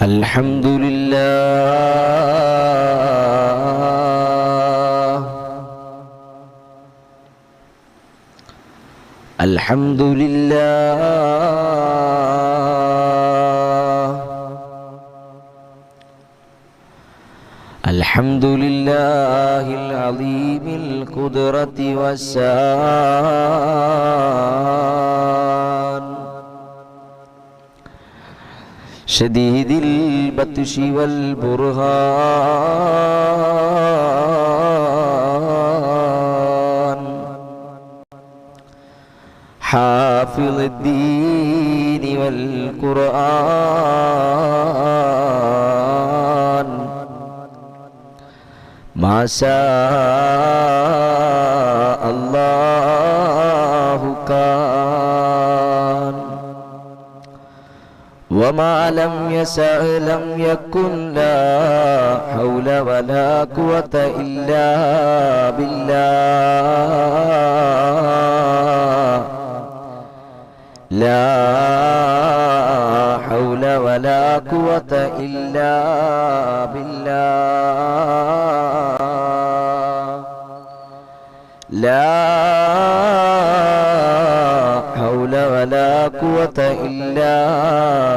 الحمد لله الحمد لله الحمد لله العظيم القدرة والشان شديد البطش والبرهان حافظ الدين والقرآن ما شاء الله كان وما لم يشأ لم يكن لا حول ولا قوة إلا بالله لا حول ولا قوة إلا بالله لا حول ولا قوة إلا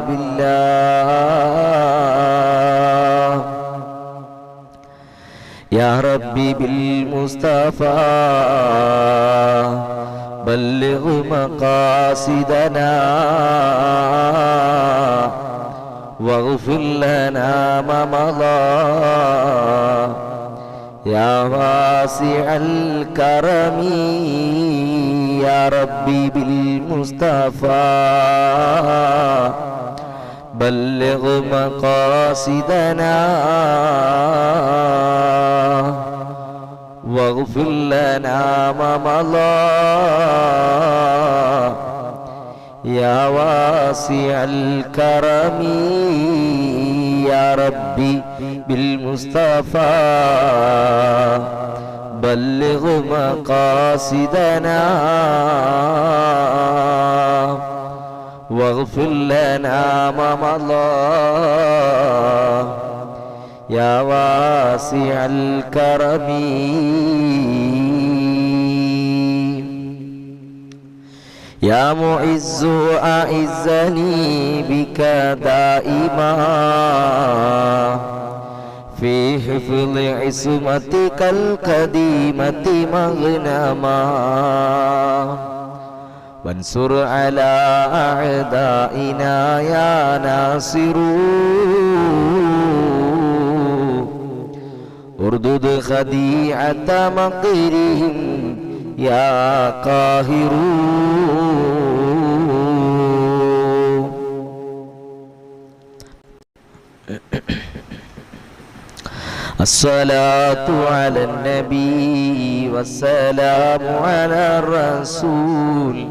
بالله يا ربي بالمصطفى بلغ مقاصدنا واغفر لنا ما مضى يا واسع الكرم يا ربي بالمصطفى بلغ مقاصدنا واغفر لنا ما مضى يا واسع الكرم يا ربي بالمصطفى بلغ مقاصدنا واغفر لنا ما مضى يا واسع الكرم يا معز أعزني بك دائما في حفظ عصمتك القديمة مغنما وانصر على أعدائنا يا ناصر اردد خديعة مكرهم يا قاهر الصلاة على النبي والسلام على الرسول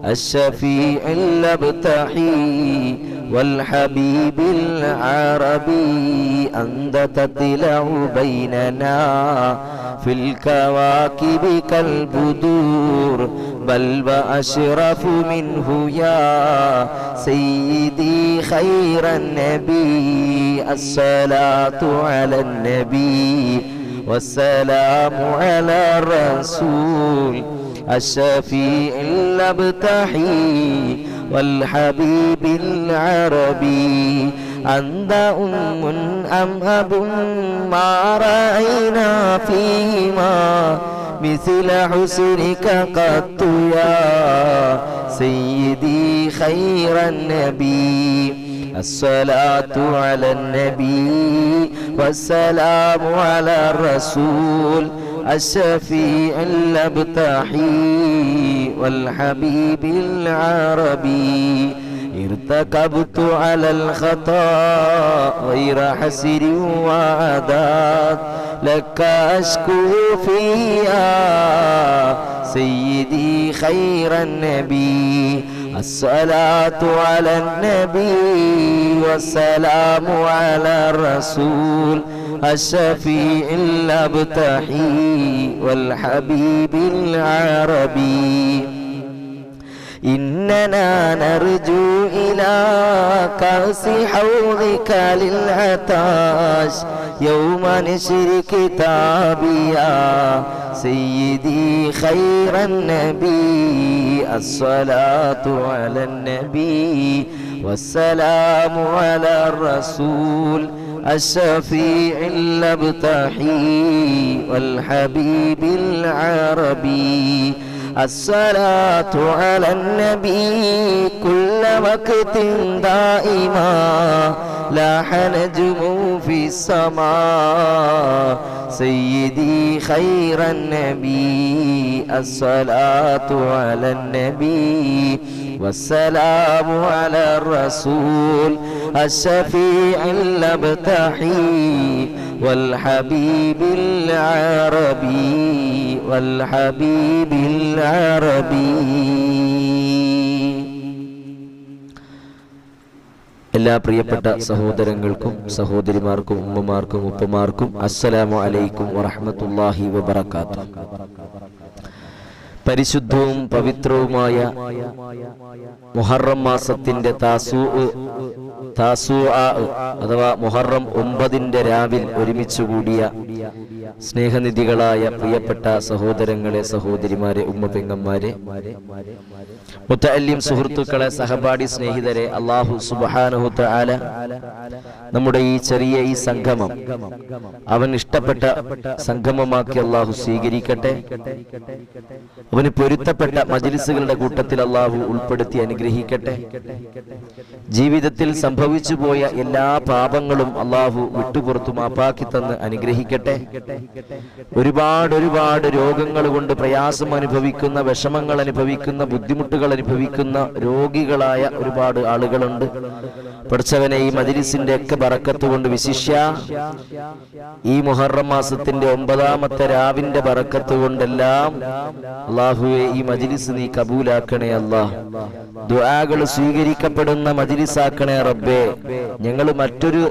الشفيع الابتحي والحبيب العربي أنت تطلع بيننا في الكواكب كالبدور بل وأشرف منه يا سيدي خير النبي الصلاة على النبي والسلام على الرسول الشفيع الابتحي والحبيب العربي أنت أم أم أب ما رأينا فيما مثل حسنك قط يا سيدي خير النبي الصلاة على النبي والسلام على الرسول الشفيع الابتحي والحبيب العربي ارتكبت على الخطا غير حسر وعداد لك أشكو فيها سيدي خير النبي الصلاة على النبي والسلام على الرسول الشفيع الأبتحي والحبيب العربي إننا نرجو إلى كأس حوضك للعطاش يوم نشر كتابي يا سيدي خير النبي الصلاة على النبي والسلام على الرسول الشفيع الأبتحي والحبيب العربي الصلاة على النبي كل وقت دائما لاح نجم في السماء سيدي خير النبي الصلاة على النبي والسلام على الرسول الشفيع الأبتحي والحبيب العربي والحبيب العربي. എല്ലാ പ്രിയപ്പെട്ട സഹോദരങ്ങൾക്കും സഹോദരിമാർക്കും ഉമ്മമാർക്കും ഉപ്പമാർക്കും അസ്സലാമു അലൈക്കും വറഹ്മത്തുള്ളാഹി വബറകാതുഹു. പരിശുദ്ധവും പവിത്രവുമായ മുഹറം മാസത്തിന്റെ അഥവാ മുഹറം 9 രാവിൽ ഒരുമിച്ചു കൂടിയ സ്നേഹനിധികളായ പ്രിയപ്പെട്ട സഹോദരങ്ങളെ, സഹോദരിമാരെ, ഉമ്മ പെങ്ങന്മാരെ, മുതഅല്ലിം സുഹൃത്തുക്കളെ, സഹപാഠി സ്നേഹിതരെ, അല്ലാഹു സുബ്ഹാനഹു തആല നമ്മുടെ ഈ ചെറിയ ഈ സംഗമം അവൻ ഇഷ്ടപ്പെട്ട സംഗമമാക്കി അല്ലാഹു സ്വീകരിക്കട്ടെ. അവന് പൊരുത്തപ്പെട്ട മജ്ലിസുകളുടെ കൂട്ടത്തിൽ അല്ലാഹു ഉൾപ്പെടുത്തി അനുഗ്രഹിക്കട്ടെ. ജീവിതത്തിൽ സംഭവിച്ചു പോയ എല്ലാ പാപങ്ങളും അല്ലാഹു വിട്ടുപുറത്തു മാപ്പാക്കി തന്ന് അനുഗ്രഹിക്കട്ടെ. ഒരുപാട് രോഗങ്ങൾ കൊണ്ട് പ്രയാസം അനുഭവിക്കുന്ന, വിഷമങ്ങൾ അനുഭവിക്കുന്ന, ബുദ്ധിമുട്ടുകൾ അനുഭവിക്കുന്ന രോഗികളായ ഒരുപാട് ആളുകളുണ്ട്. പഠിച്ചവനെ, ഈ മജ്ലിസിന്റെ ഒക്കെ ബറക്കത്ത് കൊണ്ട്, വിശിഷ്യ ഈ മുഹറം മാസത്തിന്റെ 9ാമത്തെ രാവിന്റെ ബറക്കത്ത് കൊണ്ടെല്ലാം അല്ലാഹുവേ ഈ മജ്ലിസ് നീ കബൂലാക്കണേ. അല്ലാഹ് ദുആകൾ സ്വീകരിക്കപ്പെടുന്ന മജ്ലിസാക്കണേ റബ്ബേ. ഞങ്ങൾ മറ്റൊരു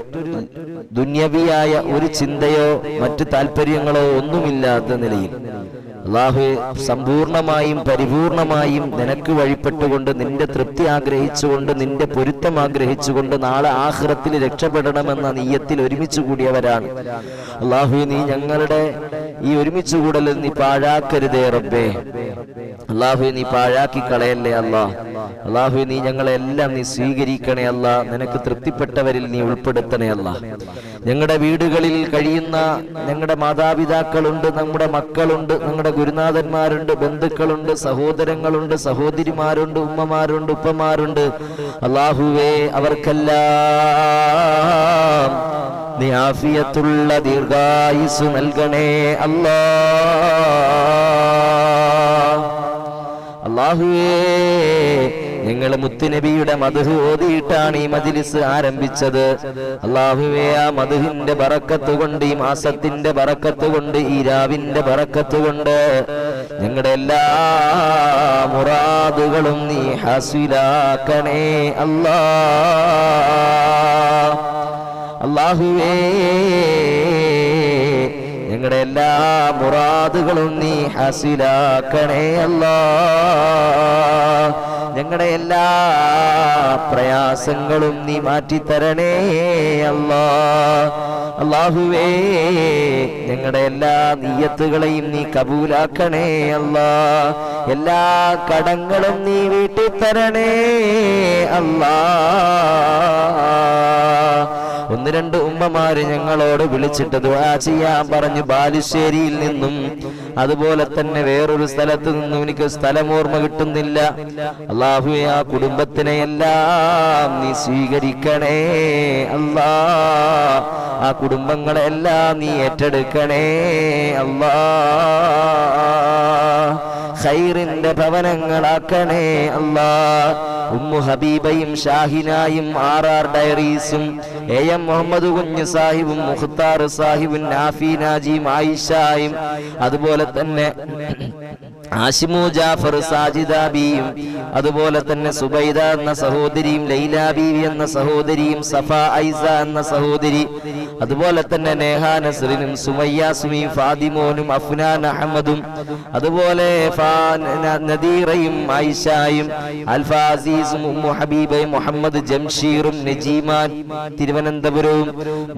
ദുന്യവിയായ ഒരു ചിന്തയോ മറ്റു താല്പര്യങ്ങളോ ഒന്നുമില്ലാത്ത നിലയിൽ അല്ലാഹുവേ സമ്പൂർണമായും പരിപൂർണമായും നിനക്ക് വഴിപ്പെട്ടുകൊണ്ട്, നിന്റെ തൃപ്തി ആഗ്രഹിച്ചുകൊണ്ട്, നിന്റെ പൊരുത്തം ആഗ്രഹിച്ചുകൊണ്ട് നാളെ ആഖിറത്തിൽ രക്ഷപ്പെടണമെന്ന നിയ്യത്തിൽ ഒരുമിച്ച് കൂടിയവരാണ്. അല്ലാഹുവേ നീ ഞങ്ങളുടെ ഈ ഒരുമിച്ച് കൂടലിൽ നീ പാഴാക്കരുതേ റബ്ബേ. അല്ലാഹുവേ നീ പാഴാക്കി കളയല്ലേ അല്ലാഹ്. അല്ലാഹുവേ നീ ഞങ്ങളെല്ലാം നീ സ്വീകരിക്കണേ അല്ലാഹ്. നിനക്ക് തൃപ്തിപ്പെട്ടവരിൽ നീ ഉൾപ്പെടുത്തണേ അല്ലാഹ്. ഞങ്ങളുടെ വീടുകളിൽ കഴിയുന്ന ഞങ്ങളുടെ മാതാപിതാക്കളുണ്ട്, നമ്മുടെ മക്കളുണ്ട്, ഞങ്ങളുടെ ഗുരുനാഥന്മാരുണ്ട്, ബന്ധുക്കളുണ്ട്, സഹോദരങ്ങളുണ്ട്, സഹോദരിമാരുണ്ട്, ഉമ്മമാരുണ്ട്, ഉപ്പമാരുണ്ട്. അല്ലാഹുവേ അവർക്കെല്ലാം നീ ആഫിയത്തുള്ള ദീർഘായുസ് നൽകണേ അല്ലാഹ്. അല്ലാഹുവേ ഞങ്ങൾ മുത്തുനബിയുടെ മദ്ഹ് ഓതിയിട്ടാണ് ഈ മജ്ലിസ് ആരംഭിച്ചത്. അല്ലാഹുവേ ആ മദ്ഹിന്റെ ബറക്കത്ത് കൊണ്ട്, ഈ മാസത്തിന്റെ ബറക്കത്ത് കൊണ്ട്, ഈ രാവിന്റെ ബറക്കത്ത് കൊണ്ട് ഞങ്ങളുടെ എല്ലാ മുറാദുകളും നീ ഹാസിലാക്കണേ അല്ലാഹ്. അല്ലാഹുവേ ഞങ്ങളുടെ എല്ലാ മുറാദുകളും നീ ഹാസിലാക്കണേ അല്ലാഹ്. ഞങ്ങളുടെ എല്ലാ പ്രയാസങ്ങളും നീ മാറ്റിത്തരണേ അല്ലാഹ്. അല്ലാഹുവേ ഞങ്ങളുടെ എല്ലാ നിയ്യത്തുകളെയും നീ കബൂലാക്കണേ അല്ലാഹ്. എല്ലാ കടങ്ങളും നീ വീട്ടിത്തരണേ അല്ലാഹ്. 1-2 ഉമ്മമാര് ഞങ്ങളോട് വിളിച്ചിട്ട് ദുആ ചെയ്യാൻ പറഞ്ഞു. ബാലുശ്ശേരിയിൽ നിന്നും അതുപോലെ തന്നെ വേറൊരു സ്ഥലത്ത് നിന്നും, എനിക്ക് സ്ഥലം ഓർമ്മ കിട്ടുന്നില്ല. അല്ലാഹുവേ ആ കുടുംബത്തിനെ എല്ലാം നീ സ്വീകരിക്കണേ അല്ലാഹ്. ആ കുടുംബങ്ങളെല്ലാം നീ ഏറ്റെടുക്കണേ അല്ലാഹ്. ഖൈറിന്റെ ഭവനങ്ങളാക്കണേ അല്ലാഹ്. ഉമ്മു ഹബീബയും ഷാഹിനായും RR ഡയറീസും AM മുഹമ്മദ് കുഞ്ഞ് സാഹിബും മുഖ്താർ സാഹിബും നാഫി നാജിയും ആയിഷയും അതുപോലെ തന്നെ ആശിമു ജാഫർ സാജിദ ബിയും അതുപോലെ തന്നെ സുബൈദ എന്ന സഹോദരിയും ലൈല ബീവി എന്ന സഹോദരിയും സഫ ഐസ എന്ന സഹോദരി അതുപോലെ തന്നെ നേഹ നസ്രിനും സുമയ്യ സുമി ഫാദിമോനും അഫ്നാൻ അഹമ്മദും അതുപോലെ നദീറയും ആയിഷയും അൽഫാസീസും ഉമ്മു ഹബീബയും മുഹമ്മദ് ജംഷീറും നജീമാൻ തിരുവനന്തപുരവും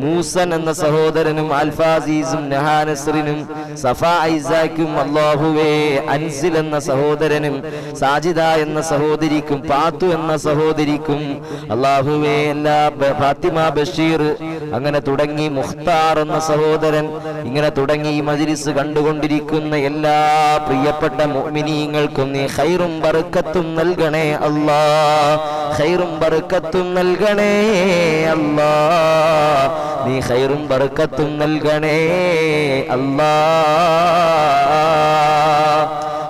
മൂസൻ എന്ന സഹോദരനും അൽഫാസീസും നഹ നസ്രിനും സഫ ഐസക്കും അല്ലാഹുവേ അൻസിൽ എന്ന സഹോദരനും സാജിദ എന്ന സഹോദരിക്കും പാത്തു എന്ന സഹോദരിക്കും അല്ലാഹുവേ എല്ലാ ഫാത്തിമ ബഷീർ അങ്ങനെ തുടങ്ങി മുഖ്താർ എന്ന സഹോദരൻ ഇങ്ങനെ തുടങ്ങി ഈ മജ്ലിസ് കണ്ടുകൊണ്ടിരിക്കുന്ന എല്ലാ പ്രിയപ്പെട്ട മുഅ്മിനീങ്ങൾക്കും നീ ഖൈറും ബറക്കത്തും നൽകണേ അല്ലാഹ് ഖൈറും ബറക്കത്തും നൽകണേ അല്ലാഹ് നീ ഖൈറും ബറക്കത്തും നൽകണേ അല്ലാഹ്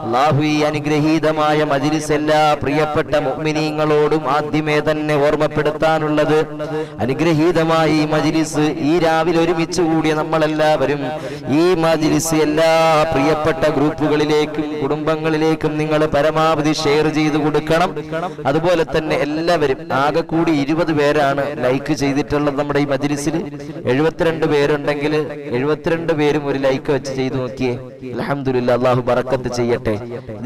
അല്ലാഹു ഈ അനുഗ്രഹീതമായ മജ്ലിസ് എല്ലാ പ്രിയപ്പെട്ട മുഅ്മിനീങ്ങളോടും ആദ്യമേ തന്നെ ഓർമ്മപ്പെടുത്താനുള്ളത് അനുഗ്രഹീതമായ ഈ മജ്ലിസ് ഈ രാവിലെ ഒരുമിച്ച് കൂടിയ നമ്മളെല്ലാവരും ഈ മജ്ലിസ് എല്ലാ പ്രിയപ്പെട്ട ഗ്രൂപ്പുകളിലേക്കും കുടുംബങ്ങളിലേക്കും നിങ്ങൾ പരമാവധി ഷെയർ ചെയ്തു കൊടുക്കണം. അതുപോലെ തന്നെ എല്ലാവരും ആകെ കൂടി 20 പേരാണ് ലൈക്ക് ചെയ്തിട്ടുള്ളത്. നമ്മുടെ ഈ മജ്ലിസിൽ 72 പേരുണ്ടെങ്കിൽ 72 പേരും ഒരു ലൈക്ക് വെച്ച് ചെയ്തു നോക്കിയേ. അൽഹംദുലില്ലാഹ്, അല്ലാഹു ബറക്കത്ത് ചെയ്യട്ടെ.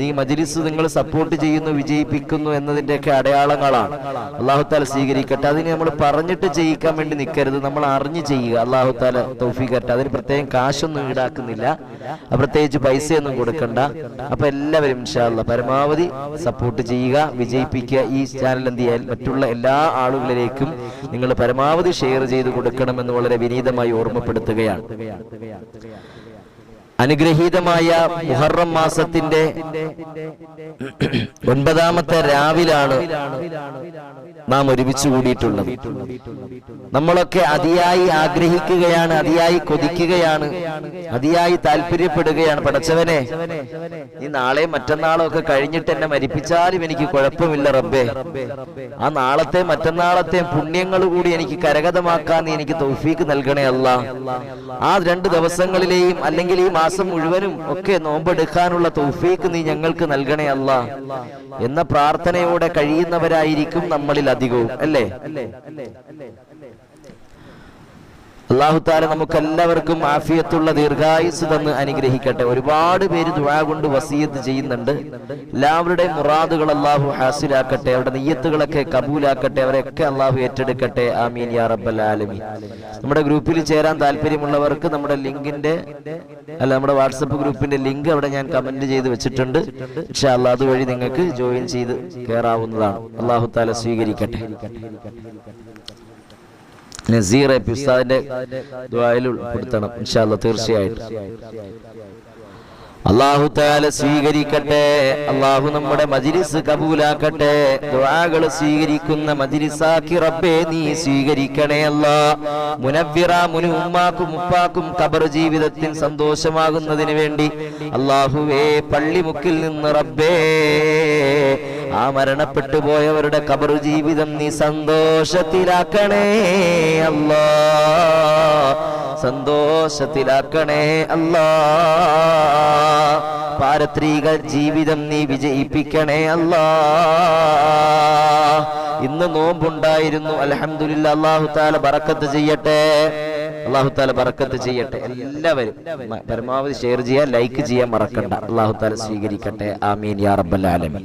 ഈ മജ്ലിസ് നിങ്ങൾ സപ്പോർട്ട് ചെയ്യുന്നു, വിജയിപ്പിക്കുന്നു എന്നതിന്റെയൊക്കെ അടയാളങ്ങളാണ്. അല്ലാഹു തആല സ്വീകരിക്കട്ടെ. അതിന് നമ്മൾ പറഞ്ഞിട്ട് ചെയ്യിക്കാൻ വേണ്ടി നിൽക്കരുത്, നമ്മൾ അറിഞ്ഞു ചെയ്യുക. അല്ലാഹു തആല തൗഫീഖ് തരട്ടെ. അതിന് പ്രത്യേകം കാശൊന്നും ഈടാക്കുന്നില്ല, പ്രത്യേകിച്ച് പൈസയൊന്നും കൊടുക്കണ്ട. അപ്പൊ എല്ലാവരും ഇൻഷാ അല്ലാഹ് പരമാവധി സപ്പോർട്ട് ചെയ്യുക, വിജയിപ്പിക്കുക. ഈ ചാനൽ എന്ത് ചെയ്യാൻ മറ്റുള്ള എല്ലാ ആളുകളിലേക്കും നിങ്ങൾ പരമാവധി ഷെയർ ചെയ്ത് കൊടുക്കണമെന്ന് വളരെ വിനീതമായി ഓർമ്മപ്പെടുത്തുകയാണ്. അനുഗ്രഹീതമായ മുഹറം മാസത്തിന്റെ 9ാമത്തെ രാവിലാണ് നാം ഒരുമിച്ച് കൂടിയിട്ടുള്ളത്. നമ്മളൊക്കെ അതിയായി ആഗ്രഹിക്കുകയാണ്, അതിയായി കൊതിക്കുകയാണ്, അതിയായി താല്പര്യപ്പെടുകയാണ്. പടച്ചവനെ, ഈ നാളെ മറ്റന്നാളോ ഒക്കെ കഴിഞ്ഞിട്ട് എന്നെ മരിപ്പിച്ചാലും എനിക്ക് കുഴപ്പമില്ല റബ്ബേ. ആ നാളത്തെ മറ്റന്നാളത്തെ പുണ്യങ്ങൾ കൂടി എനിക്ക് കരഗതമാക്കാൻ നീ എനിക്ക് തൗഫീക്ക് നൽകണേ അല്ലാഹ്. ആ 2 ദിവസങ്ങളിലെയും അല്ലെങ്കിൽ ഈ മാസം മുഴുവനും ഒക്കെ നോമ്പെടുക്കാനുള്ള തൗഫീക്ക് നീ ഞങ്ങൾക്ക് നൽകണേ അല്ലാഹ് എന്ന പ്രാർത്ഥനയോടെ കഴിയുന്നവരായിരിക്കും നമ്മളിൽ അധികവും, അല്ലേ? അല്ലാഹു തആല നമുക്കെല്ലാവർക്കും ആഫിയത്തുള്ള ദീർഘായുസ് തന്ന് അനുഗ്രഹിക്കട്ടെ. ഒരുപാട് പേര് ദുആ കൊണ്ട് വസിയത്ത് ചെയ്യുന്നുണ്ട്. എല്ലാവരുടെയും മുറാദുകൾ അല്ലാഹു ഹാസിലാക്കട്ടെ, അവരുടെ നിയ്യത്തുകളൊക്കെ കബൂലാക്കട്ടെ, അവരെയൊക്കെ അല്ലാഹു ഏറ്റെടുക്കട്ടെ. ആമീൻ യാ റബ്ബൽ ആലമീൻ. നമ്മുടെ ഗ്രൂപ്പിൽ ചേരാൻ താല്പര്യമുള്ളവർക്ക് നമ്മുടെ നമ്മുടെ വാട്സപ്പ് ഗ്രൂപ്പിന്റെ ലിങ്ക് അവിടെ ഞാൻ കമന്റ് ചെയ്ത് വെച്ചിട്ടുണ്ട്. ഇൻഷാ അല്ലാഹ് അതുവഴി നിങ്ങൾക്ക് ജോയിൻ ചെയ്ത് കയറാവുന്നതാണ്. അല്ലാഹു തആല സ്വീകരിക്കട്ടെ. നസീർ ഉസ്താദിന്റെ ദുആയിൽ ഉൾപ്പെടുത്തണം ഇൻഷാ അല്ലാഹ് തീർച്ചയായിട്ടും. അല്ലാഹു തആല സ്വീകരിക്കട്ടെ. അല്ലാഹു നമ്മുടെ മജ്ലിസ് കബൂലാക്കട്ടെ. ദുആകൾ സ്വീകരിക്കുന്ന മജ്ലിസാക്കി റബ്ബേ നീ സ്വീകരിക്കണേ അല്ലാഹ്. മുനവ്വിറ മുനു ഉമ്മാക്കും ഉപ്പാക്കും ഖബർ ജീവിതത്തിൽ സന്തോഷമാകുന്നതിന് വേണ്ടി അല്ലാഹുവേ പള്ളിമുക്കിൽ നിന്ന് റബ്ബേ ആ മരണപ്പെട്ടു പോയവരുടെ ഖബർ ജീവിതം നീ സന്തോഷത്തിലാക്കണേ അല്ലാഹ്, സന്തോഷത്തിലാക്കണേ അല്ലാഹ്. പാരത്രിക ജീവിതം നീ വിജയിപ്പിക്കണേ അല്ലാഹ്. ഇന്ന് നോമ്പുണ്ടായിരുന്നു, അൽഹംദുലില്ലാഹ്. അല്ലാഹു തആല ബറക്കത്ത് ചെയ്യട്ടെ, അല്ലാഹു തആല ബറക്കത്ത് ചെയ്യട്ടെ. എല്ലാവരും പരമാവധി ഷെയർ ചെയ്യാൻ, ലൈക്ക് ചെയ്യാൻ മറക്കണ്ട. അല്ലാഹു തആല സ്വീകരിക്കട്ടെ. ആമീൻ യാ റബ്ബൽ ആലമീൻ.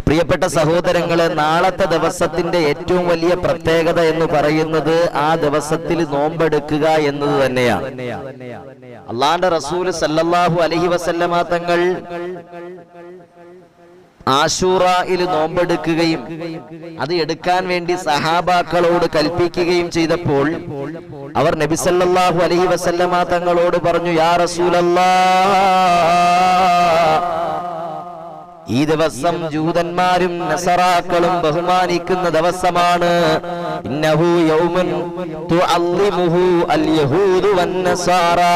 പ്രിയപ്പെട്ട സഹോദരങ്ങളെ, നാളത്തെ ദിവസത്തിന്റെ ഏറ്റവും വലിയ പ്രത്യേകത എന്ന് പറയുന്നത് ആ ദിവസത്തിൽ നോമ്പെടുക്കുക എന്നത് തന്നെയാണ്. അല്ലാഹുവിന്റെ റസൂൽ സല്ലല്ലാഹു അലൈഹി വസല്ലമ തങ്ങൾ ആശൂറയിൽ നോമ്പെടുക്കുകയും അത് എടുക്കാൻ വേണ്ടി സഹാബാക്കളോട് കൽപ്പിക്കുകയും ചെയ്തപ്പോൾ അവർ നബി സല്ലല്ലാഹു അലൈഹി വസല്ലമ തങ്ങളോട് പറഞ്ഞു, യാ റസൂലല്ലാഹ്, ഈ ദിവസം ജൂതന്മാരും നസറാക്കളും ബഹുമാനിക്കുന്ന ദിവസമാണ്. ഇന്നഹു യൗമുൻ തുഅല്ലിമുഹു അൽയഹൂദു വന്നസാറാ.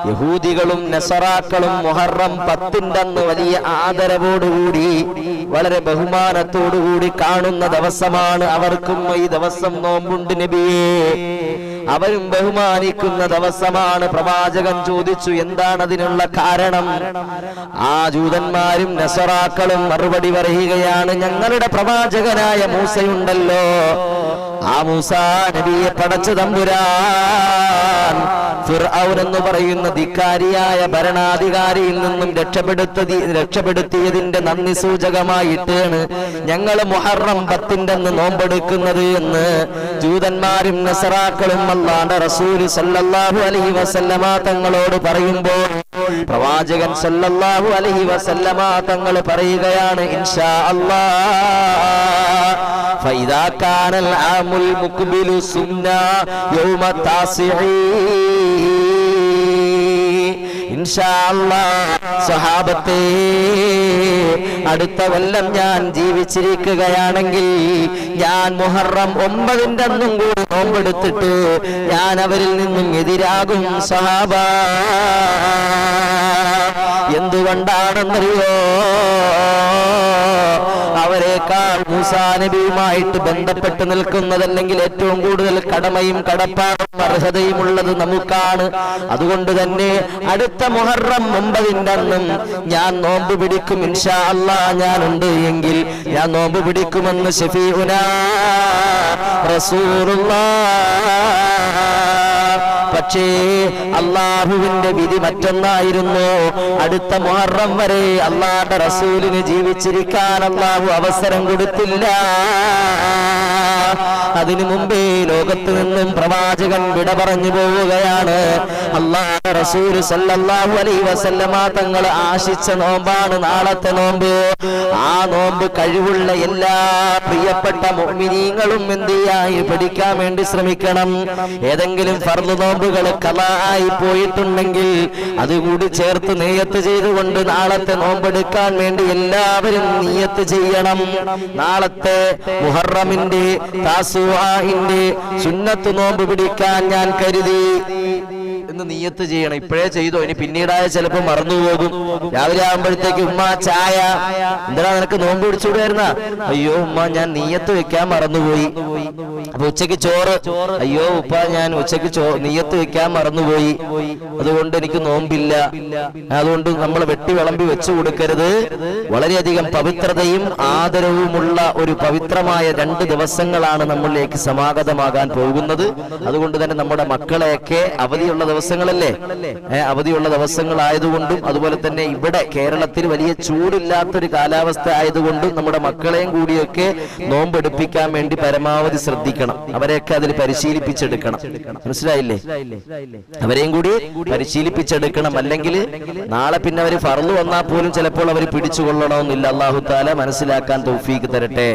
യഹൂദികളും നസറാക്കളും മുഹറം 10 അന്ന് വലിയ ആദരവോടുകൂടി വളരെ ബഹുമാനത്തോടുകൂടി കാണുന്ന ദിവസമാണ്. അവർക്കും ഈ ദിവസം നോമ്പുണ്ട് നബിയേ. അവരും ബഹുമാനിക്കുന്ന ദിവസമാണ്. പ്രവാചകൻ ചോദിച്ചു, എന്താണ് അതിനുള്ള കാരണം? ആ ജൂതന്മാരും നസറാക്കളും മറുപടി പറയുകയാണ്, ഞങ്ങളുടെ പ്രവാചകനായ മൂസയുണ്ടല്ലോ, ആ മൂസാ നബിയെ പടച്ച തമ്പുരാൻ ഫിർഔൻ എന്ന് പറയുന്ന ധിക്കാരിയായ ഭരണാധികാരിയിൽ നിന്നും രക്ഷപ്പെടുത്തിയതിന്റെ നന്ദി സൂചകമായിട്ടാണ് ഞങ്ങൾ മുഹറം 10 നോമ്പെടുക്കുന്നത് എന്ന് ജൂതന്മാരും നസറാക്കളും അല്ലാഹുവിന്റെ റസൂൽ സല്ലല്ലാഹു അലൈഹി വസല്ലമ തങ്ങളോട് പറയുമ്പോൾ പ്രവാചകൻ സല്ലല്ലാഹു അലൈഹി വസല്ലമ തങ്ങൾ പറയുകയാണ്, ഇൻഷാ അല്ലാഹ് ഫൈദാ കാനൽ ആമുൽ മുഖ്ബിലു സുന്നാ യൗമ താസിഈ, ഇൻഷാ അല്ലാഹ് സഹാബത്തേ, അടുത്ത കൊല്ലം ഞാൻ ജീവിച്ചിരിക്കുകയാണെങ്കിൽ ഞാൻ മുഹറം 9 അന്നും കൂടി നോമ്പെടുത്തിട്ട് ഞാൻ അവരിൽ നിന്നും എതിരാകും സഹാബ. എന്തുകൊണ്ടാണെന്നറിയോ? അവരെക്കാൾ മൂസാ നബിയുമായിട്ട് ബന്ധപ്പെട്ട് നിൽക്കുന്നതല്ലെങ്കിൽ ഏറ്റവും കൂടുതൽ കടമയും കടപ്പാടും അർഹതയുമുള്ളത് നമുക്കാണ്. അതുകൊണ്ട് തന്നെ അടുത്ത മുഹറം 9 അന്നും ഞാൻ നോമ്പ് പിടിക്കും. ഇൻഷാ അല്ലാഹ് ഞാനുണ്ട് എങ്കിൽ ഞാൻ നോമ്പ് പിടിക്കുമെന്ന് ശഫീഉനാ റസൂലുള്ളാഹ്. പക്ഷേ അള്ളാഹുവിന്റെ വിധി മറ്റൊന്നായിരുന്നു. അടുത്ത മുഹറം വരെ അള്ളാഹുവിന്റെ റസൂലിന് ജീവിച്ചിരിക്കാൻ അള്ളാഹു അവസരം കൊടുത്തില്ല. അതിനു മുമ്പേ ലോകത്ത് നിന്നും പ്രവാചകൻ വിട പറഞ്ഞു പോവുകയാണ്. അള്ളാഹുവിന്റെ റസൂൽ സല്ലല്ലാഹു അലൈഹി വസല്ലമ തങ്ങൾ ആശിച്ച നോമ്പാണ് നാളത്തെ നോമ്പ്. ആ നോമ്പ് കഴിവുള്ള എല്ലാ പ്രിയപ്പെട്ട മുഅ്മിനീങ്ങളും എന്തിയായി പഠിക്കാൻ വേണ്ടി ശ്രമിക്കണം. ഏതെങ്കിലും ഫർള് നോമ്പുകൾ ഖളായി പോയിട്ടുണ്ടെങ്കിൽ അതുകൂടി ചേർത്ത് നിയ്യത്ത് ചെയ്തുകൊണ്ട് നാളത്തെ നോമ്പെടുക്കാൻ വേണ്ടി എല്ലാവരും നിയ്യത്ത് ചെയ്യണം. നാളത്തെ മുഹറമിന്റെ താസുആഇന്റെ സുന്നത്ത് നോമ്പ് പിടിക്കാൻ ഞാൻ കരുതി എന്ന് നിയ്യത്ത് ചെയ്യണം. ഇപ്പോഴേ ചെയ്തോ, ഇനി പിന്നീടായ ചിലപ്പോൾ മറന്നുപോകും. രാവിലെ ആകുമ്പോഴത്തേക്ക് ഉമ്മ ചായ, എന്താ നിനക്ക് നോമ്പ് പിടിച്ചുകൂടായിരുന്ന? അയ്യോ ഉമ്മ ഞാൻ നിയ്യത്ത് വെക്കാൻ മറന്നുപോയി. അപ്പൊ ഉച്ചക്ക് ചോറ്, അയ്യോ ഉപ്പ ഞാൻ ഉച്ചക്ക് നിയ്യത്ത് വെക്കാൻ മറന്നുപോയി, അതുകൊണ്ട് എനിക്ക് നോമ്പില്ല. അതുകൊണ്ട് നമ്മൾ വെട്ടി വിളമ്പി വെച്ചു കൊടുക്കരുത്. വളരെയധികം പവിത്രതയും ആദരവുമുള്ള ഒരു പവിത്രമായ 2 ദിവസങ്ങളാണ് നമ്മളിലേക്ക് സമാഗതമാകാൻ പോകുന്നത്. അതുകൊണ്ട് തന്നെ നമ്മുടെ മക്കളെയൊക്കെ അവധിയുള്ള ദിവസങ്ങളല്ലേ, അവധിയുള്ള ദിവസങ്ങളായതുകൊണ്ടും അതുപോലെ തന്നെ ഇവിടെ കേരളത്തിൽ വലിയ ചൂടില്ലാത്തൊരു കാലാവസ്ഥ ആയതുകൊണ്ടും നമ്മുടെ മക്കളെയും കൂടിയൊക്കെ നോമ്പെടുപ്പിക്കാൻ വേണ്ടി പരമാവധി ശ്രദ്ധിക്കണം. അവരെയൊക്കെ അതിൽ പരിശീലിപ്പിച്ചെടുക്കണം. മനസ്സിലായില്ലേ? അവരെയും കൂടി പരിശീലിപ്പിച്ചെടുക്കണം. അല്ലെങ്കിൽ നാളെ പിന്നെ അവർ ഫർള് വന്നാൽ പോലും ചിലപ്പോൾ അവർ പിടിച്ചുകൊള്ളണമെന്നില്ല. അല്ലാഹു തആല മനസ്സിലാക്കാൻ തൗഫീഖ് തരട്ടെ.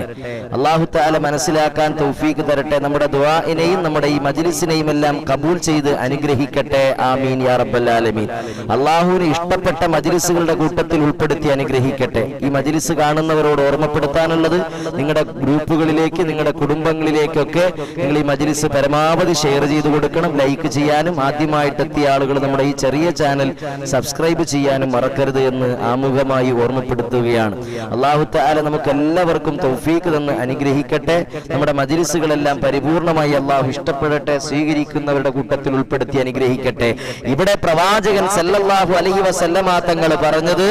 അല്ലാഹു തആല മനസ്സിലാക്കാൻ തൗഫീഖ് തരട്ടെ. നമ്മുടെ ദുആഇനെയും നമ്മുടെ ഈ മജ്ലിസിനെയും എല്ലാം കബൂൽ ചെയ്ത് അനുഗ്രഹിക്കട്ടെ. ആമീൻ യാ റബ്ബൽ ആലമീൻ. അല്ലാഹുവിന് ഇഷ്ടപ്പെട്ട മജ്ലിസുകളുടെ കൂട്ടത്തിൽ ഉൾപ്പെടുത്തി അനുഗ്രഹിക്കട്ടെ. ഈ മജ്ലിസ് കാണുന്നവരോട് ഓർമ്മപ്പെടുത്താനുള്ളത്, നിങ്ങളുടെ ഗ്രൂപ്പുകളിലേക്ക് നിങ്ങളുടെ കുടുംബങ്ങളിലേക്കൊക്കെ നിങ്ങൾ ഈ മജ്ലിസ് പരമാവധി ഷെയർ ചെയ്ത് കൊടുക്കണം. ലൈക്ക് ചെയ്യാനും ആദ്യമായിട്ട് എത്തിയ ആളുകൾ നമ്മുടെ ഈ ചെറിയ ചാനൽ സബ്സ്ക്രൈബ് ചെയ്യാനും മറക്കരുത് എന്ന് ആമുഖമായി ഓർമ്മപ്പെടുത്തുകയാണ്. അല്ലാഹു തആല നമുക്ക് എല്ലാവർക്കും തൗഫീഖ് തന്ന് അനുഗ്രഹിക്കട്ടെ. നമ്മുടെ മജ്ലിസുകളെല്ലാം പരിപൂർണമായി അല്ലാഹു ഇഷ്ടപ്പെടട്ടെ. സ്വീകരിക്കുന്നവരുടെ കൂട്ടത്തിൽ ഉൾപ്പെടുത്തി അനുഗ്രഹിക്കട്ടെ. ഇവിടെ പ്രവാചകൻ സല്ലല്ലാഹു അലൈഹി വസല്ലമ തങ്ങൾ പറഞ്ഞത്,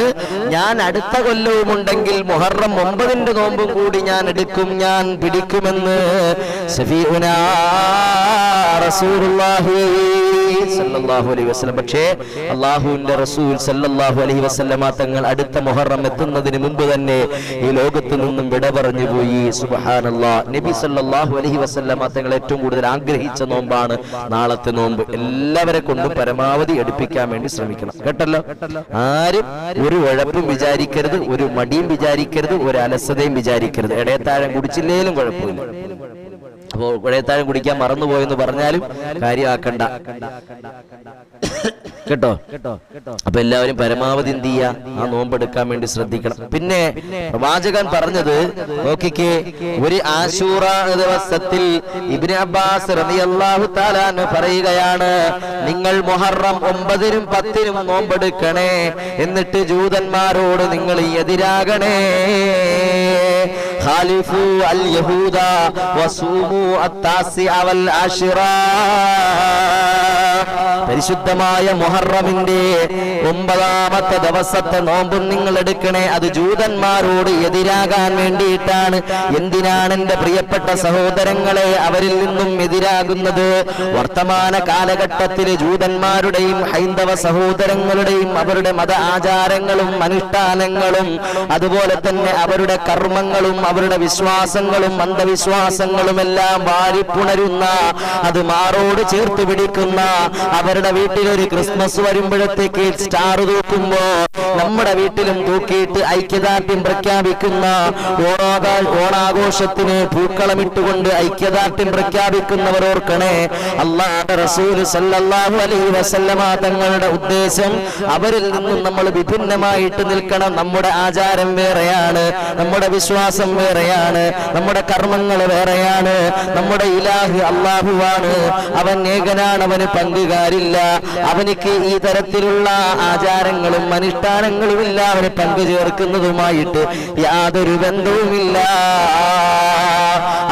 ഞാൻ അടുത്ത കൊല്ലവും ഉണ്ടെങ്കിൽ മുഹറം 9 നോമ്പും കൂടി ഞാൻ എടുക്കും, ഞാൻ പിടിക്കുമെന്ന് ശഫീഉനാ റസൂലുള്ളാഹി സല്ലല്ലാഹു അലൈഹി വസല്ലം. പക്ഷേ അല്ലാഹുവിന്റെ റസൂൽ സല്ലല്ലാഹു അലൈഹി വസല്ലമ തങ്ങൾ അടുത്ത മുഹറം എത്തുന്നതിന് മുമ്പ് തന്നെ ഈ ലോകത്ത് നിന്നും വിട പറഞ്ഞു പോയി. സുബ്ഹാനല്ലാഹ്. നബി സല്ലല്ലാഹു അലൈഹി വസല്ലമ തങ്ങൾ ഏറ്റവും കൂടുതൽ ആഗ്രഹിച്ച നോമ്പാണ് നാളത്തെ നോമ്പ്. എല്ലാവരെ കൊണ്ടും പരമാവധി എടുപ്പിക്കാൻ വേണ്ടി ശ്രമിക്കണം. കേട്ടല്ലോ? ആരും ഒരു ഉഴപ്പും വിചാരിക്കരുത്, ഒരു മടിയും വിചാരിക്കരുത്, ഒരു അലസതയും വിചാരിക്കരുത്. ഇടയത്താഴം കുടിച്ചില്ലേലും കുഴപ്പമില്ല. അപ്പോ ഇടയത്താഴം കുടിക്കാൻ മറന്നുപോയെന്ന് പറഞ്ഞാലും കാര്യമാക്കണ്ട. കേട്ടോ? അപ്പൊ എല്ലാവരും പരമാവധി എന്ത് ചെയ്യാ, ആ നോമ്പെടുക്കാൻ വേണ്ടി ശ്രദ്ധിക്കണം. പിന്നെ പ്രവാചകൻ പറഞ്ഞത് നോക്കിക്കേ, ഒരു ആശൂറ ദിവസത്തിൽ ഇബ്നു അബ്ബാസ് റളിയല്ലാഹു തആല അൻഹു പറയുകയാണ്, നിങ്ങൾ മുഹറം 9-നും 10-നും നോമ്പെടുക്കണേ, എന്നിട്ട് ജൂതന്മാരോട് നിങ്ങൾ എതിരാകണേ. ഖാലിഫു അൽ യഹൂദ വസൂമു അത്താസിഅ വൽ അശ്റ. പരിശുദ്ധമായ മുഹറമിന്റെ 9ാമത്തെ ദിവസത്തെ നോമ്പും നിങ്ങൾ എടുക്കണേ. അത് ജൂതന്മാരോട് എതിരാകാൻ വേണ്ടിയിട്ടാണ്. എന്തിനാണ് എന്റെ പ്രിയപ്പെട്ട സഹോദരങ്ങളെ അവരിൽ നിന്നും എതിരാകുന്നത്? വർത്തമാന കാലഘട്ടത്തിൽ ജൂതന്മാരുടെയും ഹൈന്ദവ സഹോദരങ്ങളുടെയും അവരുടെ മത ആചാരങ്ങളും അനുഷ്ഠാനങ്ങളും അതുപോലെ തന്നെ അവരുടെ കർമ്മങ്ങളും അവരുടെ വിശ്വാസങ്ങളും അന്ധവിശ്വാസങ്ങളും എല്ലാം വാരിപ്പുണരുന്ന, അത് മാറോട് ചേർത്ത് പിടിക്കുന്ന, അവരുടെ വീട്ടിലൊരു ക്രിസ്മസ് വരുമ്പോഴത്തേക്ക് സ്റ്റാർ തൂക്കുമ്പോ നമ്മുടെ വീട്ടിലും തൂക്കിയിട്ട് ഐക്യദാർഢ്യം പ്രഖ്യാപിക്കുന്ന, ഓണാഘോഷത്തിന് പൂക്കളമിട്ടുകൊണ്ട് ഐക്യദാർഢ്യം പ്രഖ്യാപിക്കുന്നവർ ഓർക്കണേ, അല്ലാഹുവിന്റെ റസൂൽ സല്ലല്ലാഹു അലൈഹി വസല്ലമ തങ്ങളുടെ ഉദ്ദേശം അവരിൽ നിന്നും നമ്മൾ വിഭിന്നമായിട്ട് നിൽക്കണം. നമ്മുടെ ആചാരം വേറെയാണ്, നമ്മുടെ വിശ്വാസം വേറെയാണ്, നമ്മുടെ കർമ്മങ്ങൾ വേറെയാണ്. നമ്മുടെ ഇലാഹ് അല്ലാഹുവാണ്, അവൻ ഏകനാണ്, അവന് പങ്കുകാരില്ല. അവനിക്ക് ഈ തരത്തിലുള്ള ആചാരങ്ങളും അനുഷ്ഠാനങ്ങളുമില്ല, അവന് പങ്കു ചേർക്കുന്നതുമായിട്ട് യാതൊരു ബന്ധവുമില്ല.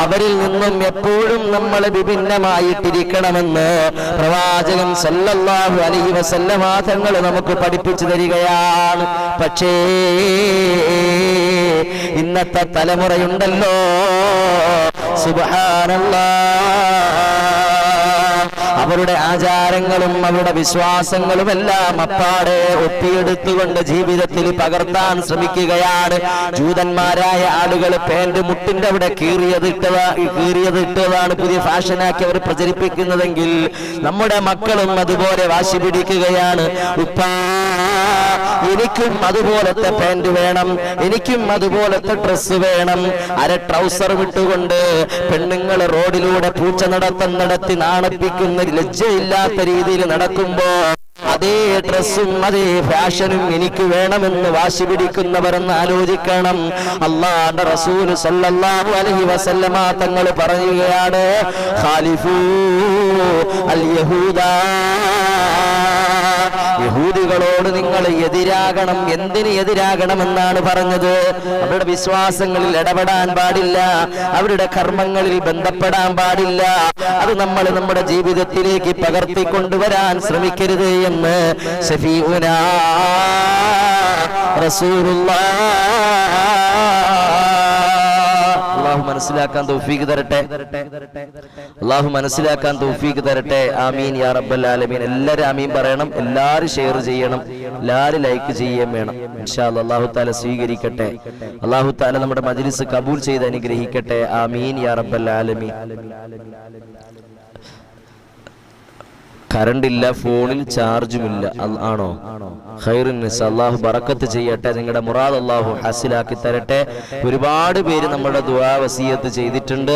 അവരിൽ നിന്നും എപ്പോഴും നമ്മൾ വിഭിന്നമായിട്ടിരിക്കണമെന്ന് പ്രവാചകൻ സല്ലല്ലാഹു അലൈഹി വസല്ലമ തങ്ങൾ നമുക്ക് പഠിപ്പിച്ചു തരികയാണ്. പക്ഷേ ഇന്നത്തെ തലമുറയുണ്ടല്ലോ, സുബ്ഹാനല്ലാഹ്, അവരുടെ ആചാരങ്ങളും അവരുടെ വിശ്വാസങ്ങളും എല്ലാം അപ്പാടെ ഒപ്പിയെടുത്തുകൊണ്ട് ജീവിതത്തിൽ പകർത്താൻ ശ്രമിക്കുകയാണ്. ജൂതന്മാരായ ആളുകൾ പാന്റ് മുട്ടിന്റെ അവിടെ കീറിയതിട്ടതാണ് പുതിയ ഫാഷനാക്കി അവർ പ്രചരിപ്പിക്കുന്നതെങ്കിൽ നമ്മുടെ മക്കളും അതുപോലെ വാശി പിടിക്കുകയാണ്. ഉപ്പാ, എനിക്കും അതുപോലത്തെ പാന്റ് വേണം, എനിക്കും അതുപോലത്തെ ഡ്രസ്സ് വേണം. അര ട്രൗസർ വിട്ടുകൊണ്ട് പെണ്ണുങ്ങൾ റോഡിലൂടെ പൂച്ച നടത്തി നാണിപ്പിക്കുന്ന ലജ്ജയില്ലാത്ത രീതിയിൽ നടക്കുമ്പോ അതേ ഡ്രസ്സും അതേ ഫാഷനും എനിക്ക് വേണമെന്ന് വാശി പിടിക്കുന്നവരെന്ന് ആലോചിക്കണം. അല്ലാഹുവിന്റെ റസൂൽ സല്ലല്ലാഹു അലൈഹി വസല്ലമ തങ്ങൾ പറയുകയാണ്, ഖാലിഫു അൽ യഹൂദ, യഹൂദികളോട് നിങ്ങൾ എതിരാകണം. എന്തിന് എതിരാകണമെന്നാണ് പറഞ്ഞത്? അവരുടെ വിശ്വാസങ്ങളിൽ ഇടപെടാൻ പാടില്ല, അവരുടെ കർമ്മങ്ങളിൽ ബന്ധപ്പെടാൻ പാടില്ല. അത് നമ്മൾ നമ്മുടെ ജീവിതത്തിലേക്ക് പകർത്തിക്കൊണ്ടുവരാൻ ശ്രമിക്കരുത് എന്ന് ശഫീഉനാ റസൂലുള്ളാഹ്. അല്ലാഹു മനസ്സിലാക്കാൻ തൗഫീഖ് തരട്ടെ, അല്ലാഹു മനസ്സിലാക്കാൻ തൗഫീഖ് തരട്ടെ. ആമീൻ യാ റബ്ബൽ ആലമീൻ. എല്ലാവരും ആമീൻ പറയണം, എല്ലാവരും ഷെയർ ചെയ്യണം, എല്ലാവരും ലൈക്ക് ചെയ്യുകയും വേണം. ഇൻഷാ അല്ലാഹ് അല്ലാഹു തആല സ്വീകരിക്കട്ടെ. അല്ലാഹു തആല നമ്മുടെ മജ്ലിസ് കബൂൽ ചെയ്ത് അനുഗ്രഹിക്കട്ടെ. ആമീൻ യാ റബ്ബൽ ആലമീൻ. കറണ്ട് ഇല്ല, ഫോണിൽ ചാർജുമില്ല, ആണോ? ഖൈറുന്നിസ്, അല്ലാഹു ബറക്കത്ത് ചെയ്യട്ടെ, നിങ്ങളുടെ മുറാദ് അല്ലാഹു ഹാസിലാക്കി തരട്ടെ. ഒരുപാട് പേര് നമ്മുടെ ദുആ വസിയത്ത് ചെയ്തിട്ടുണ്ട്.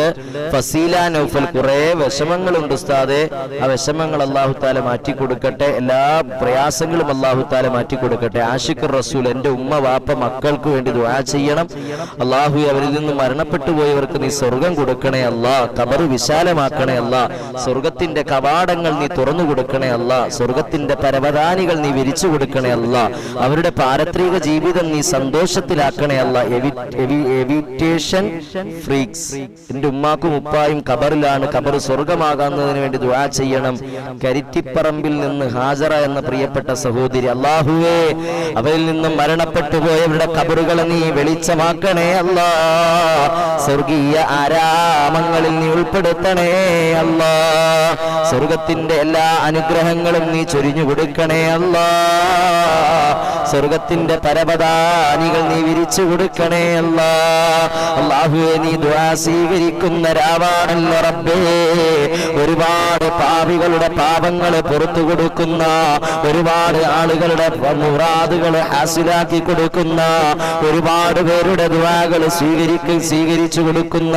ഫസീല നൗഫൽ, കുറേ വിഷമങ്ങളുണ്ട് ഉസ്താദേ, ആ വിഷമങ്ങൾ അല്ലാഹു തആല മാറ്റി കൊടുക്കട്ടെ, എല്ലാ പ്രയാസങ്ങളും അല്ലാഹു തആല മാറ്റി കൊടുക്കട്ടെ. ആഷിഖ് റസൂൽ, എൻ്റെ ഉമ്മ വാപ്പ മക്കൾക്ക് വേണ്ടി ദുആ ചെയ്യണം. അല്ലാഹു അവരിൽ നിന്ന് മരണപ്പെട്ടു പോയവർക്ക് നീ സ്വർഗം കൊടുക്കണേ അല്ലാ, ഖബർ വിശാലമാക്കണേ അല്ലാ, സ്വർഗത്തിന്റെ കവാടങ്ങൾ നീ തുറന്നു കൊടുക്കണേ അല്ലാ, സ്വർഗത്തിന്റെ പരവതാനികൾ നീ വിരിച്ചു കൊടുക്കണേ അല്ലാ, അവരുടെ പാരത്രിക ജീവിതം നീ സന്തോഷത്തിലാക്കണേ അല്ലാ. എവിറ്റേഷൻ ഫ്രീക്സ്, എന്റെ ഉമ്മാക്കും ഉപ്പായും ഖബറിലാണ്, ഖബർ സ്വർഗമാകുന്നതിന് വേണ്ടി ദുആ ചെയ്യണം. കരിറ്റിപ്പറമ്പിൽ നിന്ന് ഹാജറ എന്ന പ്രിയപ്പെട്ട സഹോദരി, അല്ലാഹുവേ അവരിൽ നിന്നും മരണപ്പെട്ടു പോയവരുടെ ഖബറുകളെ നീ വെളിച്ചമാക്കണേ അല്ലാ, സ്വർഗീയ ആരാമങ്ങളിൽ നീ ഉൾപ്പെടുത്തണേ അല്ലാ, സ്വർഗത്തിന്റെ എല്ലാ അനുഗ്രഹങ്ങളും നീ ചൊരിഞ്ഞു കൊടുക്കണേ അല്ലാ, സ്വർഗത്തിന്റെ പരവതാനികൾ നീ വിരിച്ചു കൊടുക്കണേ അല്ലാ. അല്ലാഹുവേ, നീ ദുആ സ്വീകരിക്കുന്ന രാവാണല്ലോ റബ്ബേ. ഒരുപാട് പാപികളുടെ പാപങ്ങൾ പുറത്തു കൊടുക്കുന്ന, ഒരുപാട് ആളുകളുടെ മുറാദുകൾ ഹാസിലാക്കി കൊടുക്കുന്ന, ഒരുപാട് പേരുടെ ദുആകൾ സ്വീകരിച്ചു കൊടുക്കുന്ന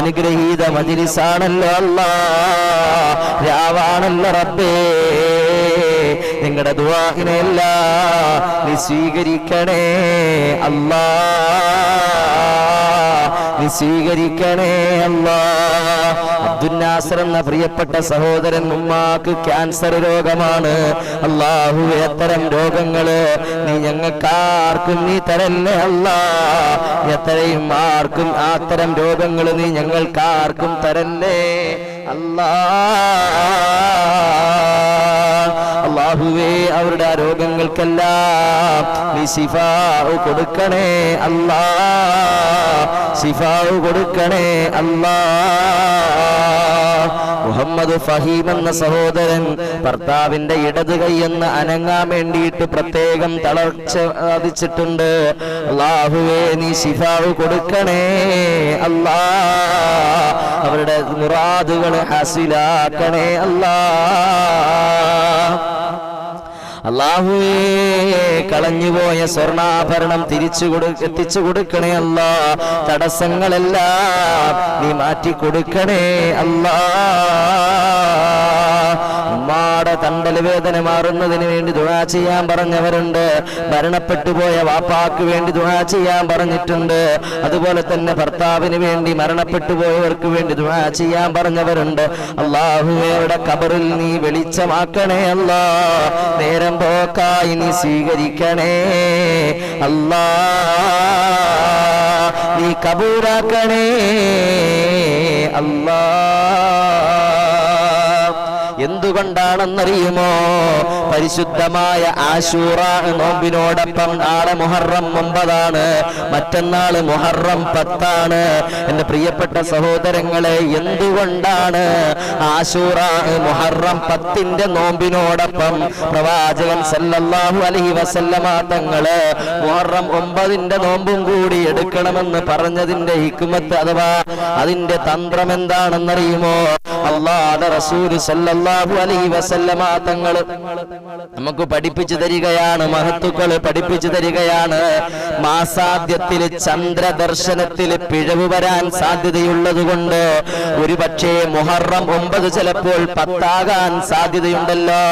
അനുഗ്രഹീത മജ്ലിസാണല്ലോ അല്ലാ, രാവാണല്ലോ റബ്ബേ. ഞങ്ങളുടെ ദുആഇനെല്ലാം നീ സ്വീകരിക്കണേ അല്ലാ, നീ സ്വീകരിക്കണേ അല്ലാ. അബ്ദുൽ നാസർ എന്ന പ്രിയപ്പെട്ട സഹോദരൻ, ഉമ്മാക്ക് ക്യാൻസർ രോഗമാണ്. അല്ലാഹുവേ, അത്തരം രോഗങ്ങള് നീ ഞങ്ങൾക്കാർക്കും നീ തരല്ലേ അല്ലാ. എത്രയും ആർക്കും അത്തരം രോഗങ്ങൾ നീ ഞങ്ങൾക്കാർക്കും തരല്ലേ അല്ലാ. അല്ലാഹുവേ, അവരുടെ ആ രോഗങ്ങൾക്കെല്ലാം നീ ശിഫാ കൊടുക്കണേ അല്ലാ, ശിഫാ കൊടുക്കണേ അല്ലാ. മുഹമ്മദ് ഫഹീം എന്ന സഹോദരൻ ഭർത്താവിന്റെ ഇടത് കൈയെന്ന് അനങ്ങാൻ വേണ്ടിയിട്ട് പ്രത്യേകം തളർച്ച ബാധിച്ചിട്ടുണ്ട്. അല്ലാഹുവേ, നീ ശിഫാ കൊടുക്കണേ അല്ലാ, അവരുടെ മുറാദുകൾ ഹാസിലാക്കണേ അല്ലാ. അല്ലാഹുവേ, കളഞ്ഞുപോയ സ്വർണ്ണാഭരണം എത്തിച്ചു കൊടുക്കണേ അല്ലാ. തടസ്സങ്ങളെല്ലാം നീ മാറ്റി കൊടുക്കണേ അല്ലാ. ഉമ്മാടെ തണ്ടല് വേദന മാറുന്നതിന് വേണ്ടി ദുആ ചെയ്യാൻ പറഞ്ഞവരുണ്ട്. മരണപ്പെട്ടു പോയ വാപ്പാക്ക് വേണ്ടി ദുആ ചെയ്യാൻ പറഞ്ഞിട്ടുണ്ട്. അതുപോലെ തന്നെ ഭർത്താവിന് വേണ്ടി മരണപ്പെട്ടു പോയവർക്ക് വേണ്ടി ദുആ ചെയ്യാൻ പറഞ്ഞവരുണ്ട്. അല്ലാഹുവേ, അവരുടെ ഖബറിൽ നീ വെളിച്ചമാക്കണേ അല്ലാ. നേരം പോക്കായി നീ സ്വീകരിക്കണേ അല്ലാ, നീ കബൂലാക്കണേ അല്ലാ. എന്തുകൊണ്ടാണെന്നറിയുമോ? പരിശുദ്ധമായ ആശൂറാ നോമ്പിനോടൊപ്പം നാളെ മുഹറം 9 മറ്റന്നാള് മുഹറം 10. എന്റെ പ്രിയപ്പെട്ട സഹോദരങ്ങളെ, എന്തുകൊണ്ടാണ് ആശൂറാ മുഹറം 10 നോമ്പിനോടൊപ്പം പ്രവാചകൻ സല്ലല്ലാഹു അലൈഹി വസല്ലമ തങ്ങള് മുഹറം 9 നോമ്പും കൂടി എടുക്കണമെന്ന് പറഞ്ഞതിന്റെ ഹിക്മത്ത് അഥവാ അതിന്റെ തന്ത്രം എന്താണെന്നറിയുമോ? അല്ലാഹുവിന്റെ റസൂൽ സല്ലല്ലാഹു അലൈഹി വസല്ലമ തങ്ങൾ നമുക്ക് പഠിപ്പിച്ചു തരികയാണ്, മഹത്തുക്കൾ പഠിപ്പിച്ചു തരികയാണ്. മാസാദ്യത്തിൽ ചന്ദ്രദർശനത്തിൽ പിഴവ് വരാൻ സാധ്യതയുള്ളതുകൊണ്ട് ഒരുപക്ഷേ മുഹറം 9 ചിലപ്പോൾ 10 സാധ്യതയുണ്ടല്ലോ.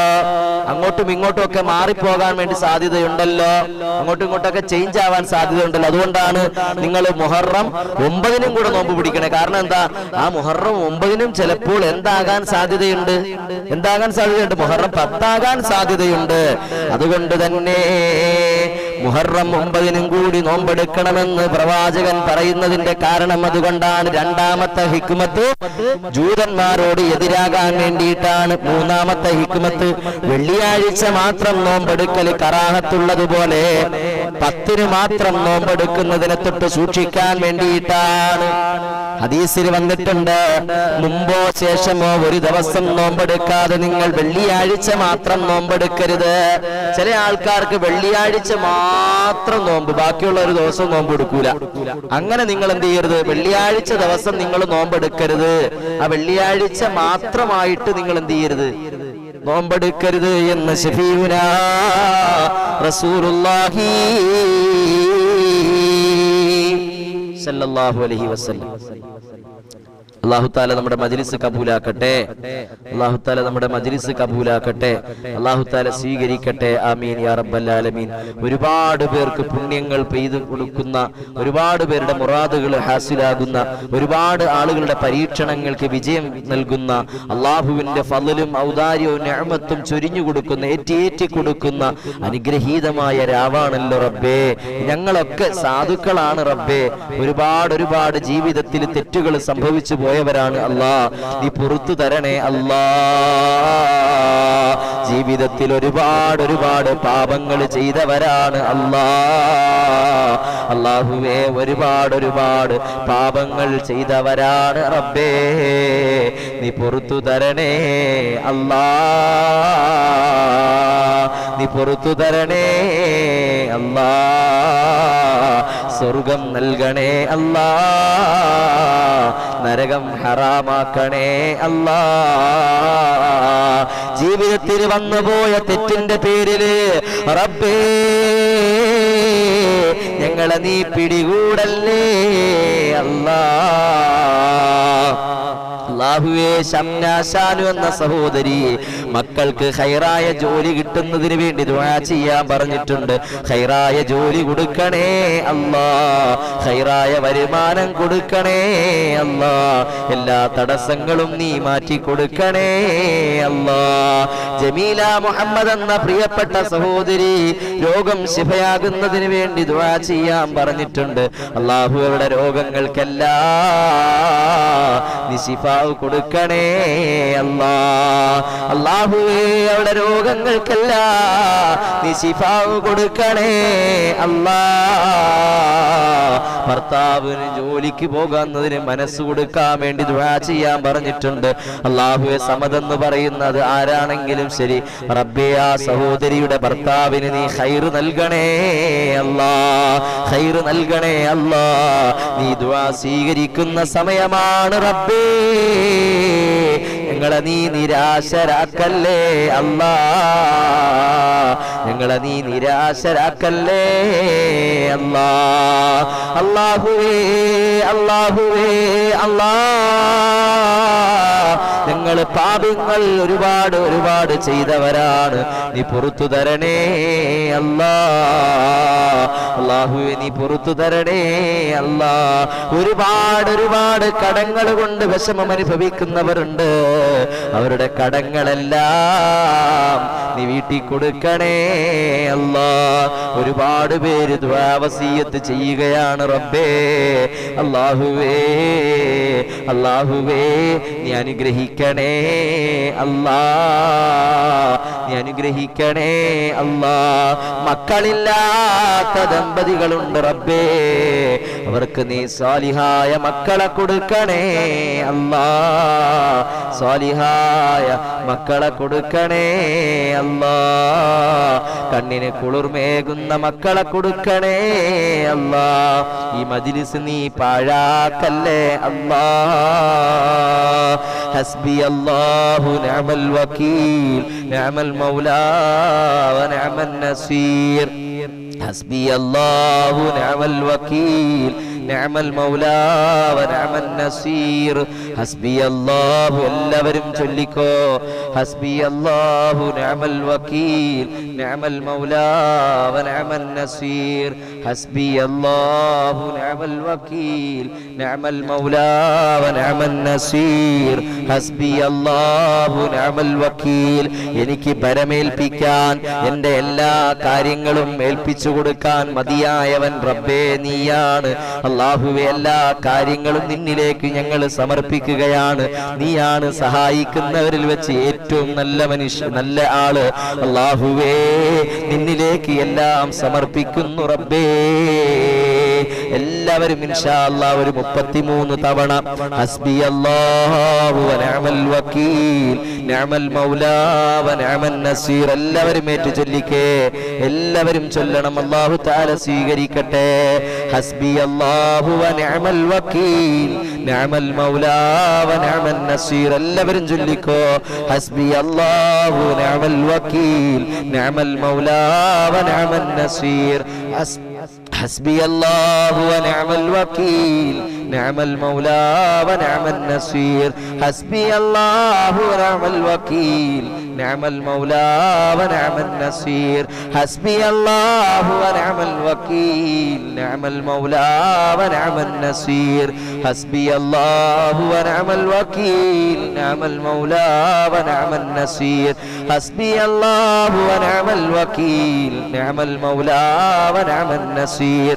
അങ്ങോട്ടും ഇങ്ങോട്ടും ഒക്കെ മാറിപ്പോകാൻ വേണ്ടി സാധ്യതയുണ്ടല്ലോ, അങ്ങോട്ടും ഇങ്ങോട്ടൊക്കെ ചേഞ്ച് ആവാൻ സാധ്യതയുണ്ടല്ലോ. അതുകൊണ്ടാണ് നിങ്ങൾ മുഹറം 9 കൂടെ നോമ്പ് പിടിക്കണേ. കാരണം എന്താ? ആ മുഹറം 9 ചിലപ്പോൾ എന്താകാൻ സാധ്യതയുണ്ട്? മുഹറം 10 സാധ്യതയുണ്ട്. അതുകൊണ്ട് തന്നെ മുഹറം 9 കൂടി നോമ്പെടുക്കണമെന്ന് പ്രവാചകൻ പറയുന്നതിന്റെ കാരണം അതുകൊണ്ടാണ്. രണ്ടാമത്തെ ഹിക്മത്ത് ജൂതന്മാരോട് എതിരാകാൻ വേണ്ടിയിട്ടാണ്. മൂന്നാമത്തെ ഹിക്മത്ത് വെള്ളിയാഴ്ച മാത്രം നോമ്പെടുക്കൽ കറാഹത്തുള്ളതുപോലെ 10 മാത്രം നോമ്പെടുക്കുന്നതിനെ തൊട്ട് സൂക്ഷിക്കാൻ വേണ്ടിയിട്ടാണ്. ഹദീസിൽ വന്നിട്ടുണ്ട്, മുമ്പോ ശേഷമോ ഒരു ദിവസം നോമ്പെടുക്കാതെ നിങ്ങൾ വെള്ളിയാഴ്ച മാത്രം നോമ്പെടുക്കരുത്. ചില ആൾക്കാർക്ക് വെള്ളിയാഴ്ച മാത്രം നോമ്പ്, ബാക്കിയുള്ള ഒരു ദിവസം നോമ്പ് എടുക്കൂല. അങ്ങനെ നിങ്ങൾ എന്ത് ചെയ്യരുത്? വെള്ളിയാഴ്ച ദിവസം നിങ്ങൾ നോമ്പെടുക്കരുത്. ആ വെള്ളിയാഴ്ച മാത്രമായിട്ട് നിങ്ങൾ എന്ത് ചെയ്യരുത്? നോമ്പെടുക്കരുത് എന്ന് ശഫീഉനാ റസൂലുള്ളാഹി സല്ലല്ലാഹു അലൈഹി വസല്ലം. അല്ലാഹു തആല നമ്മുടെ മജ്ലിസ് കബൂലാക്കട്ടെ. അല്ലാഹു തആല നമ്മുടെ മജ്ലിസ് കബൂലാക്കട്ടെ. അല്ലാഹു തആല സ്വീകരിക്കട്ടെ. ആമീൻ യാ റബ്ബൽ ആലമീൻ. ഒരുപാട് പേർക്ക് പുണ്യങ്ങൾ പെയ്തു കൊടുക്കുന്ന, ഒരുപാട് പേരുടെ മുറാദുകൾ ഹാസിലാകുന്ന, ഒരുപാട് ആളുകളുടെ പരീക്ഷണങ്ങൾക്ക് വിജയം നൽകുന്ന, അല്ലാഹുവിന്റെ ഫളലും ഔദാര്യവും നിഅമത്തും ചൊരിഞ്ഞു കൊടുക്കുന്ന, ഏറ്റി കൊടുക്കുന്ന അനുഗ്രഹീതമായ രാവാണല്ലോ റബ്ബേ. ഞങ്ങളൊക്കെ സാധുക്കളാണ് റബ്ബേ. ഒരുപാട് ജീവിതത്തിൽ തെറ്റുകൾ സംഭവിച്ചു പോയവരാണ് അല്ലാ. നീ പുറത്തു തരണേ അല്ലാ. ജീവിതത്തിൽ ഒരുപാട് പാപങ്ങൾ ചെയ്തവരാണ് അല്ലാ. അല്ലാഹുവേ, ഒരുപാട് പാപങ്ങൾ ചെയ്തവരാണ് റബ്ബേ. നീ പുറത്തു തരണേ അല്ലാ. നീ പുറത്തു തരണേ അല്ലാ. സ്വർഗം നൽകണേ അല്ലാ. നരകം ഹറാമാക്കണേ അല്ലാ. ജീവിതത്തിൽ വന്നുപോയ തെറ്റിന്റെ പേരില് റബ്ബേ ഞങ്ങളെ നീ പിടികൂടല്ലേ അല്ലാ. അല്ലാഹുവേ ഷംനാശാനു എന്ന സഹോദരി മക്കൾക്ക് ഖൈറായ ജോലി കിട്ടുന്നതിന് വേണ്ടി ദുആ ചെയ്യാൻ പറഞ്ഞിട്ടുണ്ട്. ഖൈറായ ജോലി കൊടുക്കണേ അല്ലാ, ഖൈറായ വരുമാനം കൊടുക്കണേ അല്ലാ, എല്ലാ തടസ്സങ്ങളും നീ മാറ്റി കൊടുക്കണേ അല്ലാ. ജമീല മുഹമ്മദ് എന്ന പ്രിയപ്പെട്ട സഹോദരി രോഗം ശിഫയാകുന്നതിന് വേണ്ടി ദുആ ചെയ്യാൻ പറഞ്ഞിട്ടുണ്ട്. അല്ലാഹുവയുടെ രോഗങ്ങൾക്കെല്ലാം നീ ശിഫാവ് കൊടുക്കണേ അല്ലാ. അല്ലാഹുവേ അവരുടെ രോഗങ്ങൾക്കെല്ലാം നീ ശിഫാവ് കൊടുക്കണേ അല്ലാ. ഭർത്താവിന് ജോലിക്ക് പോകുന്നതിന് മനസ്സ് കൊടുക്കാൻ വേണ്ടി ദുആ ചെയ്യാൻ പറഞ്ഞിട്ടുണ്ട്. അല്ലാഹുവേ സമദെന്ന് പറയുന്നത് ആരാണെങ്കിലും ശരി റബ്ബേ ആ സഹോദരിയുടെ ഭർത്താവിന് നീ ഖൈറ് നൽകണേ അല്ലാ, ഖൈറ് നൽകണേ അല്ലാ. നീ ദുആ സ്വീകരിക്കുന്ന സമയമാണ് റബ്ബേ, ഞങ്ങളെ നീ നിരാശരാക്കല്ലേ അല്ലാ, ഞങ്ങളെ നീ നിരാശരാക്കല്ലേ അല്ലാ. അല്ലാഹുവേ അല്ലാഹുവേ അല്ലാ, ഞങ്ങൾ പാപങ്ങൾ ഒരുപാട് ഒരുപാട് ചെയ്തവരാണ്, നീ പുറത്തു തരണേ അല്ലാ. അല്ലാഹുവേ നീ പുറത്തു തരണേ അല്ലാ. ഒരുപാട് ഒരുപാട് കടങ്ങൾ കൊണ്ട് വിഷമം അനുഭവിക്കുന്നവരുണ്ട്, അവരുടെ കടങ്ങളെല്ലാം നീ വീട്ടിൽ കൊടുക്കണേ അല്ലാ. ഒരുപാട് പേര് ദുആ വസിയ്യത്ത് ചെയ്യുകയാണ് റബ്ബേ. അല്ലാഹുവേ അല്ലാഹുവേ നീ അനുഗ്രഹിക്കണേ അല്ലാ, നീ അനുഗ്രഹിക്കണേ അല്ലാ. മക്കളില്ലാത്ത ദമ്പതികളുണ്ട് റബ്ബേ, അവർക്ക് നീ സാലിഹായ മക്കളെ കൊടുക്കണേ അല്ലാ, സാലിഹായ മക്കളെ കൊടുക്കണേ അല്ലാ. കണ്ണിന് കുളിർമേകുന്ന മക്കളെ കൊടുക്കണേ അല്ലാ. ഈ മജ്‌ലിസ് നീ പാഴാക്കല്ലേ അല്ലാ. ഹസ്ബി അല്ലാഹു നിഅമൽ വകീൽ നിഅമൽ മൗലാ വ നിഅമൻ നസീർ. ഹസ്ബി അല്ലാഹു നിഅമൽ വകീൽ നിഅമൽ മൗലാ വ നിഅമൻ നസീർ. ഹസ്ബി അല്ലാഹു എല്ലാവരും ചൊല്ലിക്കോ. ഹസ്ബി അല്ലാഹു നിഅമൽ വകീൽ നിഅമൽ മൗലാ വ നിഅമൻ നസീർ. ഹസ്ബി അല്ലാഹു നിഅമൽ വകീൽ നിഅമൽ മൗലാ വ നിഅമൻ നസീർ. ഹസ്ബി അല്ലാഹു നിഅമൽ വകീൽ. എനിക്ക് ഭരമേൽപ്പിക്കാൻ എൻ്റെ എല്ലാ കാര്യങ്ങളും ഏൽപ്പിച്ചു കൊടുക്കാൻ മതിയായവൻ റബ്ബേ നീയാണ്. അല്ലാഹുവേ എല്ലാ കാര്യങ്ങളും നിന്നിലേക്ക് ഞങ്ങൾ സമർപ്പിക്കുകയാണ്. നീയാണ് സഹായിക്കുന്നവരിൽ വെച്ച് ഏറ്റവും നല്ല നല്ല ആള്. അല്ലാഹുവേ നിന്നിലേക്ക് എല്ലാം സമർപ്പിക്കുന്നു റബ്ബേ. എല്ലാവരും ഇൻഷാ അല്ലാഹ് ഒരു 33 തവണ ഹസ്ബി അല്ലാഹു വ നിഅമൽ വകീൽ നിഅമൽ മൗലാ വ നിഅമൻ നസീർ എല്ലാവരും ഏറ്റു ചൊല്ലിക്കേ. എല്ലാവരും ചൊല്ലണം. അല്ലാഹു തആല സ്വീകരിക്കട്ടെ. ഹസ്ബി അല്ലാഹു വ നിഅമൽ വകീൽ നിഅമൽ മൗലാ വ നിഅമൻ നസീർ എല്ലാവരും ചൊല്ലിക്കോ. ഹസ്ബി അല്ലാഹു നിഅമൽ വകീൽ നിഅമൽ മൗലാ വ നിഅമൻ നസീർ. حسبي الله ونعم الوكيل نعم المولى ونعم النصير. حسبي الله ونعم الوكيل نعم المولى ونعم النصير. حسبي الله ونعم الوكيل نعم المولى ونعم النصير. حسبي الله ونعم الوكيل نعم المولى ونعم النصير. حسبي الله ونعم الوكيل نعم المولى ونعم النصير.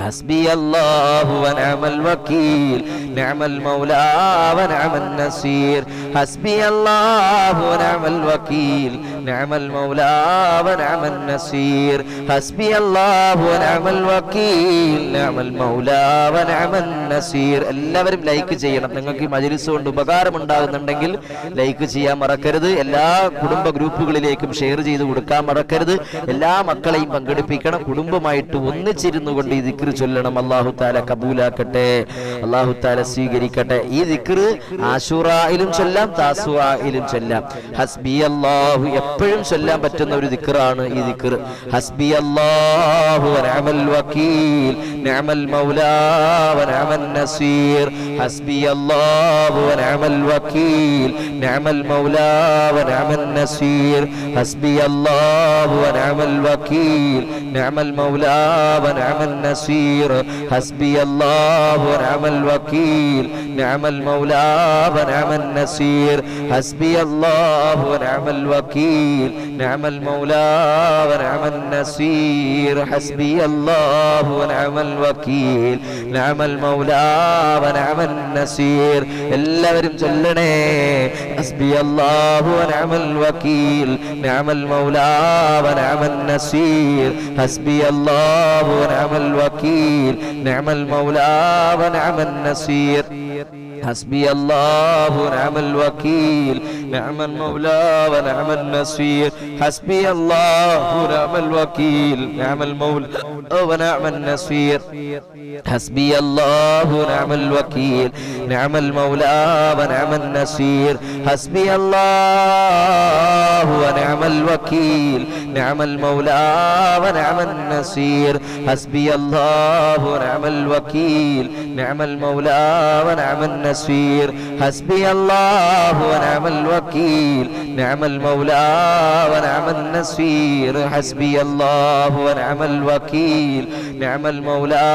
حسبي الله ونعم الوكيل نعم المولى ونعم النصير. حسبي الله ونعم الوكيل نعم المولى ونعم النصير. حسبي الله ونعم الوكيل نعم المولى ونعم النصير. എല്ലാവരും ലൈക്ക് ചെയ്യണം. നിങ്ങൾക്ക് ഈ മജ്‌ലിസ് കൊണ്ട് ഉപകാരം ഉണ്ടാകുന്നുണ്ടെങ്കിൽ ലൈക്ക് ചെയ്യാൻ മറക്കരുത്. എല്ലാ കുടുംബ ഗ്രൂപ്പുകളിലേക്കും ഷെയർ ചെയ്ത് കൊടുക്കാൻ മറക്കരുത്. എല്ലാ മക്കളെയും പങ്കെടുപ്പിക്കണം. കുടുംബമായിട്ട് ഒന്നിച്ചിരുന്നു കൊണ്ട് ഈ ദിക്ർ ചൊല്ലണം. അല്ലാഹു തആല കബൂലാക്കട്ടെ, അല്ലാഹു തആല സ്വീകരിക്കട്ടെ. ഈ ദിക്ർ ആശൂറായിലും ചൊല്ലാം, താസുആയിലും ചൊല്ലാം. ഹസ്ബി അല്ലാഹു എപ്പോഴും ചൊല്ലാൻ പറ്റുന്ന ഒരു ദിക്റാണ് ഈ ദിക്ർ. ഹസ്ബി അല്ലാഹു വ ونعم الوكيل نعم المولى ونعم النصير حسبي الله ونعم الوكيل نعم المولى ونعم النصير حسبي الله ونعم الوكيل نعم المولى ونعم النصير حسبي الله ونعم الوكيل نعم المولى ونعم النصير حسبي الله ونعم الوكيل نعم المولى ونعم النصير حسبي الله ونعم الوكيل نعم المولى ونعم النصير എല്ലാവരും ചൊല്ലണേ حسبي الله ونعم الوكيل نعم المولى ونعم النصير حسبي الله ونعم الوكيل نعم المولى ونعم النصير حسبي الله ونعم الوكيل نعم المولى ونعم النصير حسبي الله ونعم الوكيل نعم المولى ونعم النصير حسبي الله ونعم الوكيل نعم المولى ونعم النصير حسبي الله ونعم الوكيل نعم المولى ونعم النصير حسبي الله ونعم الوكيل نعم المولى ونعم النصير حسبي الله ونعم الوكيل نعم المولى ونعم النصير حسبي الله ونعم الوكيل نعم المولى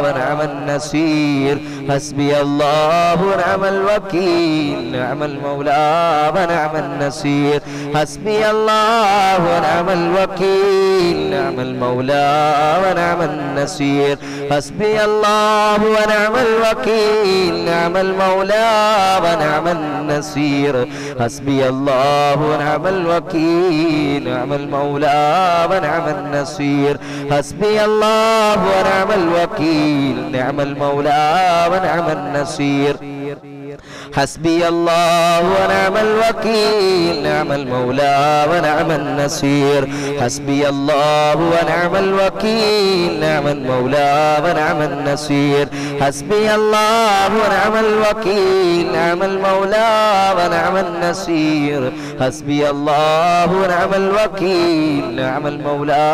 ونعم النصير حسبي الله ونعم الوكيل نعم المولى ونعم النصير حسبي الله ونعم الوكيل نعم المولى ونعم النصير حسبي الله ونعم الوكيل نعم المولى ونعم النصير حسبي الله ونعم الوكيل نعم المولى ونعم النصير حسبي الله ونعم الوكيل نعم المولى ونعم النصير حسبي الله ونعم الوكيل نعم المولى ونعم النصير حسبي الله ونعم الوكيل نعم المولى ونعم النصير حسبي الله ونعم الوكيل نعم المولى ونعم النصير حسبي الله ونعم الوكيل نعم المولى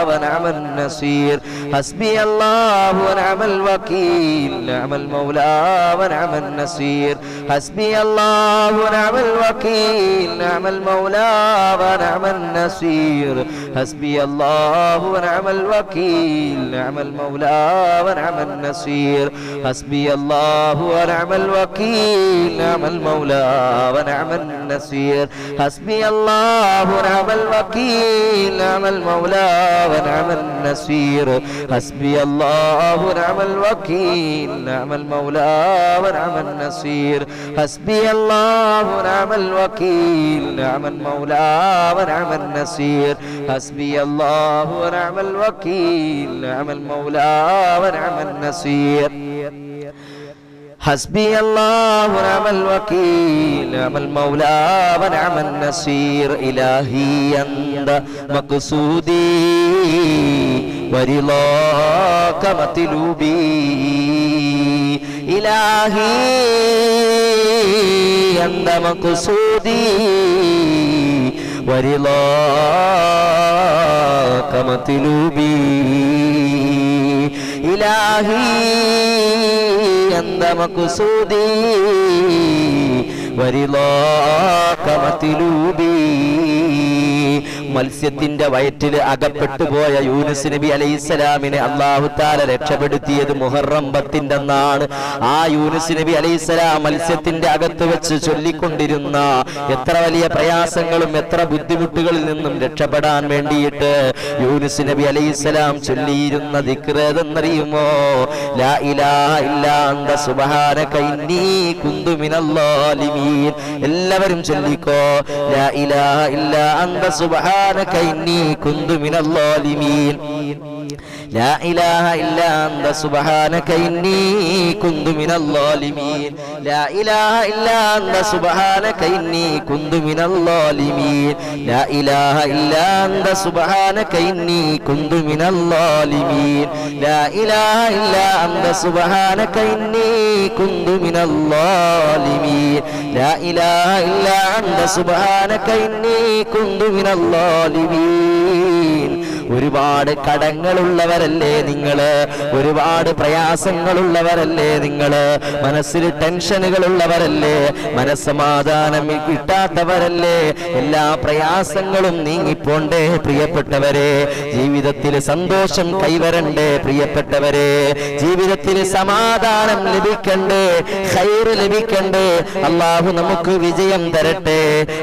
ونعم النصير حسبي الله ونعم الوكيل نعم المولى ونعم النصير حسبي الله ونعم الوكيل نعم المولى ونعم النصير حسبي الله ونعم الوكيل نعم المولى ونعم النصير حسبي الله ونعم الوكيل نعم المولى ونعم النصير حسبي الله ونعم الوكيل نعم المولى ونعم النصير حسبي الله ونعم الوكيل نعم المولى ونعم النصير حسبي الله ونعم الوكيل نعم المولى ونعم النصير حسبي الله ونعم الوكيل نعم المولى ونعم النصير حسبي الله ونعم الوكيل نعم المولى ونعم النصير إلهي أنت مقصودي ورضاك مطلوبي إلهي أنت مقصودي ورضاك مطلوبي إلهي أنت مقصودي ورضاك مطلوبي മത്സ്യത്തിന്റെ വയറ്റിൽ അകപ്പെട്ടു പോയ യൂനുസ് നബി അലൈഹിസ്സലാമിനെ അല്ലാഹു തആല രക്ഷപ്പെടുത്തിയത് മുഹറം 10 അന്നാണ്. ആ യൂനുസ് നബി അലൈഹിസ്സലാം മത്സ്യത്തിന്റെ അകത്ത് വെച്ച് ചൊല്ലിക്കൊണ്ടിരുന്ന എത്ര വലിയ പ്രയാസങ്ങളും എത്ര ബുദ്ധിമുട്ടുകളിൽ നിന്നും രക്ഷപ്പെടാൻ വേണ്ടിയിട്ട് യൂനുസ് നബി അലൈഹിസ്സലാം ചൊല്ലിയിരുന്ന ദിക്ർ ഏതെന്നറിയുമോ? ലാ ഇലാഹ ഇല്ലാ അന്ത സുബ്ഹാനക ഇന്നി കുന്തു മിനൽ ളാലിമീൻ. എല്ലാവരും ചൊല്ലിക്കോ, ലാ ഇലാഹ ഇല്ലാ അന്ത സുബ്ഹാനക ഇന്നി കുന്തു മിനൽ ളാലിമീൻ. لا إله إلا أنت سبحانك إني كنت من الظالمين. لا إله إلا أنت سبحانك إني كنت من الظالمين. لا إله إلا أنت سبحانك إني كنت من الظالمين. لا إله إلا أنت سبحانك إني كنت من الظالمين. لا إله إلا أنت سبحانك إني كنت من الظالمين. ഒരുപാട് കടങ്ങളുള്ളവരല്ലേ നിങ്ങള്, ഒരുപാട് പ്രയാസങ്ങളുള്ളവരല്ലേ നിങ്ങള്, മനസ്സിൽ ടെൻഷനുകളുള്ളവരല്ലേ, മനസ്സമാധാനം കിട്ടാത്തവരല്ലേ, എല്ലാ പ്രയാസങ്ങളും നീങ്ങിപ്പോണ്ടേ പ്രിയപ്പെട്ടവരെ, ജീവിതത്തിൽ സന്തോഷം കൈവരണ്ടേ പ്രിയപ്പെട്ടവരെ, ജീവിതത്തിൽ സമാധാനം ലഭിക്കണ്ടേ, ഖൈർ ലഭിക്കണ്ടേ. അല്ലാഹു നമുക്ക് വിജയം തരട്ടെ,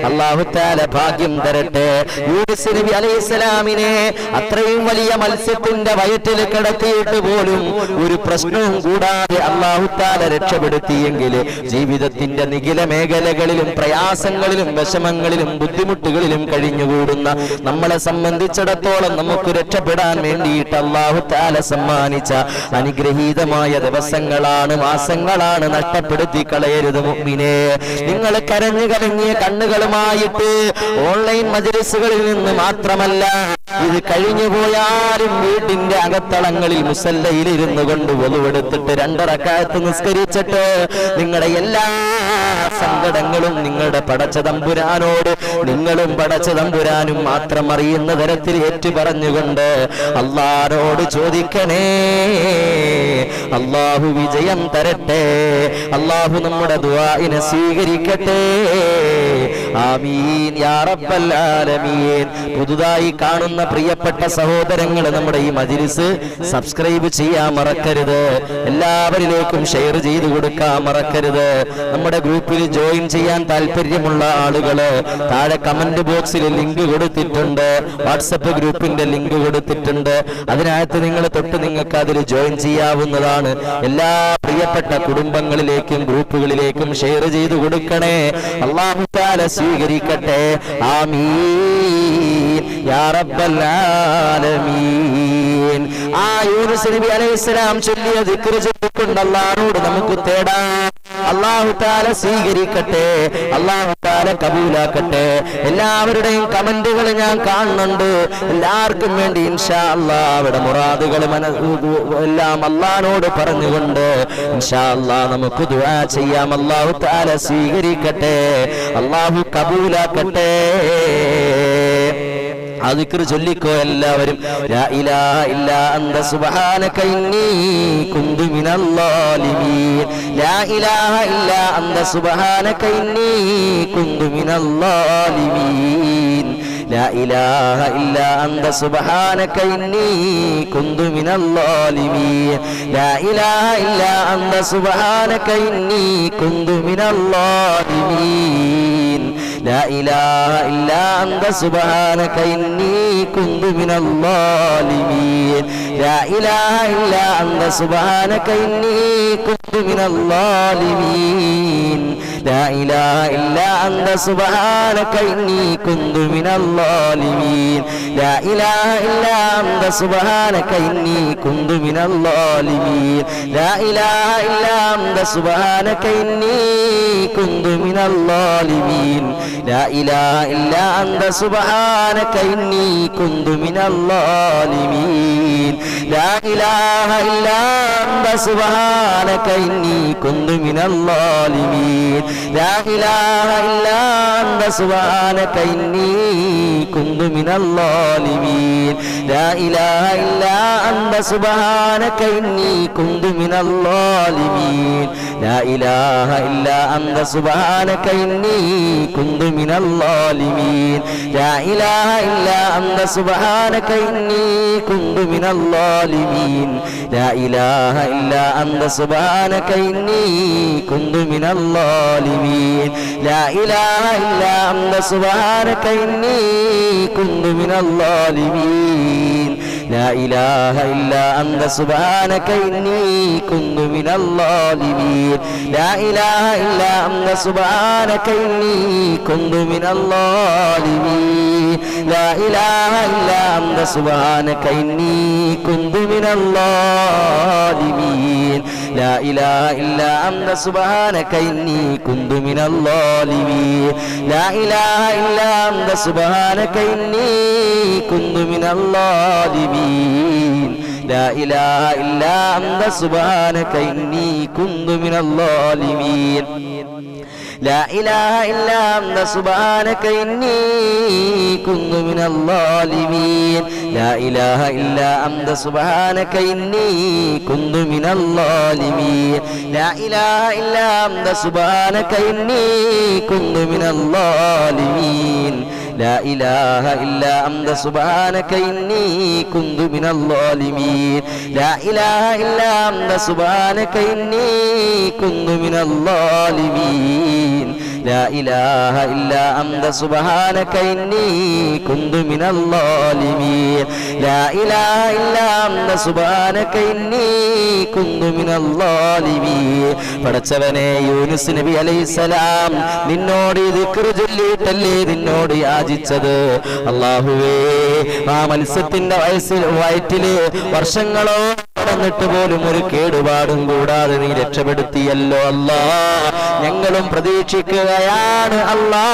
അല്ലാഹു തആല ഭാഗ്യം തരട്ടെ. യൂനുസ് നബി അലൈഹിസ്സലാമിനെ അത്രയും വലിയ മത്സ്യത്തിന്റെ വയറ്റിൽ കിടത്തിയിട്ട് പോലും ഒരു പ്രശ്നവും കൂടാതെ അല്ലാഹു തആല രക്ഷപ്പെടുത്തിയെങ്കിൽ ജീവിതത്തിന്റെ നിഖില മേഖലകളിലും പ്രയാസങ്ങളിലും വിഷമങ്ങളിലും ബുദ്ധിമുട്ടുകളിലും കഴിഞ്ഞുകൂടുന്ന നമ്മളെ സംബന്ധിച്ചിടത്തോളം നമുക്ക് രക്ഷപ്പെടാൻ വേണ്ടിയിട്ട് അല്ലാഹു തആല സമ്മാനിച്ച അനുഗ്രഹീതമായ ദിവസങ്ങളാണ്, മാസങ്ങളാണ്. നഷ്ടപ്പെടുത്തി കളയരുത് മുഅ്മിനേ. നിങ്ങൾ കരഞ്ഞു കലങ്ങിയ കണ്ണുകളുമായിട്ട് ഓൺലൈൻ മജ്‌ലിസുകളിൽ നിന്ന് മാത്രമല്ല, ഇത് കഴിഞ്ഞു പോയാലും വീട്ടിന്റെ അകത്തളങ്ങളിൽ മുസല്ലയിൽ ഇരുന്നു കൊണ്ട് വളുവെടുത്തിട്ട് 2 റക്അത്ത് നിസ്കരിച്ചിട്ട് നിങ്ങളുടെ എല്ലാ സങ്കടങ്ങളും നിങ്ങളുടെ പടച്ച തമ്പുരാനോട്, നിങ്ങളും പടച്ച തമ്പുരാനും മാത്രം അറിയുന്ന തരത്തിൽ ഏറ്റുപറഞ്ഞുകൊണ്ട് അല്ലാഹുവോട് ചോദിക്കണേ. അല്ലാഹു വിജയം തരട്ടെ, അല്ലാഹു നമ്മുടെ ദുആഇനെ സ്വീകരിക്കട്ടെ. ആമീൻ യാ റബ്ബൽ ആലമീൻ. പുതുതായി കാണുന്ന പ്രിയപ്പെട്ട സഹോദരങ്ങൾ നമ്മുടെ ഈ മജ്‌ലിസ് സബ്സ്ക്രൈബ് ചെയ്യാൻ മറക്കരുത്, എല്ലാവരിലേക്കും ഷെയർ ചെയ്തു കൊടുക്കാൻ മറക്കരുത്. നമ്മുടെ ഗ്രൂപ്പിൽ ജോയിൻ ചെയ്യാൻ താല്പര്യമുള്ള ആളുകള് താഴെ കമന്റ് ബോക്സിൽ ലിങ്ക് കൊടുത്തിട്ടുണ്ട്, വാട്സപ്പ് ഗ്രൂപ്പിന്റെ ലിങ്ക് കൊടുത്തിട്ടുണ്ട്. അതിനകത്ത് നിങ്ങൾ തൊട്ട് നിങ്ങൾക്ക് അതിൽ ജോയിൻ ചെയ്യാവുന്നതാണ്. എല്ലാ പ്രിയപ്പെട്ട കുടുംബങ്ങളിലേക്കും ഗ്രൂപ്പുകളിലേക്കും ഷെയർ ചെയ്തു കൊടുക്കണേ. അല്ലാഹു തആല സ്വീകരിക്കട്ടെ. ആമീൻ യാ റബ്ബൽ ആലമീൻ. ആ യൂനുസ് നബി അലൈഹിസ്സലാം ചൊല്ലിയ ദിക്ർ ചൊല്ലിക്കൊണ്ട് അല്ലാഹുവോട് നമുക്ക് തേടാം. അല്ലാഹു തആല സ്വീകരിക്കട്ടെ, അല്ലാഹു തആല കബൂലാക്കട്ടെ. എല്ലാവരുടെയും കമന്റുകൾ ഞാൻ കാണുന്നുണ്ട്. എല്ലാവർക്കും വേണ്ടി ഇൻഷാ അല്ലാഹ് അവിടെ മുറാദുകൾ എല്ലാം അല്ലാഹുവോട് പറഞ്ഞുകൊണ്ട് ഇൻഷാ അല്ലാഹ് നമുക്ക് ദുആ ചെയ്യാം. അല്ലാഹു തആല സ്വീകരിക്കട്ടെ, അല്ലാഹു കബൂലാക്കട്ടെ. ആ ദിക്ർ ചൊല്ലിക്കോ എല്ലാവരും. ലാ ഇലാഹ ഇല്ലാ അൻത സുബ്ഹാനക ഇന്നി കുന്തു മിനൽ ളാലിമീൻ. ലാ ഇലാഹ ഇല്ലാ അൻത സുബ്ഹാനക ഇന്നി കുന്തു മിനൽ ളാലിമീൻ. ലാ ഇലാഹ ഇല്ലാ അൻത സുബ്ഹാനക ഇന്നി കുന്തു മിനൽ ളാലിമീൻ. ലാ ഇലാഹ ഇല്ലാ അൻത സുബ്ഹാനക ഇന്നി കുന്തു മിനൽ ളാലിമീൻ. لا إله إلا أنت سبحانك إني كنت من الظالمين. لا إله إلا أنت سبحانك إني كنت من الظالمين. لا إله إلا أنت سبحانك إني كنت من الظالمين. لا إله إلا أنت سبحانك إني كنت من الظالمين. لا إله إلا أنت سبحانك إني كنت من الظالمين. لا إله إلا أنت سبحانك إني كنت من الظالمين. لا إله إلا أنت سبحانك إني كنت من الظالمين. لا إله إلا أنت سبحانك إني كنت من الظالمين. لا إله إلا أنت سبحانك إني كنت من الظالمين. لا إله إلا أنت سبحانك إني كنت من الظالمين. لا إله إلا أنت سبحانك إني كنت من الظالمين. لا إله إلا أنت سبحانك إني كنت من الظالمين. لا إله إلا أنت سبحانك إني كنت من الظالمين. لا إله إلا أنت سبحانك إني كنت من الظالمين. لا إله إلا أنت سبحانك إني كنت من الظالمين. لا إله إلا أنت سبحانك إني كنت من الظالمين. لا إله إلا أنت سبحانك إني كنت من الظالمين. لا إله إلا أنت سبحانك إني كنت من الظالمين. لا إله إلا أنت سبحانك إني كنت من الظالمين. ലാ ഇലാഹ ഇല്ലാ അൻത സുബ്ഹാനക ഇന്നി കുന്തു മിനൽ ളാലിമീൻ ലാ ഇലാഹ ഇല്ലാ അൻത സുബ്ഹാനക ഇന്നി കുന്തു മിനൽ ളാലിമീൻ ലാ ഇലാഹ ഇല്ലാ അൻത സുബ്ഹാനക ഇന്നി കുന്തു മിനൽ ളാലിമീൻ لا إله إلا أنت سبحانك إني كنت من الظالمين لا إله إلا أنت سبحانك إني كنت من الظالمين لا إله إلا أنت سبحانك إني كنت من الظالمين لا إله إلا أنت سبحانك إني كنت من الظالمين പടച്ചവനെ യൂനുസ് നബി അലൈഹിസ്സലാം നിന്നോട് ദിക്ർ ചൊല്ലിയിട്ടല്ലേ നിന്നോട് യാചിച്ചത് അല്ലാഹുവേ ആ മത്സ്യത്തിന്റെ വയറ്റില് വർഷങ്ങളോ ിട്ട് പോലും ഒരു കേടുപാടും കൂടാതെ നീ രക്ഷപ്പെടുത്തിയല്ലോ അല്ലാ ഞങ്ങളും പ്രതീക്ഷിക്കുകയാണ് അല്ലാ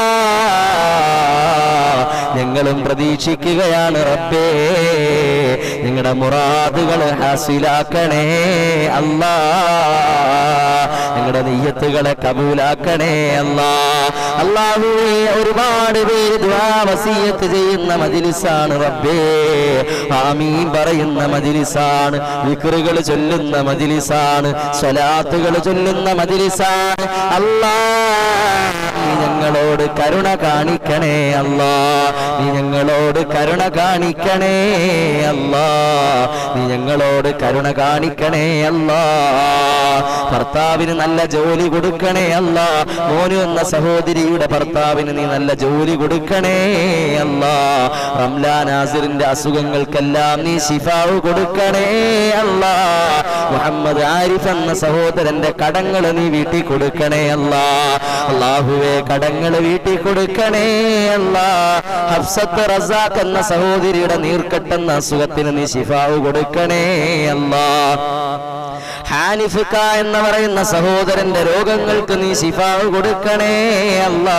ഞങ്ങളും പ്രതീക്ഷിക്കുകയാണ് റബ്ബേ നിങ്ങളുടെ മുറാദുകൾ ഹാസിലാക്കണേ അല്ലാ ഞങ്ങളുടെ നിയ്യത്തുകളെ കബൂലാക്കണേ അല്ലാ അല്ലാഹുവേ ഒരുപാട് പേര് ദുആ വസിയത്ത് ചെയ്യുന്ന മജ്ലിസാണ് റബ്ബേ ആമീൻ പറയുന്ന മജ്ലിസാണ് ദിക്റുകൾ ചൊല്ലുന്ന മജ്ലിസാണ് സ്വലാത്തുകൾ ചൊല്ലുന്ന മജ്ലിസാണ് അല്ലാ നീ ഞങ്ങളോട് കരുണ കാണിക്കണേ അല്ലാ നീ ഞങ്ങളോട് കരുണ കാണിക്കണേ അല്ലാ നീ ഞങ്ങളോട് കരുണ കാണിക്കണേ അല്ലാ ഭർത്താവിന് നല്ല ജോലി കൊടുക്കണേ അല്ലാ മോനു എന്ന സഹോദരിയുടെ ഭർത്താവിന് നീ നല്ല ജോലി കൊടുക്കണേ അല്ലാ റംലാ നാസിറിന്റെ അസുഖങ്ങൾക്കെല്ലാം നീ ശിഫാവ് കൊടുക്കണേ അല്ലാ മുഹമ്മദ് ആരിഫ് എന്ന സഹോദരന്റെ കടങ്ങൾ നീ വീട്ടി കൊടുക്കണേ അല്ലാ അല്ലാഹുവേ കടങ്ങൾ വീട്ടി കൊടുക്കണേ അല്ലാ ഹഫ്സത്ത് റസാഖ് എന്ന സഹോദരിയുടെ നീർക്കെട്ടെന്ന അസുഖത്തിന് നീ ശിഫാവ് കൊടുക്കണേ അല്ലാ ഹാനിഫിക്ക എന്ന് പറയുന്ന സഹോദരന്റെ രോഗങ്ങൾക്ക് നീ ശിഫാവ് കൊടുക്കണേ അല്ലാ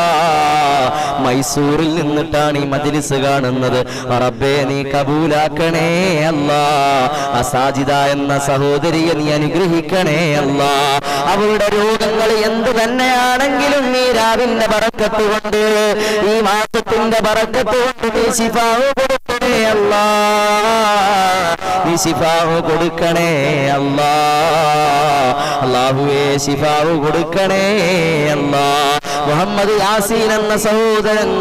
മൈസൂരിൽ നിന്നിട്ടാണ് ഈ മജ്ലിസ് കാണുന്നത് റബ്ബേ നീ കബൂലാക്കണേ അല്ലാ അസാജിദ എന്ന സഹോദരിയെ നീ അനുഗ്രഹിക്കണേ അല്ലാ അവളുടെ രോഗങ്ങൾ എന്തു തന്നെയാണെങ്കിലും നീ രാവിന്റെ ബറക്കത്ത് കൊണ്ട് ഈ മാസത്തിന്റെ ബറക്കത്ത് കൊണ്ട് നീ ശിഫാവ് കൊടുക്കണേ അല്ലാ നീ ശിഫാവ് കൊടുക്കണേ അല്ലാ അല്ലാഹുവേ ശിഫാവ് കൊടുക്കണേ അല്ലാ മുഹമ്മദ് യാസീൻ എന്ന സഹോദരൻ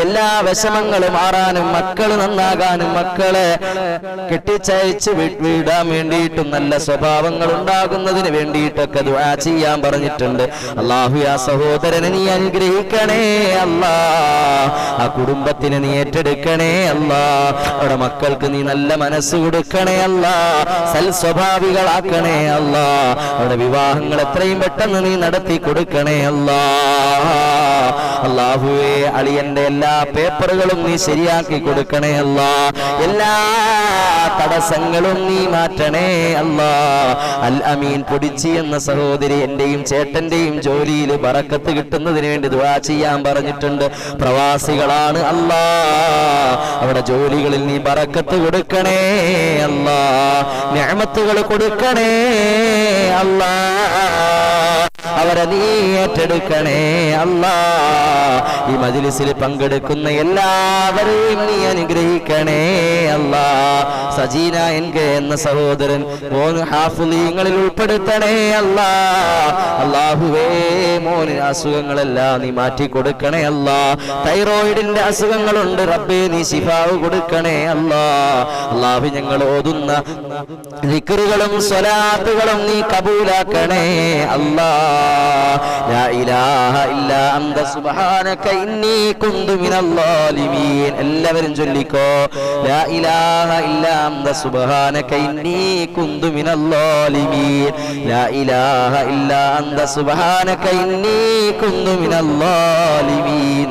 എല്ലാ വിഷമങ്ങളും മാറാനും മക്കൾ നന്നാകാനും മക്കളെ കെട്ടിച്ചയച്ച് വിടാൻ വേണ്ടിയിട്ടും നല്ല സ്വഭാവങ്ങൾ ഉണ്ടാകുന്നതിന് വേണ്ടിയിട്ടൊക്കെ ദുആ ചെയ്യാൻ പറഞ്ഞിട്ടുണ്ട് അല്ലാഹു ആ സഹോദരനെ നീ അനുഗ്രഹിക്കണേ അല്ലാ ആ കുടുംബത്തിന് നീ ഏറ്റെടുക്കണേ അല്ലാ അവിടെ മക്കൾക്ക് നീ നല്ല മനസ്സ് കൊടുക്കണേ അല്ലാ സൽ സ്വഭാവികളാക്കണേ അല്ലാ അവിടെ വിവാഹങ്ങൾ എത്രയും പെട്ടെന്ന് നീ നടത്തി കൊടുക്കണേ അല്ലാ അല്ലാഹുവേ അളിയന്റെ എല്ലാ പേപ്പറുകളും നീ ശരിയാക്കി കൊടുക്കണേ അല്ലാ എല്ലാ തടസ്സങ്ങളും നീ മാറ്റണേ അല്ലാ അൽ അമീൻ പൊടിച്ചി എന്ന സഹോദരി എന്റെയും ചേട്ടന്റെയും ജോലിയിൽ ബറക്കത്ത് കിട്ടുന്നതിന് വേണ്ടി ദുആ ചെയ്യാൻ പറഞ്ഞിട്ടുണ്ട് പ്രവാസികളാണ് അല്ലാ അവിടെ ജോലികളിൽ നീ ബറക്കത്ത് കൊടുക്കണേ അല്ലാ നിഅമത്തുകൾ കൊടുക്കണേ അല്ലാ അവരെ നീ ഏറ്റെടുക്കണേ അല്ലാ ഈ മജ്ലിസിൽ പങ്കെടുക്കുന്ന എല്ലാവരെയും നീ അനുഗ്രഹിക്കണേ അല്ലാ സജീന എൻകെ എന്ന സഹോദരൻ മോന് ഹാഫിളീങ്ങളിൽ ഉൾപ്പെടുത്തണേ അല്ലാ അല്ലാഹുവേ മോന് അസുഖങ്ങളെല്ലാം നീ മാറ്റി കൊടുക്കണേ അല്ലാ തൈറോയിഡിന്റെ അസുഖങ്ങളുണ്ട് റബ്ബേ നീ ശിഫാവ് കൊടുക്കണേ അല്ലാ അല്ലാഹു ഞങ്ങൾ ഓതുന്ന ദിക്റുകളും സ്വലാത്തുകളും നീ കബൂലാക്കണേ അല്ലാ ലാ ഇലാഹ ഇല്ലാ അൻത സുബ്ഹാനക ഇന്നി കുന്തു മിനൽ ളാലിമീൻ എല്ലാവരും ചൊല്ലിക്കോ ലാ ഇലാഹ ഇല്ലാ അൻത സുബ്ഹാനക ഇന്നി കുന്തു മിനൽ ളാലിമീൻ ലാ ഇലാഹ ഇല്ലാ അൻത സുബ്ഹാനക ഇന്നി കുന്തു മിനൽ ളാലിമീൻ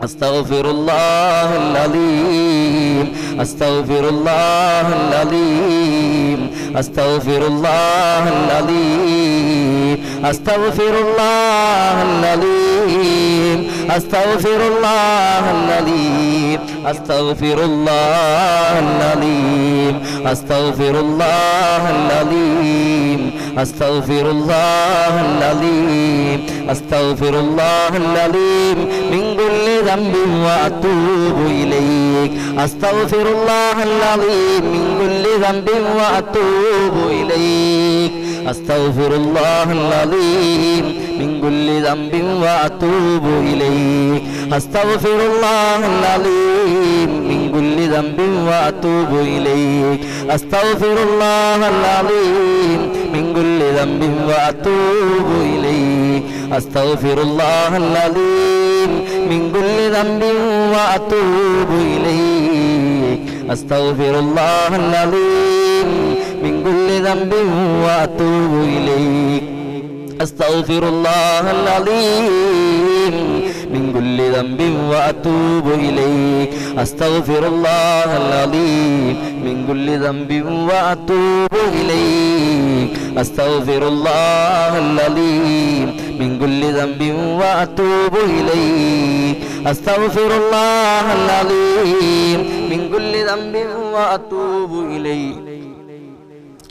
അസ്തഗ്ഫിറുല്ലാഹൽ അലീം അസ്തഗ്ഫിറുല്ലാഹൽ അലീം അസ്തഗ്ഫിറുല്ലാഹൽ അലീം അസ്തഗ്ഫിറുല്ലാഹൽ അലീം അസ്തഗ്ഫിറുല്ലാഹൽ അലീം അസ്തഗ്ഫിറുല്ലാഹൽ അലീം അസ്തഗ്ഫിറുല്ലാഹൽ അലീം അസ്തഗ്ഫിറുല്ലാഹൽ അലീം അസ്തഗ്ഫിറുല്ലാഹൽ അലീം മിൻ കുല്ലി ദംബിൻ വഅതൂബു ഇലൈക് അസ്തഗ്ഫിറുല്ലാഹൽ അലീം മിൻ കുല്ലി ദംബിൻ വഅതൂബു ഇലൈക് അസ്തഗ്ഫിറുല്ലാഹൽ അലീം മിൻ കുല്ലി ദംബിൻ വഅതൂബു ഇലൈക് അസ്തഗ്ഫിറുല്ലാഹൽ അലീം മിൻ കുല്ലി ദംബിൻ വഅതൂബു ഇലൈക് അസ്തഗ്ഫിറുല്ലാഹൽ അലീം മിൻ കുല്ലി ദംബിൻ വഅതൂബു ഇലൈക് അസ്തഗ്ഫിറുല്ലാഹൽ അലീം മിൻ കുല്ലി ദംബിൻ വഅതൂബു ഇലൈക് അസ്തഗ്ഫിറുല്ലാഹൽ അലീം മിൻ കുല്ലി ദംബിൻ വഅതൂബു ഇലൈക് അസ്തഗ്ഫിറുല്ലാഹൽ അലീം മിൻ കുല്ലി ദംബിൻ വഅതൂബു ഇലൈക് അസ്തഗ്ഫിറുല്ലാഹൽ അലീം മിൻ കുല്ലി ദംബിൻ വഅതൂബു ഇലൈക് അസ്തഗ്ഫിറുല്ലാഹൽ അലീം മിൻ കുല്ലി ദംബിൻ വഅതൂബു ഇലൈക് അസ്തഗ്ഫിറുല്ലാഹൽ അലീം മിൻ കുല്ലി ദംബിൻ വഅതൂബു ഇലൈക്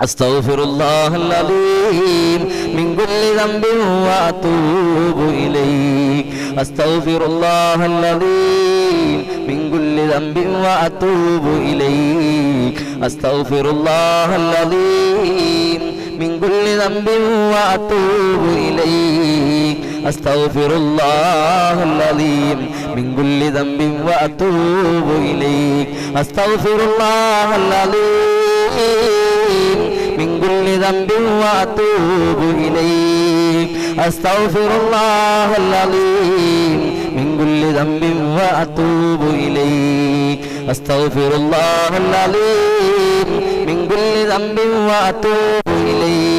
അസ്തഗ്ഫിറുല്ലാഹൽ അലീം മിൻ കുല്ലി ദംബിൻ വഅതൂബു ഇലൈക് അസ്തഗ്ഫിറുല്ലാഹൽ അലീം മിൻ കുല്ലി ദംബിൻ വഅതൂബു ഇലൈക് അസ്തഗ്ഫിറുല്ലാഹൽ അലീം മിൻ കുല്ലി ദംബിൻ വഅതൂബു ഇലൈക് അസ്തഗ്ഫിറുല്ലാഹൽ അലീം മിൻ കുല്ലി ദംബിൻ വഅതൂബു ഇലൈക് അസ്തഗ്ഫിറുല്ലാഹൽ അലീം മിൻ കുല്ലി ദംബിൻ വഅതൂബു ഇലൈക് അസ്തഗ്ഫിറുല്ലാഹൽ അലീം മിൻ കുല്ലി ദംബിൻ വഅതൂബു ഇലൈക് അസ്തഗ്ഫിറുല്ലാഹൽ അലീം മിൻ കുല്ലി ദംബിൻ വഅതൂബു ഇലൈക്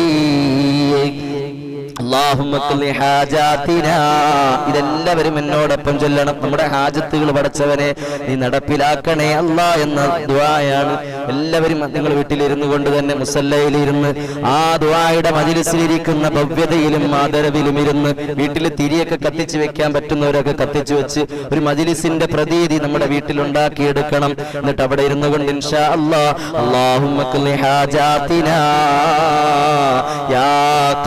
അല്ലാഹുമ്മ ഖുലി ഹാജാതിനാ. ഇതെല്ലാവരും എന്നോടൊപ്പം ചൊല്ലണം. നമ്മുടെ ഹാജത്തുകൾ പടച്ചവനെ നീ നടപ്പിലാക്കണേ അല്ലാ എന്ന ദുആയാണ്. എല്ലാവരും നിങ്ങൾ വീട്ടിലിരുന്നു കൊണ്ട് തന്നെ മുസല്ലയിലിരുന്ന് ആ ദുആയുടെ മജ്ലിസിലിരിക്കുന്ന ഭവ്യതയിലും ആദരവിലും ഇരുന്ന് വീട്ടിൽ തിരിയൊക്കെ കത്തിച്ചു വെക്കാൻ പറ്റുന്നവരൊക്കെ കത്തിച്ചു വെച്ച് ഒരു മജ്ലിസിന്റെ പ്രതീതി നമ്മുടെ വീട്ടിൽ ഉണ്ടാക്കിയെടുക്കണം. എന്നിട്ട് അവിടെ ഇരുന്നു കൊണ്ട് ഇൻഷാ അല്ലാഹ് അല്ലാഹുമ്മ ഖുലി ഹാജാതിനാ യാ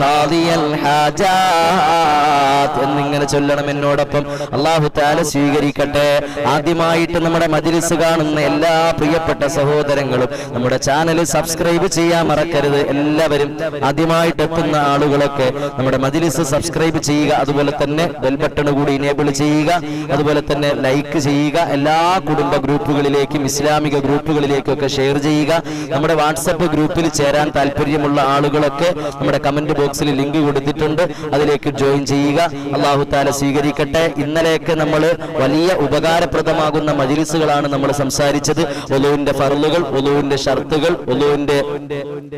ഖാദിയൽ ഹാജാത്ത് എന്നിങ്ങനെ ചൊല്ലണം എന്നോടൊപ്പം. അല്ലാഹു തആല സ്വീകരിക്കട്ടെ. ആദ്യമായിട്ട് നമ്മുടെ മജ്ലിസ് കാണുന്ന എല്ലാ പ്രിയപ്പെട്ട സഹോദരങ്ങളും നമ്മുടെ ചാനൽ സബ്സ്ക്രൈബ് ചെയ്യാൻ മറക്കരുത്. എല്ലാവരും ആദ്യമായിട്ട് എത്തുന്ന ആളുകളൊക്കെ നമ്മുടെ മജ്ലിസ് സബ്സ്ക്രൈബ് ചെയ്യുക. അതുപോലെ തന്നെ ബെൽ ബട്ടൺ കൂടി ഇനേബിൾ ചെയ്യുക. അതുപോലെ തന്നെ ലൈക്ക് ചെയ്യുക. എല്ലാ കുടുംബ ഗ്രൂപ്പുകളിലേക്കും ഇസ്ലാമിക ഗ്രൂപ്പുകളിലേക്കൊക്കെ ഷെയർ ചെയ്യുക. നമ്മുടെ വാട്സപ്പ് ഗ്രൂപ്പിൽ ചേരാൻ താല്പര്യമുള്ള ആളുകളൊക്കെ നമ്മുടെ കമന്റ് ബോക്സിൽ ലിങ്ക് കൊടുത്തിട്ടുണ്ട്. അതിലേക്ക് ജോയിൻ ചെയ്യുക. അല്ലാഹു തആല സ്വീകരിക്കട്ടെ. ഇന്നലെയൊക്കെ നമ്മൾ വലിയ ഉപകാരപ്രദമാകുന്ന മജ്ലിസുകളാണ് നമ്മൾ സംസാരിച്ചത്. ഒളുവിന്റെ ഫർളുകൾ, ഒളുവിന്റെ ഷർത്തുകൾ, ഒളുവിന്റെ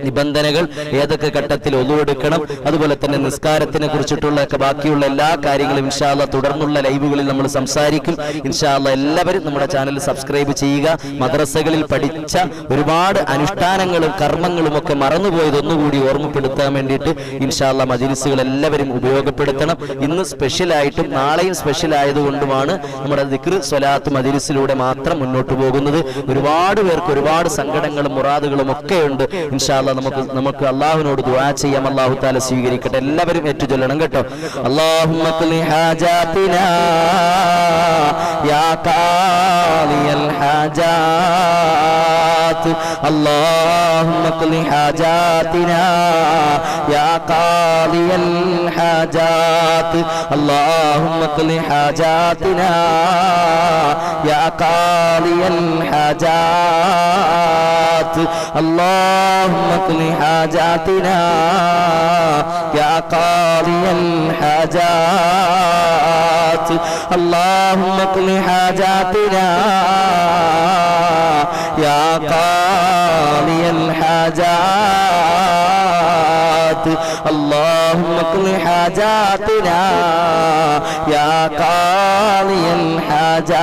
നിബന്ധനകൾ, ഏതൊക്കെ ഘട്ടത്തിൽ ഒളു എടുക്കണം, അതുപോലെ തന്നെ നിസ്കാരത്തിനെ കുറിച്ചിട്ടുള്ള ബാക്കിയുള്ള എല്ലാ കാര്യങ്ങളും ഇൻഷാ അല്ലാഹ് തുടർന്നുള്ള ലൈവുകളിൽ നമ്മൾ സംസാരിക്കും. ഇൻഷാ അല്ലാഹ് എല്ലാവരും നമ്മുടെ ചാനൽ സബ്സ്ക്രൈബ് ചെയ്യുക. മദ്രസകളിൽ പഠിച്ച ഒരുപാട് അനുഷ്ഠാനങ്ങളും കർമ്മങ്ങളും ഒക്കെ മറന്നുപോയത് ഒന്നുകൂടി ഓർമ്മപ്പെടുത്താൻ വേണ്ടിയിട്ട് ഇൻഷാ അല്ലാഹ് മജ്ലിസുകൾ എല്ലാവരും ഉപയോഗപ്പെടുത്തണം. ഇന്ന് സ്പെഷ്യലായിട്ടും നാളെയും സ്പെഷ്യൽ ആയതുകൊണ്ടുമാണ് നമ്മുടെ ദിക്ർ സ്വലാത്ത് മജ്ലിസിലൂടെ മാത്രം മുന്നോട്ട് പോകുന്നത്. ഒരുപാട് പേർക്ക് ഒരുപാട് സങ്കടങ്ങളും മുറാദുകളും ഒക്കെ ഉണ്ട്. ഇൻഷാ അല്ലാഹ് നമുക്ക് അല്ലാഹുവിനോട് ദുആ ചെയ്യാം. അല്ലാഹു തആല സ്വീകരിക്കട്ടെ. എല്ലാവരും ഏറ്റുചൊല്ലണം കേട്ടോ. അല്ലാഹുമ്മ ഖുലി ഹാജാതിനാ യാ ഖാദിയൽ ഹാജാത്ത് അല്ലാഹുമ്മ ഖുലി ഹാജാതിനാ യാ ഖാദിയൽ ഹാജാത്ത് അല്ലാഹുമ്മ ഖുലി ഹാജാതിനാ യാ ഖാദിയൽ ഹാജാത്ത് അല്ലാഹുമ്മ ഖുലി ഹാജാതിനാ യാ ഖാദിയൽ ഹാജാത്ത് അല്ലാഹുമ്മ ഖുലി ഹാജാതിനാ യാ ഖാദിയൽ ഹാജാത്ത് اللهم اقض حاجاتنا يا قاضي الحاجات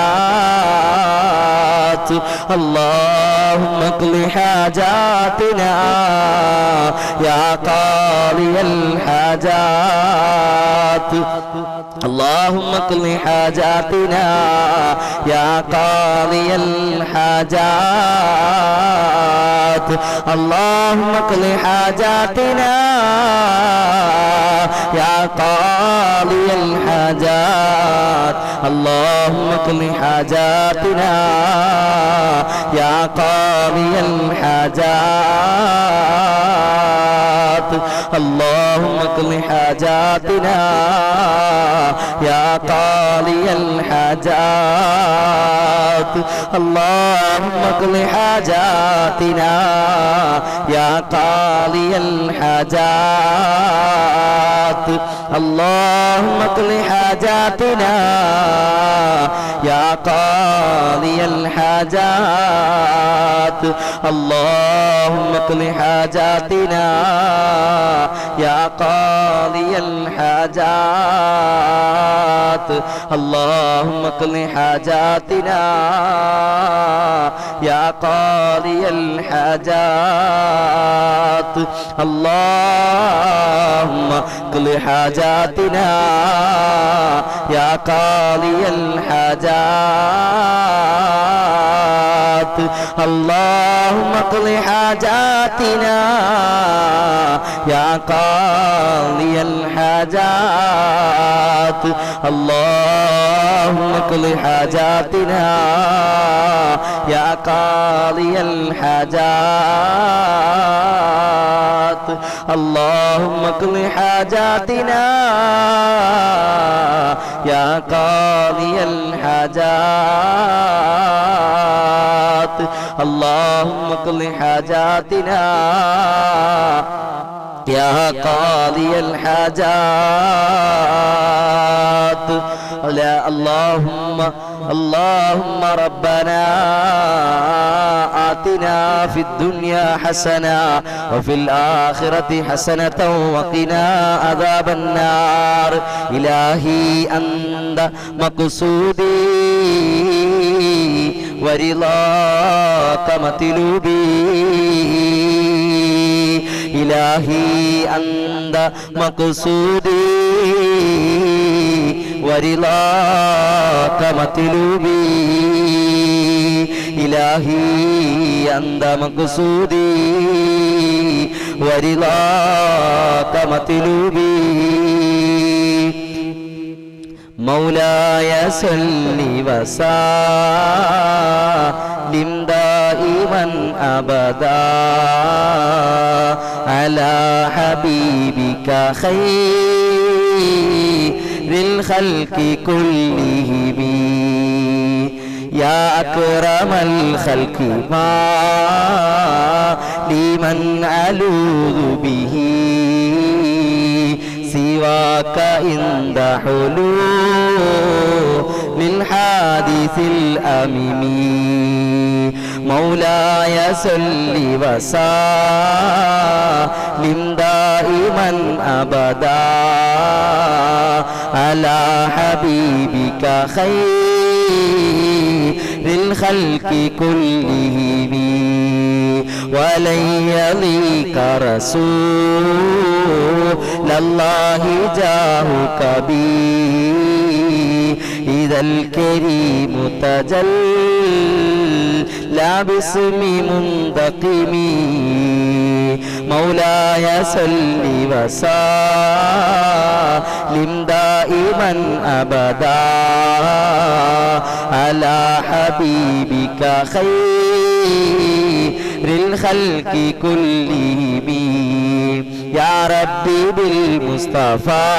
اللهم اقض حاجاتنا يا قاضي الحاجات اللهم اقض حاجاتنا يا قاضي الحاجات اللهم اقض حاجاتنا يا قاضي الحاجات اللهم اقض حاجاتنا يا قاضي الحاجات اللهم اقض حاجاتنا يا قاضي الحاجات اللهم اقض حاجاتنا يا قاضي الحاجات اللهم اقض حاجاتنا يا قاضي الحاجات اللهم اقض حاجاتنا يا قاضي الحاجات اللهم اقض حاجاتنا يا قاضي الحاجات اللهم اقض حاجاتنا يا قاضي الحاجات اللهم اقض حاجاتنا يا قاضي الحاجات اللهم اقض حاجاتنا يا قاضي الحاجات اللهم اقض حاجاتنا يا قاضي الحاجات اللهم اقض حاجاتنا يا قاضي الحاجات اللهم ربنا آتنا في الدنيا حسنة وفي الآخرة حسنة وقنا عذاب النار إلهي أنت مقصودي ورضاك مطلوبي إلهي أنت مقصودي ورضاك مطلوبي إلهي أنت مقصودي ورضاك مطلوبي مولاي صل وسلم دائما أبدا على حبيبك خير الخلق كلهم يا أكرم الخلق ما لمن ألوذ به سواك عند حلول الحادث الأميم مولاي صل وسلم دائما أبدا على حبيبك خير الخلق كلهم ولن يليك رسول الله جاهك بي إذا الكريم تجلى باسم منتقم مولاي صل وسلم دائما أبدا على حبيبك خير الخلق كلهم يا ربي بالمصطفى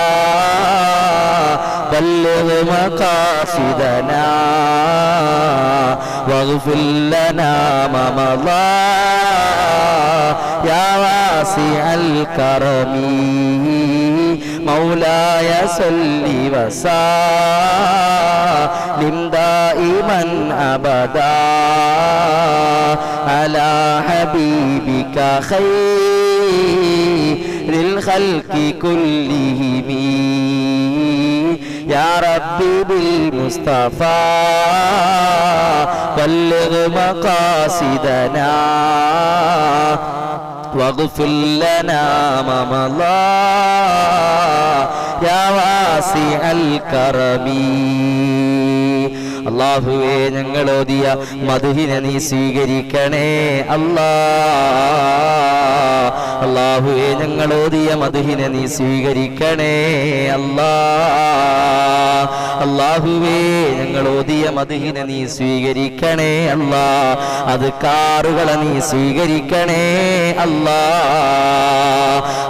بلغ مقاصدنا واغفر لنا ما مضى يا واسع الكرم مولاي صل وسلم دائما أبدا على حبيبك خير الخلق كلهم يا ربي بالمصطفى بلغ مقاصدنا واغفر لنا ما مضى يا واسع الكرم. അല്ലാഹുവേ ഞങ്ങളോദിയ മദ്ഹിനെ നീ സ്വീകരിക്കണേ അല്ലാ. അല്ലാഹുവേ ഞങ്ങളോദിയ മദ്ഹിനെ നീ സ്വീകരിക്കണേ അല്ലാ. അല്ലാഹുവേ ഞങ്ങളോദിയ മദ്ഹിനെ നീ സ്വീകരിക്കണേ അല്ലാ. അത് കാറുകളെ നീ സ്വീകരിക്കണേ അല്ലാ.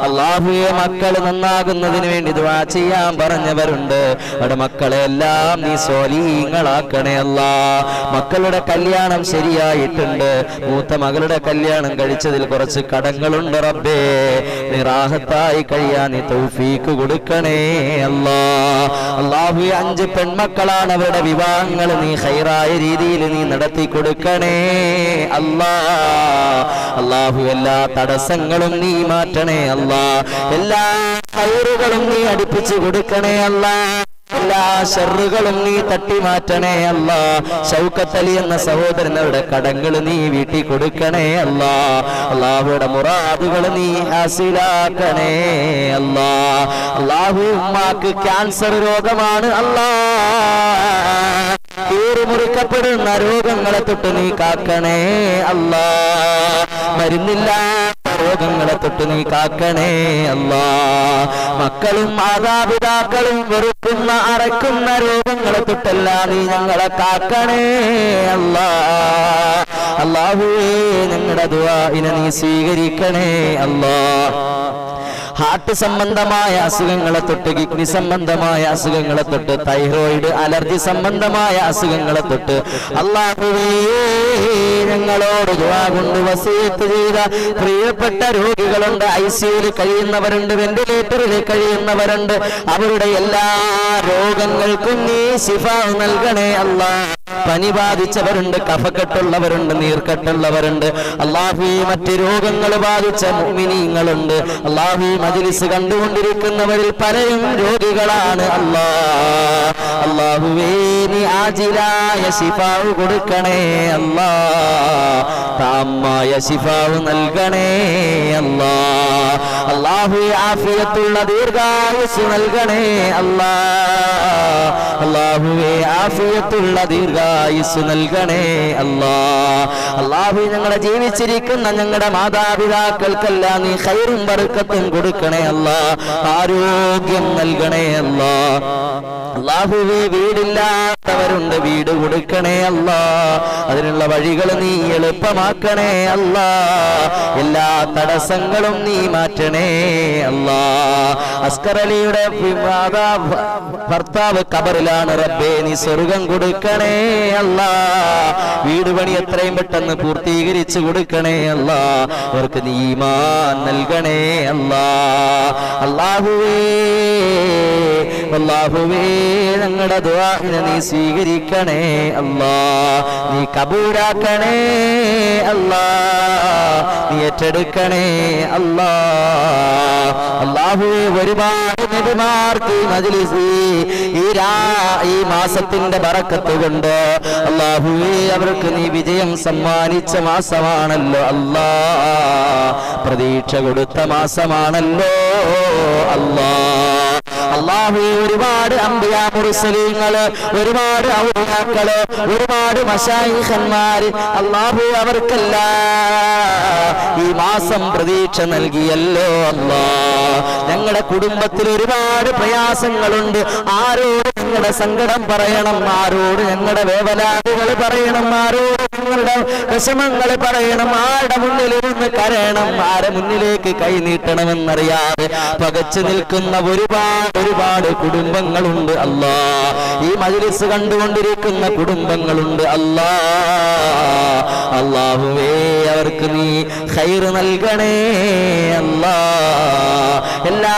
അല്ലാഹുവേ മക്കൾ നന്നാകുന്നതിന് വേണ്ടി ദുആ ചെയ്യാൻ പറഞ്ഞവരുണ്ട്. അവിടെ മക്കളെ എല്ലാം നീ സ്വാലിഹീങ്ങളാക്കണേ അല്ലാ. മക്കളുടെ കല്യാണം ശരിയായിട്ടുണ്ട്. മൂത്ത മകളുടെ കല്യാണം കഴിച്ചതിൽ കുറച്ച് കടങ്ങളുണ്ട് റബ്ബേ. നീ റാഹത്തായി കഴിയാൻ നീ തൗഫീക്ക് കൊടുക്കണേ അല്ലാ. അല്ലാഹുവേ 5 പെൺമക്കളാണ്. അവരുടെ വിവാഹങ്ങൾ നീ ഖൈറായ രീതിയിൽ നീ നടത്തി കൊടുക്കണേ അല്ലാ. അല്ലാഹു എല്ലാ തടസ്സങ്ങളും നീ മാറ്റണേ അല്ലാ. എല്ലാ ഖൈറുകളും നീ അടുപ്പിച്ചു കൊടുക്കണേ അല്ലാ. എല്ലാ ഷർറുകളും നീ തട്ടി മാറ്റണേ അല്ലാ. ശൗക്കത്ത് അലി എന്ന സഹോദരനവരുടെ കടങ്ങൾ നീ വീട്ടി കൊടുക്കണേ അല്ലാ. അല്ലാഹുവിന്റെ മുറാദുകൾ നീ ഹാസിലാക്കണേ അല്ലാ. അല്ലാഹു ഉമ്മാക്ക് ക്യാൻസർ രോഗമാണ് അല്ലാ. മുറിക്കപ്പെടുന്ന രോഗങ്ങളെ തൊട്ട് നീ കാക്കണേ അല്ലാ. മരുന്നില്ല രോഗങ്ങളെ തൊട്ട് നീ കാക്കണേ അല്ലാ. മക്കളും മാതാപിതാക്കളും വെറുക്കുന്ന അറക്കുന്ന രോഗങ്ങളെ തൊട്ടെല്ലാം നീ ഞങ്ങളെ കാക്കണേ അല്ലാ. അല്ലാഹുവേ ഞങ്ങളുടെ ദുആഇനെ നീ സ്വീകരിക്കണേ അല്ലാ. ഹാർട്ട് സംബന്ധമായ അസുഖങ്ങളെ തൊട്ട്, കിഡ്നി സംബന്ധമായ അസുഖങ്ങളെ തൊട്ട്, തൈറോയിഡ് അലർജി സംബന്ധമായ അസുഖങ്ങളെ തൊട്ട് അല്ലാഹുവേ ഞങ്ങളോട് ദുആ കൊണ്ട് വസിയത്ത് ചെയ്ത പ്രിയപ്പെട്ട രോഗികളുണ്ട്. ഐസിയുവിൽ കഴിയുന്നവരുണ്ട്, വെന്റിലേറ്ററിൽ കഴിയുന്നവരുണ്ട്. അവരുടെ എല്ലാ രോഗങ്ങൾക്കും നീ ശിഫ നൽകണേ അല്ലാ. പനി ബാധിച്ചവരുണ്ട്, കഫക്കെട്ടുള്ളവരുണ്ട്, നീർക്കെട്ടുള്ളവരുണ്ട്. അല്ലാഹുവേ മറ്റ് രോഗങ്ങൾ ബാധിച്ച മുഅ്മിനീങ്ങളുണ്ട്. അല്ലാഹുവേ മജ്ലിസ് കണ്ടുകൊണ്ടിരിക്കുന്നവരിൽ പലരും രോഗികളാണ് അല്ലാ. അല്ലാഹുവേ നീ ആജിലായ ശിഫാവ് കൊടുക്കണേ അല്ലാ. താമായ ശിഫാവ് നൽകണേ അല്ലാ. അല്ലാഹുവേ ആഫിയത്തുള്ള ദീർഘായുസ് നൽകണേ അല്ലാ. അല്ലാഹുവേ ആഫിയത്തുള്ള ദീർഘായുസ് നൽകണേ അല്ലാ. അല്ലാഹുവേ ഞങ്ങളെ ജീവിച്ചിരിക്കുന്ന ഞങ്ങളുടെ മാതാപിതാക്കൾക്കെല്ലാം നീ ഖൈറും ബർക്കത്തും കൊടുക്കണേ അല്ലാ. ആരോഗ്യം നൽകണേ അല്ലാ. അല്ലാഹുവേ വീടില്ലാത്തവരുണ്ട്, വീട് കൊടുക്കണേ അല്ലാ. അതിനുള്ള വഴികൾ നീ എളുപ്പമാക്കണേ അല്ലാ. എല്ലാ തടസ്സങ്ങളും നീ മാറ്റണേ അല്ലാ. അസ്കർ അലിയുടെ ഭർത്താവ് ഖബറിലാണ് റബ്ബേ. നീ സ്വർഗം കൊടുക്കണേ അല്ലാ. വീട് പണി എത്രയും പെട്ടെന്ന് പൂർത്തീകരിച്ചു കൊടുക്കണേ അല്ലാ. അവർക്ക് നീ ഈമാൻ നൽകണേ അല്ലാ. അല്ലാഹുവേ അല്ലാഹുവേ ഞങ്ങളുടെ ദുആഇനെ നീ സ്വീകരിക്കണേ അല്ലാ. നീ കബൂലാക്കണേ അല്ലാ. നീ ഏറ്റെടുക്കണേ അല്ലാ. അല്ലാഹുവേ ഒരുപാട് നബിമാർക്ക് ഈ മജ്ലിസ് ഈ മാസത്തിന്റെ ബറക്കത്ത് കൊണ്ട് അല്ലാഹുവേ അവർക്ക് നീ വിജയം സമ്മാനിച്ച മാസമാണല്ലോ അല്ലാ. പ്രതീക്ഷ കൊടുത്ത മാസമാണല്ലോ അല്ലാ. അല്ലാഹുവേ ഒരുപാട് അംബിയാ മുർസലീങ്ങള്, ഒരുപാട് ഔലിയാക്കള്, ഒരുപാട് മശായിഖന്മാര് അല്ലാഹു അവർക്കെല്ലാം ഈ മാസം പ്രതീക്ഷ നൽകിയല്ലോ അല്ലാ. ഞങ്ങളുടെ കുടുംബത്തിൽ ഒരുപാട് പ്രയാസങ്ങളുണ്ട്. ആരോട് ഞങ്ങളുടെ സങ്കടം പറയണം, ആരോട് ഞങ്ങളുടെ വേവലാതികൾ പറയണം, ആരോട് ഞങ്ങളുടെ വിഷമങ്ങൾ പറയണം, ആരുടെ മുന്നിലിരുന്ന് കരയണം, ആരെ മുന്നിലേക്ക് കൈനീട്ടണമെന്നറിയാതെ പകച്ചു നിൽക്കുന്ന ഒരുപാട് കുടുംബങ്ങളുണ്ട് അല്ലാ. ഈ മജ്ലിസ് കണ്ടുകൊണ്ടിരിക്കുന്ന കുടുംബങ്ങളുണ്ട് അല്ലാ. അല്ലാഹുവേ അവർക്ക് നീ ഖൈർ നൽകണേ അല്ലാ. എല്ലാ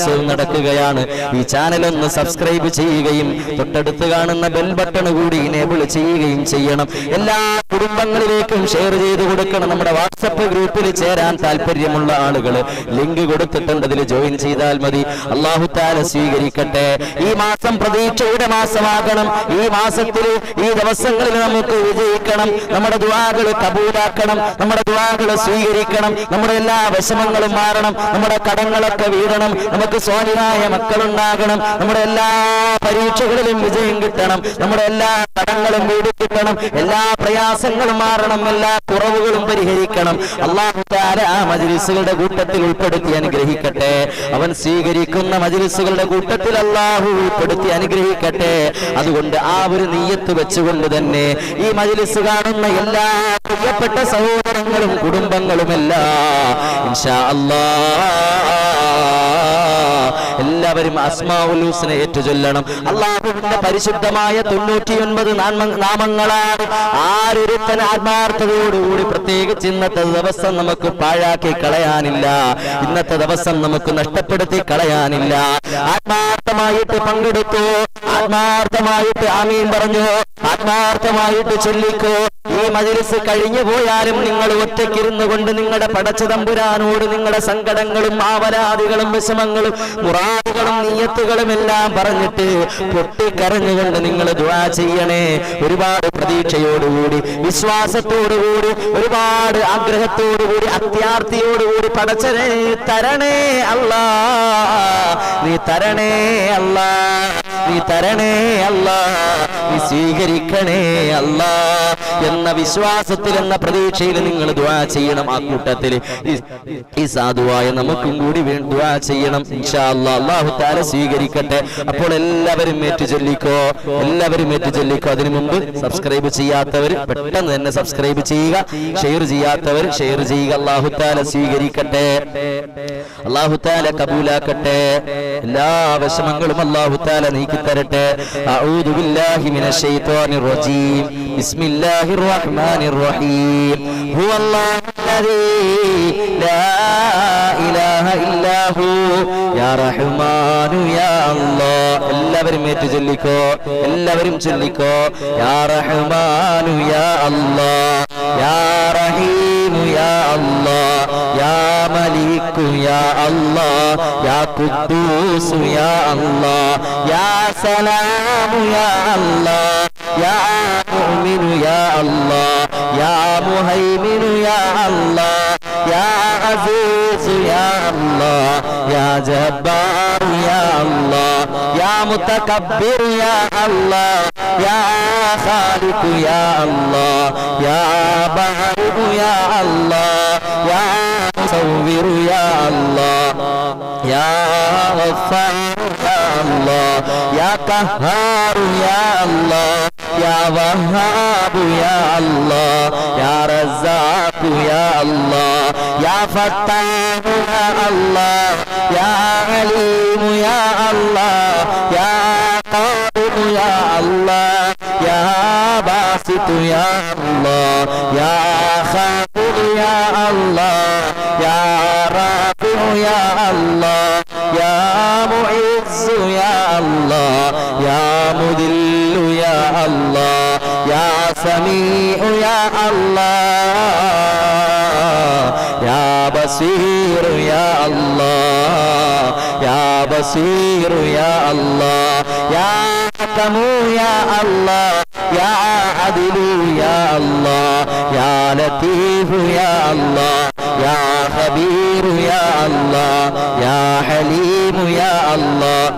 ദിവസവും നടക്കുകയാണ്. ഈ ചാനൽ ഒന്ന് സബ്സ്ക്രൈബ് ചെയ്യുകയും തൊട്ടടുത്ത് കാണുന്ന ബെൽ ബട്ടൺ കൂടി എനേബിൾ ചെയ്യുകയും ചെയ്യണം. എല്ലാ കുടുംബങ്ങളിലേക്കും ഷെയർ ചെയ്ത് കൊടുക്കണം. നമ്മുടെ വാട്സപ്പ് ഗ്രൂപ്പിൽ ചേരാൻ താല്പര്യമുള്ള ആളുകൾ ലിങ്ക് കൊടുത്തിട്ടുണ്ട്, അതിൽ ജോയിൻ ചെയ്താൽ മതി. അല്ലാഹു തആല സ്വീകരിക്കട്ടെ. ഈ മാസം പ്രതീക്ഷയുടെ മാസമാകണം. ഈ മാസത്തിൽ ഈ ദിവസങ്ങളിൽ നമുക്ക് വിജയിക്കണം. നമ്മുടെ ദുആകൾ കബൂലാക്കണം. നമ്മുടെ ദുആകൾ സ്വീകരിക്കണം. നമ്മുടെ എല്ലാ വിഷമങ്ങളും മാറണം. നമ്മുടെ കടങ്ങളൊക്കെ വീടണം. നമുക്ക് സ്വാലിഹായ മക്കളുണ്ടാകണം. നമ്മുടെ എല്ലാ പരീക്ഷകളിലും വിജയം കിട്ടണം. നമ്മുടെ എല്ലാ കടങ്ങളും വീട് കിട്ടണം. എല്ലാ പ്രയാസങ്ങളും മാറണം. എല്ലാ കുറവുകളും പരിഹരിക്കണം. അല്ലാഹു തആല ആ മജ്ലിസുകളുടെ കൂട്ടത്തിൽ ഉൾപ്പെടുത്തി അനുഗ്രഹിക്കട്ടെ. അവൻ സ്വീകരിക്കുന്ന മജ്ലിസുകളുടെ കൂട്ടത്തിൽ അല്ലാഹു ഉൾപ്പെടുത്തി അനുഗ്രഹിക്കട്ടെ. അതുകൊണ്ട് ആ ഒരു നിയ്യത്ത് വെച്ചുകൊണ്ട് തന്നെ ഈ മജ്ലിസ് കാണുന്ന എല്ലാ പ്രിയപ്പെട്ട സഹോദരങ്ങളും കുടുംബങ്ങളുമെല്ലാം ഇൻഷാ അല്ലാഹ് എല്ലാവരും അസ്മാഉൽ ഹുസ്ന ഏറ്റുചൊല്ലണം. അല്ലാഹുവിന്റെ പരിശുദ്ധമായ 99 നാമങ്ങളാണ്. ആരൊരുത്തൻ ആത്മാർത്ഥതയോടുകൂടി പ്രത്യേകിച്ച് ഇന്നത്തെ ദിവസം നമുക്ക് പാഴാക്കി കളയാനില്ല. ഇന്നത്തെ ദിവസം നമുക്ക് നഷ്ടപ്പെടുത്തി കളയാനില്ല. ആത്മാർത്ഥമായിട്ട് പങ്കെടുത്തു, ആത്മാർത്ഥമായിട്ട് ആമീൻ പറഞ്ഞു, ആത്മാർത്ഥമായിട്ട് ചൊല്ലിക്കോ. ഈ മജ്ലിസ് കഴിഞ്ഞു പോയാലും നിങ്ങൾ ഒറ്റയ്ക്കിരുന്നു കൊണ്ട് നിങ്ങളുടെ പടച്ച തമ്പുരാനോട് നിങ്ങളുടെ സങ്കടങ്ങളും ആവലാദികളും വിഷമങ്ങളും മുറാദുകളും നിയ്യത്തുകളും എല്ലാം പറഞ്ഞിട്ട് പൊട്ടിക്കരഞ്ഞുകൊണ്ട് നിങ്ങൾ ദുആ ചെയ്യണേ. ഒരുപാട് പ്രതീക്ഷയോടുകൂടി, വിശ്വാസത്തോടുകൂടി, ഒരുപാട് ആഗ്രഹത്തോടുകൂടി, അത്യാർത്ഥിയോടുകൂടി പടച്ചനെ തരണേ അല്ലാ, നീ തരണേ അല്ലാ, നീ തരണേ അല്ലാ, നീ സ്വീകരിക്കണേ അല്ലാ എന്ന വിശ്വാസത്തിൽ, എന്ന പ്രതീക്ഷയിൽ നിങ്ങൾ ദുആ ചെയ്യണം. ആ കൂട്ടത്തിൽ ഈ സാധുവായ നമുക്കും കൂടി ദുആ ചെയ്യണം. ഇൻഷാ അല്ലാഹ് അല്ലാഹു തആല സ്വീകരിക്കട്ടെ. അപ്പോൾ എല്ലാവരും ഏറ്റു ചൊല്ലിക്കോ, എല്ലാവരും ഏറ്റു ചൊല്ലിക്കോ. അതിനു മുമ്പ് സബ്സ്ക്രൈബ് ചെയ്യാത്തവർ പെട്ടെന്ന് തന്നെ സബ്സ്ക്രൈബ് ചെയ്യുക, ഷെയർ ചെയ്യാത്തവർ ഷെയർ ചെയ്യുക. അല്ലാഹു തആല സ്വീകരിക്കട്ടെ, അല്ലാഹു തആല കബൂലാക്കട്ടെ. എല്ലാ വിഷമങ്ങളും അല്ലാഹു തആല നീക്കി തരട്ടെ. അഊദു ബില്ലാഹി മിനശ് ശൈത്വാനിർ റജീം. ബിസ്മില്ലാഹിർ റഹ്മാനിർ റഹീം. ഹുവല്ലാഹുല്ലദീ ലാ ഇലാഹ ഇല്ലാ ഹു യാ റഹ്മാനു യാ അല്ലാഹ്. എല്ലാവരും ഏറ്റു ചൊല്ലിക്കോ, എല്ലാവരും ചൊല്ലിക്കോ. യാ റഹ്മാനു യാ അല്ലാഹ്, യാ റഹീമു യാ അല്ലാഹ്, യാ മലിക്കു യാ അല്ലാഹ്, യാ ഖുദ്ദൂസു യാ അല്ലാഹ്, യാ സലാമു യാ അല്ലാഹ്, യാ മുഅ്മിനു യാ അല്ലാഹ്, യാ മുഹൈമിനു യാ അല്ലാഹ്, യാ അസീസു യാ അല്ലാഹ്, യാ ജബ്ബാർ യാ അല്ലാഹ്, യാ മുതകബ്ബിർ യാ അല്ലാഹ്, യാ ഖാലിഖു യാ അല്ലാഹ്, യാ ബാരിഉ യാ അല്ലാഹ്, യാ മുസവ്വിർ യാ അല്ലാഹ്, യാ ഗഫാർ യാ അല്ലാഹ്, യാ ഖഹാർ യാ അല്ലാഹ്, യാ വഹാബ് യാ അല്ലാഹ്, യാ റസാഖ് യാ അല്ലാഹ്, യാ ഫത്താഹ് യാ അല്ലാഹ്, യാ അലീം യാ അല്ലാഹ്, യാ ഖാദിർ യാ അല്ലാഹ്, യാ ബാസിത് യാ അല്ലാഹ്, യാ ഖാദിർ യാ അല്ലാഹ്, യാ റാഫി യാ അല്ലാഹ്, യാ മുഇസ് യാ അല്ലാഹ്, യാ മുദിൽ യാ അല്ലാഹ്, യാ സമീഉ യാ അല്ലാഹ്, യാ ബസീർ യാ അല്ലാഹ്, യാ ബസീർ യാ അല്ലാഹ്, യാ ഹകമു യാ അല്ലാഹ്, യാ അദിലു യാ അല്ലാഹ്, യാ ലതീഫ് യാ അല്ലാഹ്, യാ ഖബീർ യാ അല്ലാഹ്, യാ ഹലീം യാ അല്ലാഹ്,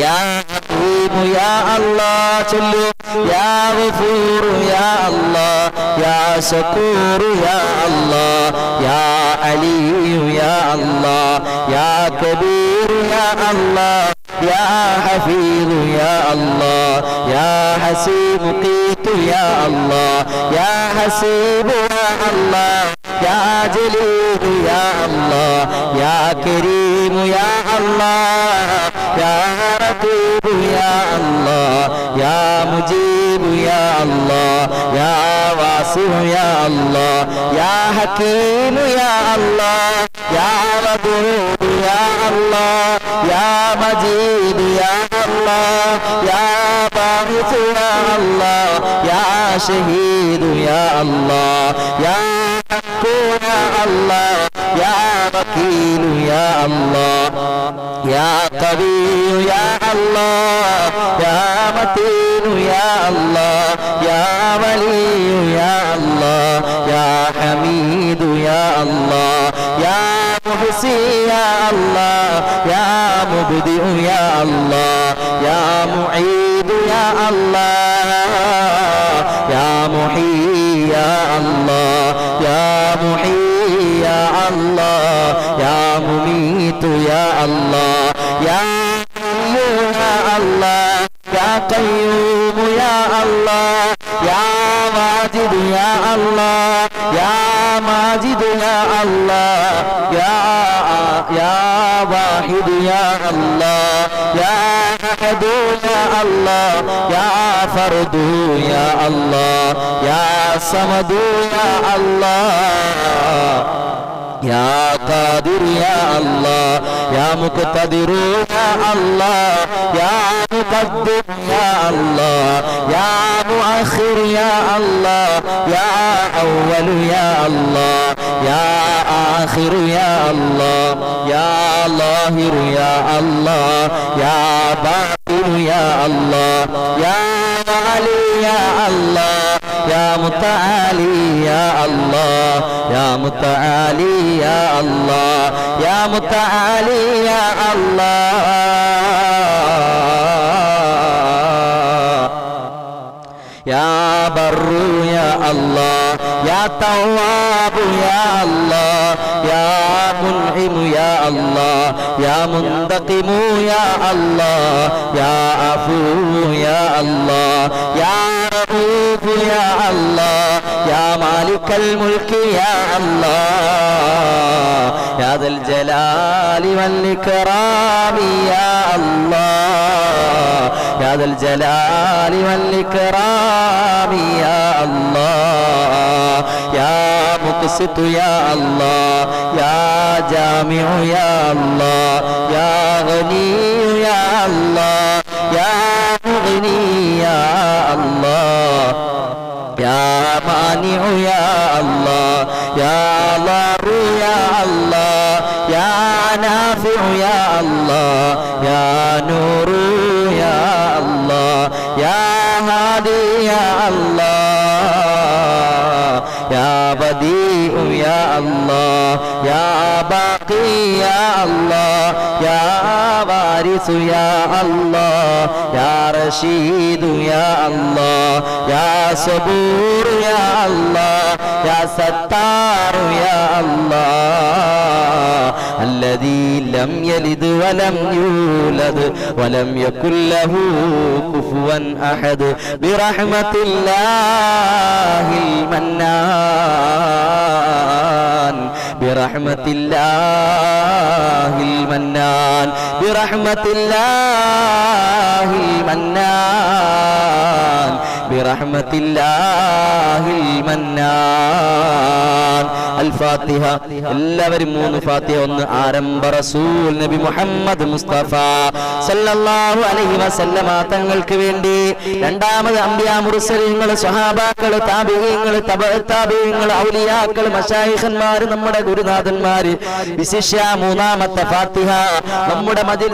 യാ ഹകീം യാ അല്ലാഹ്. ചൊല്ലു. യാ ഗഫൂർ യാ അല്ലാഹ്, യാ ശകൂർ യാ അല്ലാഹ്, യാ അലിയു യാ അല്ലാഹ്, യാ കബീർ യാ അല്ലാഹ്, യാ ഹഫീദ് യാ അല്ലാഹ്, യാ ഹസീബ് ഖീത് യാ അല്ലാഹ്, യാ ഹസീബ് യാ അല്ലാഹ്, യാ ജലീൽ യാ അല്ലാഹ്, യാ കരീം യാ അല്ലാഹ്, യാ റഖീബ് യാ അല്ലാഹ്, യാ മുജീബ് യാ അല്ലാഹ്, യാ വാസിഉ യാ അല്ലാഹ്, യാ ഹകീം യാ അല്ലാഹ് യാ വദൂദ് യാ അല്ലാഹ് യാ മജീദ് യാ അല്ലാഹ് യാ ബാഇസ് യാ അല്ലാഹ് യാ ഷഹീദ് യാ അല്ലാഹ് യാ ഹഖ് യാ അല്ലാഹ് യാ വകീൽ യാ അല്ലാഹ് യാ ഖവി യാ അല്ലാഹ് യാ മതീൻ യാ അല്ലാഹ് യാ വലി യാ അല്ലാഹ് യാ ഹമീദ് യാ അല്ലാഹ് യാ മുഹ്സി യാ അല്ലാഹ് യാ മുബ്ദി യാ അല്ലാഹ് യാ മുഈദ് യാ അല്ലാഹ് യാ മുഹീ യാ അല്ലാഹ് യാ മുഹീ യാ അല്ലാഹ് യാ മുമീത് യാ അല്ലാഹ് യാ ഹയ്യ് യാ അല്ലാഹ് യാ ഖയ്യൂം യാ അല്ലാഹ് യാ വാജിദ് യാ അല്ലാഹ് യാ മാജിദ് യാ അല്ലാഹ് യാ വാഹിദ് യാ അല്ലാഹ് യാ അഹദ് യാ അല്ലാഹ് യാ ഫർദ് യാ അല്ലാഹ് യാ സമദ് യാ അല്ലാഹ് യാ ഖാദിർ യാ അല്ലാഹ് യാ മുഖ്തദിർ യാ അല്ലാഹ് യാ മുഖദ്ദിർ യാ അല്ലാഹ് യാ മുഅഖിർ യാ അല്ലാഹ് യാ അവ്വൽ യാ അല്ലാഹ് യാ ആഖിർ യാ അല്ലാഹ് യാ ലാഹിർ യാ അല്ലാഹ് യാ ബാത്തിൻ യാ അല്ലാഹ് യാ അലി യാ അല്ലാഹ് യാ മുതആലി യാ അല്ലാഹ് യാ മുതആലി യാ അല്ലാഹ് യാ മുതആലി യാ അല്ലാഹ് യാ ബർറു യാ അല്ലാഹ് യാ തവ്വാബ് യാ അല്ലാഹ് യാ മുൻഇം യാ അല്ലാഹ് യാ മുന്തഖിമു യാ അല്ലാഹ് യാ അഫൂ യാ അല്ലാഹ് യാ റഊഫ് യാ അല്ലാഹ് യാ മാലിക്കൽ മുൽക്ക് യാ അല്ലാഹ് യാ ദൽ ജലാലി വൽ ഇക്റാമി യാ അല്ലാഹ് യാ ദൽ ജലാലി വൽ ഇക്റാമി യാ അല്ലാഹ് യാ മുഖ്സിത് യാ അല്ലാഹ് യാ ജാമിഉ യാ അല്ലാഹ് യാ ഗനി യാ അല്ലാഹ് യാ മുഗ്നി യാ അല്ലാഹ് യാ മാനിഉ യാ അല്ലാഹ് യാ ളാറു യാ അല്ലാഹ് യാ നാഫിഉ യാ അല്ലാഹ് യാ നൂറു യാ അല്ലാഹ് യാ ഹാദി യാ അല്ലാഹ് യാ ബദീഉ യാ അല്ലാഹ് യാ ബാഖി യാ അല്ലാഹ് യാ വാരിസു യാ അല്ലാഹ് യാ റഷീദു യാ അല്ലാഹ് യാ സബൂർ യാ അല്ലാഹ് യാ സത്താർ യാ അല്ലാഹ് الذي لم يلد ولم يولد ولم يكن له كفوا أحد برحمة الله المنان برحمة الله المنان برحمة الله المنان برحمة الله المنان الفاتحة എല്ലാവരും മൂന്ന് ഫാത്തിഹ ഒന്ന് ആരംഭ റസൂൽ നബി മുഹമ്മദ് മുസ്തഫ സല്ലല്ലാഹു അലൈഹി വസല്ലമ തങ്ങൾക്ക് വേണ്ടി രണ്ടാമത് അംബിയാ മുർസലീങ്ങൾ സ്വഹാബാക്കൾ താബിഈങ്ങൾ തബഅ താബിഈങ്ങൾ ഔലിയാക്കൾ മശായിഖന്മാർ നമ്മുടെ ഗുരുനാഥന്മാർ വിശിഷ്യ മൂന്നാമത്തെ ഫാത്തിഹ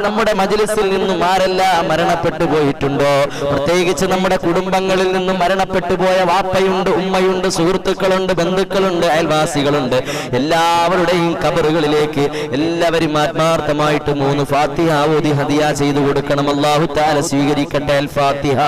നമ്മുടെ മജ്ലിസിൽ നിന്നും ആരെല്ലാം മരണപ്പെട്ടു പോയിട്ടുണ്ടോ പ്രത്യേകിച്ച് നമ്മുടെ കുടുംബങ്ങളിൽ നിന്നും മരണപ്പെട്ടു പോയ വാപ്പയുണ്ട് ഉമ്മയുണ്ട് സുഹൃത്തുക്കളുണ്ട് ബന്ധുക്കളുണ്ട് അയൽവാസികളുണ്ട് എല്ലാവരുടെയും ഖബറുകളിലേക്ക് എല്ലാവരും ആത്മാർത്ഥമായിട്ട് മൂന്ന് ഫാത്തിഹ ഓതി ഹദിയ ചെയ്തു കൊടുക്കണം അല്ലാഹു തആല സ്വീകരിക്കട്ടെ അൽ ഫാത്തിഹ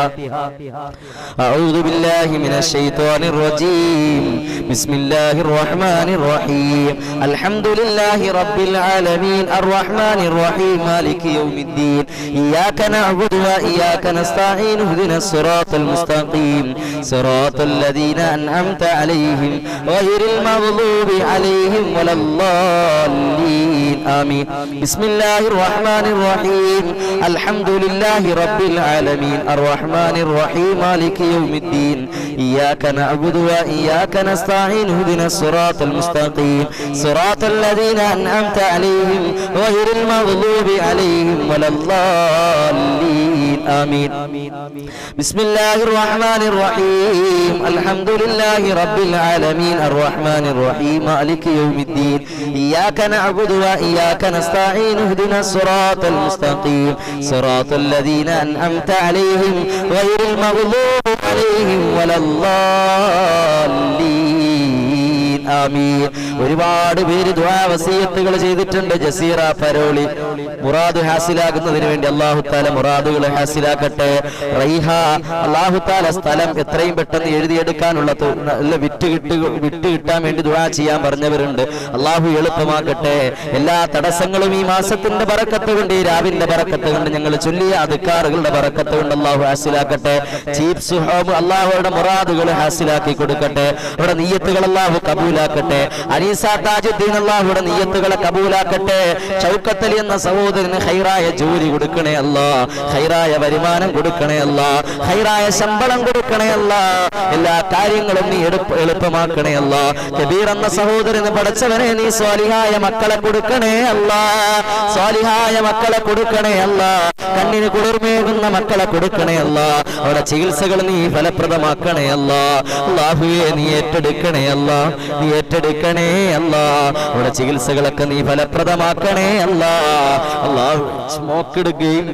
അഊദു ബില്ലാഹി മിനശ് ശൈത്വാനിർ റജീം ബിസ്മില്ലാഹിർ റഹ്മാനിർ റഹീം അൽഹംദുലില്ലാഹി റബ്ബിൽ ആലമീൻ അർറഹ്മാനിർ റഹീം മാലികി യൗമിദ്ദീൻ ഇയ്യാക നഅ്ബുദു വ ഇയ്യാക നസ്തഈൻ ഇഹ്ദിനസ് സിറാത്തൽ മുസ്തഖീം സിറാത്തൽ ലദീന അൻഅംത അലൈഹിം ഗൈറിൽ മഗ്ദൂബി المغضوب عليهم ولا الضالين آمين. بسم الله الرحمن الرحيم. الحمد لله رب العالمين الرحمن الرحيم مالك يوم الدين إياك نعبد وإياك نستعين اهدنا الصراط المستقيم صراط الذين أنعمت عليهم غير المغضوب عليهم ولا الضالين آمين. بسم الله الرحمن الرحيم. الحمد لله رب العالمين الرحمن الرحيم مالك يوم الدين إياك نعبد وإياك نستعين اهدنا الصراط المستقيم صراط الذين أنعمت عليهم غير المغضوب عليهم ولا الضالين آمين. ഒരുപാട് പേര് ദുആ വസിയത്തുകൾ ചെയ്തിട്ടുണ്ട്. ജസീറ ഫരോളി മുറാദ് ഹാസിലാകുന്നതിന് വേണ്ടി അല്ലാഹു തആല മുറാദുകൾ ഹാസിലാക്കട്ടെ. റൈഹ അല്ലാഹു തആല സ്ഥലം എത്രയും പെട്ടെന്ന് എഴുതിയെടുക്കാനുള്ള വിറ്റ് കിട്ടാൻ വേണ്ടി ദുആ ചെയ്യാൻ പറഞ്ഞവരുണ്ട്. അല്ലാഹു എളുപ്പമാക്കട്ടെ. എല്ലാ തടസ്സങ്ങളും ഈ മാസത്തിന്റെ ബറക്കത്ത് കൊണ്ട് ഈ രാവിന്റെ ബറക്കത്ത് കൊണ്ട് ഞങ്ങൾ ചൊല്ലിയ അദ്കാറുകളുടെ ബറക്കത്ത് കൊണ്ട് അല്ലാഹു ഹാസിലാക്കട്ടെ. ചീഫ് സുഹാബ് അല്ലാഹുവിന്റെ മുറാദുകൾ ഹാസിലാക്കി കൊടുക്കട്ടെ. അവരുടെ നിയ്യത്തുകൾ അല്ലാഹു കബൂലാക്കട്ടെ. അനീസ താജുദ്ദീൻ അല്ലാഹുവിന്റെ നിയ്യത്തുകളെ കബൂലാക്കട്ടെ. ഷൗക്കത്ത് അലി എന്ന സഹോദരന് ഖൈറായ ജോലി കൊടുക്കണേ അല്ലാ, ഖൈറായ വരുമാനം കൊടുക്കണേ അല്ലാ, ഖൈറായ ശമ്പളം കൊടുക്കണേ അല്ലാ, എല്ലാ കാര്യങ്ങളും നീ എളുപ്പമാക്കണേ അല്ലാ. കബീർ എന്ന സഹോദരന് പടച്ചവനെ നീ സ്വാലിഹായ മക്കളെ കൊടുക്കണേ അല്ലാ, സ്വാലിഹായ മക്കളെ കൊടുക്കണേ അല്ലാ, കണ്ണിന് കുളിർമേകുന്ന മക്കളെ കൊടുക്കണേ അല്ലാ, അവിടെ ചികിത്സകൾ നീ ഫലപ്രദമാക്കണേ അല്ലാ. അല്ലാഹുവേ നീ ഏറ്റെടുക്കണേ അല്ലാ, നീ ഏറ്റെടുക്കണേ അല്ലാ, അവിടെ ചികിത്സകളൊക്കെ നീ ഫലപ്രദമാക്കണേ അല്ലാ. അല്ലാഹു സ്മോക്ക് എടുക്കുകയും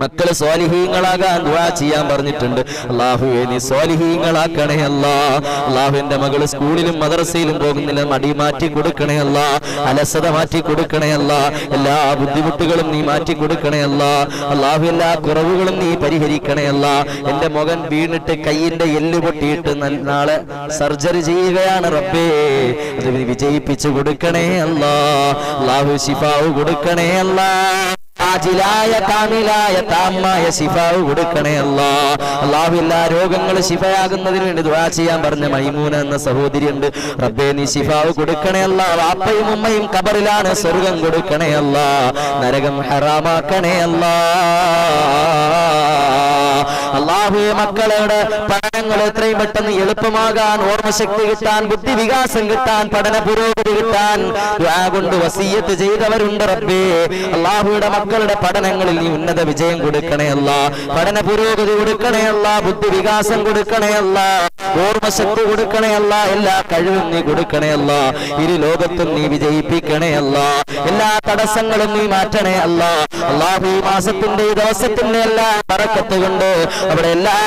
മക്കള് സ്വാലിഹീങ്ങളാകാൻ ദുആ ചെയ്യാൻ പറഞ്ഞിട്ടുണ്ട്. അല്ലാഹുവേ നീ സ്വാലിഹീങ്ങളാക്കണേ അല്ലാ. അല്ലാഹുവിന്റെ മകള് സ്കൂളിലും മദ്രസയിലും പോകുന്നില്ല, മടി മാറ്റി കൊടുക്കണേ അല്ലാ, അലസത മാറ്റി കൊടുക്കണേ അല്ലാ, എല്ലാ ബുദ്ധിമുട്ടുകളും നീ മാറ്റി കൊടുക്കണേ അല്ലാ. അല്ലാഹു എല്ലാ കുറവുകളും നീ പരിഹരിക്കണേ അല്ലാ. എന്റെ മകൻ വീണിട്ട് കയ്യിന്റെ എല്ല് പൊട്ടിയിട്ട് നാളെ സർജറി ചെയ്യുകയാണ് റബ്ബേ, അത് വിജയിപ്പിച്ചു കൊടുക്കണേ അല്ലാ. അല്ലാഹു ശിഫാവ് കൊടുക്കണേ അല്ലാ, ആജിലായ കാമിലായ താമായ ശിഫാവ് കൊടുക്കണേ അല്ലാ. അല്ലാഹു എല്ലാ രോഗങ്ങളും ശിഫയാകുന്നതിന് വേണ്ടി ദുആ ചെയ്യാൻ പറഞ്ഞ മൈമൂന എന്ന സഹോദരി ഉണ്ട്. റബ്ബേ നീ ശിഫാവ് കൊടുക്കണേ അല്ലാ. വാപ്പയും ഉമ്മയും ഖബറിലാണ്, സ്വർഗ്ഗം കൊടുക്കണേ അല്ലാ, നരകം ഹറാമാക്കണേ അല്ലാ. അല്ലാഹുവേ മക്കളുടെ പഠനങ്ങൾ എത്രയും പെട്ടെന്ന് എളുപ്പമാകാൻ, ഓർമ്മശക്തി കിട്ടാൻ, ബുദ്ധിവികാസം കിട്ടാൻ, പഠന പുരോഗതി കിട്ടാൻ ദുആ കൊണ്ട് വസിയ്യത്ത് ചെയ്തവരുണ്ട് റബ്ബേ. അല്ലാഹുവിന്റെ മക്കളുടെ പഠനങ്ങളിൽ നീ ഉന്നത വിജയം കൊടുക്കണേ അല്ലാ, പഠന പുരോഗതി കൊടുക്കണേ അല്ലാ, ബുദ്ധിവികാസം കൊടുക്കണേ അല്ലാ, ഓർമ്മശക്തി കൊടുക്കണേ അല്ലാ, എല്ലാ കഴിവും നീ കൊടുക്കണേ അല്ലാ, ഇരു ലോകത്തും നീ വിജയിപ്പിക്കണേ അല്ലാ, എല്ലാ തടസ്സങ്ങളും നീ മാറ്റണേ അല്ലാ. അല്ലാഹു ഈ മാസത്തിന്റെ ഈ ദിവസത്തിന്റെ എല്ലാ ബറക്കത്ത് കൊണ്ട് അവിടെ എല്ലാ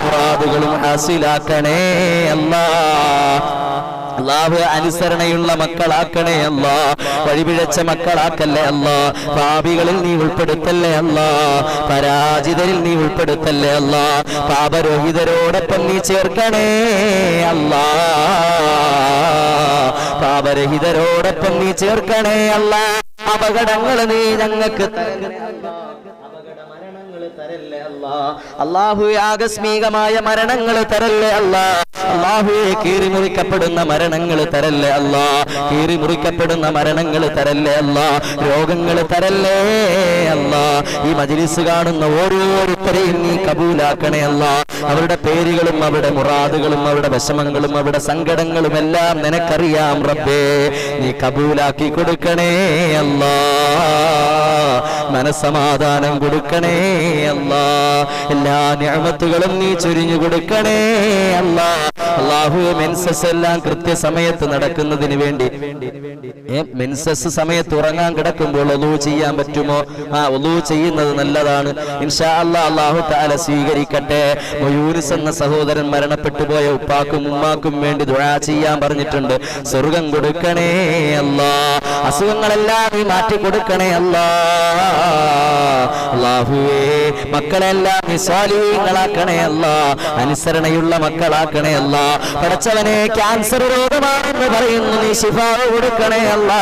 മുറാദുകളും ഹാസിലാക്കണേ അല്ലാ. അല്ലാഹു അനുസരണയുള്ള മക്കളാക്കണേ അല്ലാ, വഴിപിഴച്ച മക്കളാക്കല്ലേ അല്ലാ, പാപികളിൽ നീ ഉൾപ്പെടുത്തല്ലേ അല്ലാ, പരാജിതരിൽ നീ ഉൾപ്പെടുത്തല്ലേ അല്ലാ, പാപരഹിതരോടൊപ്പം നീ ചേർക്കണേ അല്ലാ, പാപരഹിതരോടൊപ്പം നീ ചേർക്കണേ അല്ലാ. അപകടങ്ങൾ നീ ഞങ്ങൾക്ക് തരല്ലേ അല്ലാ. അല്ലാഹുവേ ആകസ്മികമായ മരണങ്ങൾ തരല്ലേ അല്ലാ. അല്ലാഹുവേ കീറിമുറിക്കപ്പെടുന്ന മരണങ്ങൾ തരല്ലേ അല്ലാ, കീറിമുറിക്കപ്പെടുന്ന മരണങ്ങൾ തരല്ലേ അല്ലാ, രോഗങ്ങൾ തരല്ലേ അല്ലാ. ഈ മജ്‌ലിസ് കാണുന്ന ഓരോരുത്തരെയും നീ കബൂലാക്കണേ അല്ലാ. അവരുടെ പേരുകളും അവരുടെ മുറാദുകളും അവരുടെ വിഷമങ്ങളും അവരുടെ സങ്കടങ്ങളും എല്ലാം നിനക്കറിയാം റബ്ബേ, നീ കബൂലാക്കി കൊടുക്കണേ അല്ലാ. മനസ്സമാധാനം കൊടുക്കണേ അല്ലാ, എല്ലാ നിഅമത്തുകളും നീ ചൊരിഞ്ഞു കൊടുക്കണേ അല്ലാ. അല്ലാഹു മെൻസസ് എല്ലാം കൃത്യസമയത്ത് നടക്കുന്നതിന് വേണ്ടി മെൻസസ് സമയത്ത് ഉറങ്ങാൻ കിടക്കുമ്പോൾ ഒളൂ ചെയ്യാൻ പറ്റുമോ? ഒളൂ ചെയ്യുന്നത് നല്ലതാണ്. ഇൻഷാ അല്ലാഹ് അല്ലാഹു തആല സ്വീകരിക്കട്ടെ. യൂനുസ് എന്ന സഹോദരൻ മരണപ്പെട്ടു പോയ ഉപ്പാക്കും ഉമ്മാക്കും വേണ്ടി ദുആ ചെയ്യാൻ പറഞ്ഞിട്ടുണ്ട്. സ്വർഗ്ഗം കൊടുക്കണേ അല്ലാ, അസുഖങ്ങളെല്ലാം നീ മാറ്റി കൊടുക്കണേ അല്ലാ. അല്ലാഹുവേ മക്കളെല്ലാം നീ സ്വാലിഹീങ്ങളാക്കണേ അല്ലാ, അനുസരണയുള്ള മക്കളാക്കണേ അല്ലാ. പടച്ചവനെ ക്യാൻസർ രോഗമാണെന്ന് പറയുന്നു, നീ ശിഫാ കൊടുക്കണേ അല്ലാ.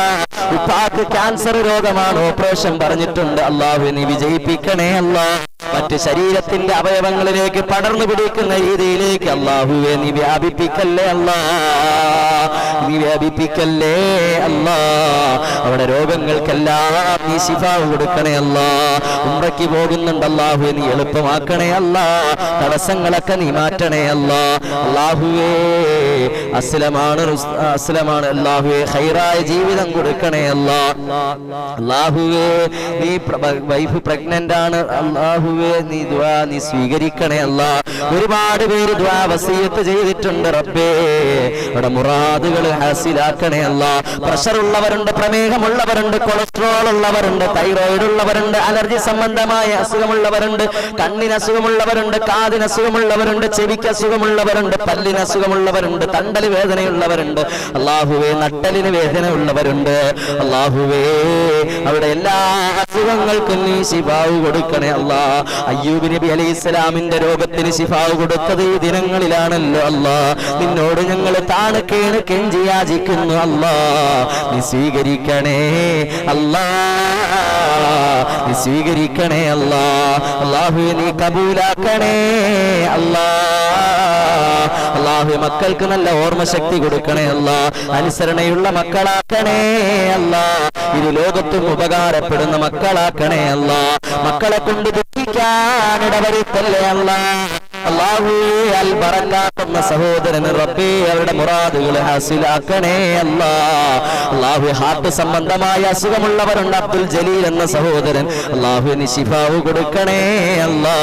ഉപ്പാക്ക് ക്യാൻസർ രോഗമാണ്, ഓപ്പറേഷൻ പറഞ്ഞിട്ടുണ്ട്. അല്ലാഹു നീ വിജയിപ്പിക്കണേ അല്ലാ. മറ്റ് ശരീരത്തിന്റെ അവയവങ്ങളിലേക്ക് പടർന്നു പിടിക്കുന്ന രീതിയിലേക്ക് അല്ലാഹുവേ നീ വ്യാപിപ്പിക്കല്ലേ അല്ലാ, നീ വ്യാപിപ്പിക്കല്ലേ അല്ലാ. അവിടെ രോഗങ്ങൾക്കെല്ലാം നീ ശിഫാവ് കൊടുക്കണേ അല്ലാ. ഉംറയ്ക്ക് പോകുന്നുണ്ട് അല്ലാഹുവേ നീ എളുപ്പമാക്കണേ അല്ലാ. തടസ്സങ്ങളൊക്കെ നീ മാറ്റണേ അല്ലാ. അല്ലാഹുവേ അസ്ലമാണ് അല്ലാഹുവേ ഖൈറായ ജീവിതം കൊടുക്കണേ അല്ലാ. അല്ലാഹുവേ നീ വൈഫ് പ്രഗ്നന്റ് ആണ് അല്ലാഹുവേ നീ ദുആ നീ സ്വീകരിക്കണേ അല്ലാ. ഒരുപാട് പേര് ദുആ വസിയത്ത് ചെയ്തിട്ടുണ്ട് റബ്ബേ, അവിടെ മുറാദുകൾ ഹാസിലാക്കണേ അല്ലാ. പ്രഷർ ഉള്ളവരുണ്ട്, പ്രമേഹമുള്ളവരുണ്ട്, കൊളസ്ട്രോൾ ഉള്ളവരുണ്ട്, തൈറോയിഡ് ഉള്ളവരുണ്ട്, അലർജി സംബന്ധമായ അസുഖമുള്ളവരുണ്ട്, കണ്ണിന് അസുഖമുള്ളവരുണ്ട്, കാതിന് അസുഖമുള്ളവരുണ്ട്, ചെവിക്ക് അസുഖമുള്ളവരുണ്ട്, പല്ലിന് അസുഖമുള്ളവരുണ്ട്, തണ്ടല് വേദനയുള്ളവരുണ്ട് അല്ലാഹുവേ, നട്ടലിന് വേദന ഉള്ളവരുണ്ട് അല്ലാഹുവേ. അവിടെ എല്ലാ അസുഖങ്ങൾക്കും നീ ശിഫാവ് കൊടുക്കണേ അല്ലാ. അയ്യൂബ് നബി അലൈഹിസ്സലാമിന്റെ രോഗത്തിന് ശിഫാവ് കൊടുത്തത് ഈ ദിനങ്ങളിലാണല്ലോ അല്ലാ. നിന്നോട് ഞങ്ങൾ താണ് കേണ് കെഞ്ചി യാചിക്കുന്നു അല്ലാ, നീ സ്വീകരിക്കണേ അല്ലാ, നീ സ്വീകരിക്കണേ അല്ലാ. അല്ലാഹുവേ നീ കബൂലാക്കണേ അല്ലാ. അല്ലാഹുവേ മക്കൾക്ക് നല്ല ഓർമ്മശക്തി കൊടുക്കണേ അല്ലാ, അനുസരണയുള്ള മക്കളാക്കണേ അല്ലാ, ഇരു ലോകത്തും ഉപകാരപ്പെടുന്ന മക്കളാക്കണേ അല്ലാ. മക്കളെ കൊണ്ട് ദുഃഖിക്കാനിടവരുത്തല്ലേ അല്ലാ. അല്ലാഹുവേ അൽ ബറക്കാത്ത് എന്ന സഹോദരന് റബ്ബേ അവരുടെ മുറാദുകൾ ഹാസിലാക്കണേ അല്ലാ. അല്ലാഹുവേ ഹാർട്ട് സംബന്ധമായ അസുഖമുള്ളവരുണ്ട്, അബ്ദുൽ ജലീൽ എന്ന സഹോദരൻ അല്ലാഹുവേ നീ ശിഫാവ് കൊടുക്കണേ അല്ലാ.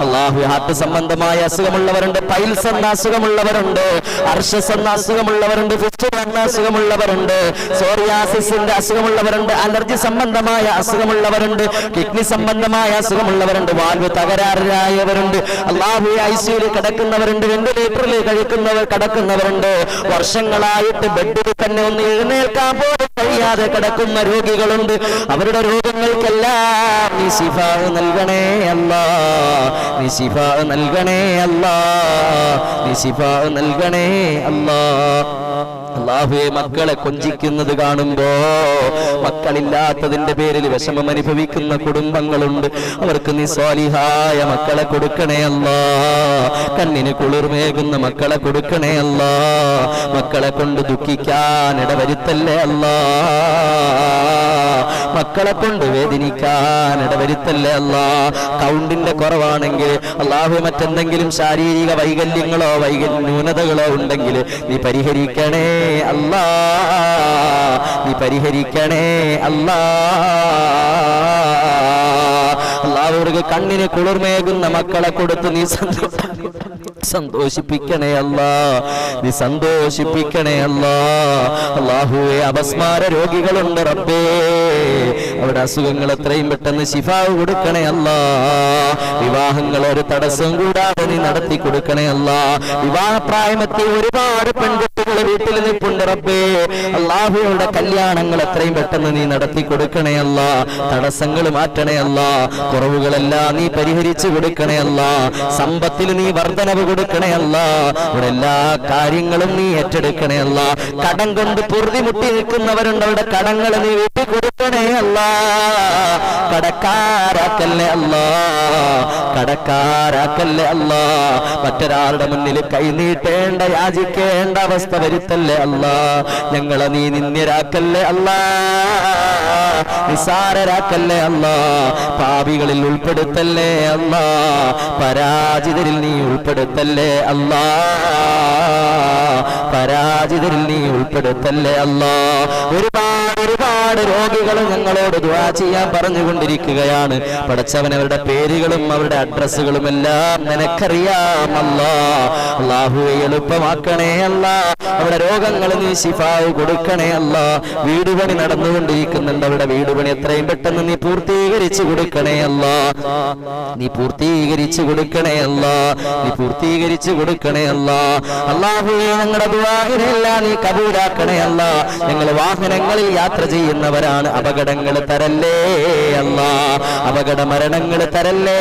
അല്ലാഹുവേ ഹാർട്ട് സംബന്ധമായ അസുഖമുള്ളവരുണ്ട്, പൈൽസ് എന്ന അസുഖമുള്ളവരുണ്ട്, അർഷസ് എന്ന അസുഖമുള്ളവരുണ്ട്, ഫിസ്റ്റുല എന്ന അസുഖമുള്ളവരുണ്ട്, സോറിയാസിന്റെ അസുഖമുള്ളവരുണ്ട്, അലർജി സംബന്ധമായ അസുഖമുള്ളവരുണ്ട്, കിഡ്നി സംബന്ധമായ അസുഖമുള്ളവരുണ്ട്, വാൽവ് തകരാറിലായവരുണ്ട് അല്ലാഹുവേ, ഐസിയുവിൽ കിടക്കുന്നവരുണ്ട്, വെന്റിലേറ്ററിൽ കിടക്കുന്നവരുണ്ട്, വർഷങ്ങളായിട്ട് ബെഡിൽ തന്നെ ഒന്ന് എഴുന്നേൽക്കാൻ പോലും കഴിയാതെ കിടക്കുന്ന രോഗികളുണ്ട്. അവരുടെ രോഗങ്ങൾക്കെല്ലാം നീ ശിഫാ നൽകണേ അല്ലാ, നീ ശിഫാ നൽകണേ അല്ലാ, നീ ശിഫാ നൽകണേ അല്ലാ. അല്ലാഹുവേ മക്കളെ കൊഞ്ചിക്കുന്നത് കാണുമ്പോ, മക്കളില്ലാത്തതിന്റെ പേരിൽ വിഷമം അനുഭവിക്കുന്ന കുടുംബങ്ങളുണ്ട്, അവർക്ക് നീ സ്വാലിഹായ മക്കളെ കൊടുക്കണേ അല്ലാ. കണ്ണിന് കുളിർമേകുന്ന മക്കളെ കൊടുക്കണേ അല്ലാ. മക്കളെ കൊണ്ട് ദുഃഖിക്കാൻ ഇടവരുത്തല്ലേ അല്ലാ, മക്കളെ കൊണ്ട് വേദനിക്കാൻ ഇടവരുത്തല്ലേ അല്ലാ. കൗണ്ടിന്റെ കുറവാണെങ്കിൽ അല്ലാഹുവേ മറ്റെന്തെങ്കിലും ശാരീരിക വൈകല്യങ്ങളോ ന്യൂനതകളോ ഉണ്ടെങ്കിൽ നീ പരിഹരിക്കണേ അല്ലാ, നീ പരിഹരിക്കണേ അല്ലാ. അല്ലാഹുവേ കണ്ണിന് കുളിർമേകുന്ന മക്കളെ കൊടുത്ത് നീ സന്തോഷിപ്പിക്കണേ അല്ലാ, നീ സന്തോഷിപ്പിക്കണേ അല്ലാ. അല്ലാഹുവേ അപസ്മാര രോഗികളുണ്ട് റബ്ബേ, അവിടെ അസുഖങ്ങൾ എത്രയും പെട്ടെന്ന് ശിഫാവ് കൊടുക്കണേ അല്ലാ. വിവാഹങ്ങൾ ഒരു തടസ്സം കൂടാതെ നീ നടത്തി കൊടുക്കണേ അല്ലാ. വിവാഹപ്രായമെത്തി ഒരുപാട് പെൺകുട്ടികൾ വീട്ടിൽ നിൽപ്പുണ്ട് റബ്ബേ, അല്ലാഹുവയുടെ കല്യാണങ്ങൾ എത്രയും പെട്ടെന്ന് നീ നടത്തി കൊടുക്കണേ അല്ലാ. തടസ്സങ്ങൾ മാറ്റണേ അല്ലാ, കുറവുകളെല്ലാം നീ പരിഹരിച്ചു കൊടുക്കണേ അല്ലാ. സമ്പത്തിൽ നീ വർധനവ് കൊടുക്കണേ അല്ലാ. ഇവിടെ എല്ലാ കാര്യങ്ങളും നീ ഏറ്റെടുക്കണേ അല്ലാ. കടം കൊണ്ട് പൊറുതിമുട്ടി നിൽക്കുന്നവരുണ്ട്, അവരുടെ കടങ്ങൾ നീ വീട്ടിൽ കൊടുക്കണേ അല്ലാ. കടക്കാരാക്കല്ലേ അല്ലാ, കടക്കാരാക്കല്ലേ അല്ലാ. മറ്റൊരാളുടെ മുന്നിൽ കൈനീട്ടേണ്ട യാചിക്കേണ്ട അവസ്ഥ വരുത്തല്ലേ അല്ലാ. ഞങ്ങളെ നീ നിന്ദ്യരാക്കല്ലേ അല്ലാ, നിസാരരാക്കല്ലേ അല്ലാ. പാപികളിൽ ഉൾപ്പെടുത്തല്ലേ അല്ലാ, പരാജിതരിൽ നീ ഉൾപ്പെടുത്തല്ലേ അല്ലാ, പരാജിതരിൽ നീ ഉൾപ്പെടുത്തല്ലേ അല്ലാ. ഒരുപാട് രോഗികൾ ഞങ്ങളോട് ദുആ ചെയ്യാൻ പറഞ്ഞുകൊണ്ടിരിക്കുകയാണ്. പടച്ചവൻ അവരുടെ പേരുകളും അവരുടെ അഡ്രസ്സുകളും എല്ലാം നിനക്കറിയാം അല്ലാ. അല്ലാഹുവേ എളുപ്പമാക്കണേ അല്ലാ, അവരുടെ രോഗങ്ങൾ നീ ശിഫാവ് കൊടുക്കണേ അല്ലാ. വീട് പണി നടന്നുകൊണ്ടിരിക്കുന്നുണ്ട്, അവരുടെ വീട് പണി എത്രയും പെട്ടെന്ന് നീ പൂർത്തീകരിച്ചു കൊടുക്കണേ അല്ലാ, നീ പൂർത്തീകരിച്ചു കൊടുക്കണേ അല്ലാ, നീ പൂർത്തീകരിച്ചു കൊടുക്കണേ അല്ലാ. അല്ലാഹുവേ ഞങ്ങളുടെ ദുആഇനെല്ലാം നീ കബൂലാക്കണേ അല്ലാ. ഞങ്ങൾ വാഹനങ്ങളിൽ യാത്ര ചെയ്യുന്ന കഴിയുന്നവരാണ്. അപകടങ്ങൾ തരല്ലേ അല്ലാ, അപകട മരണങ്ങൾ തരല്ലേ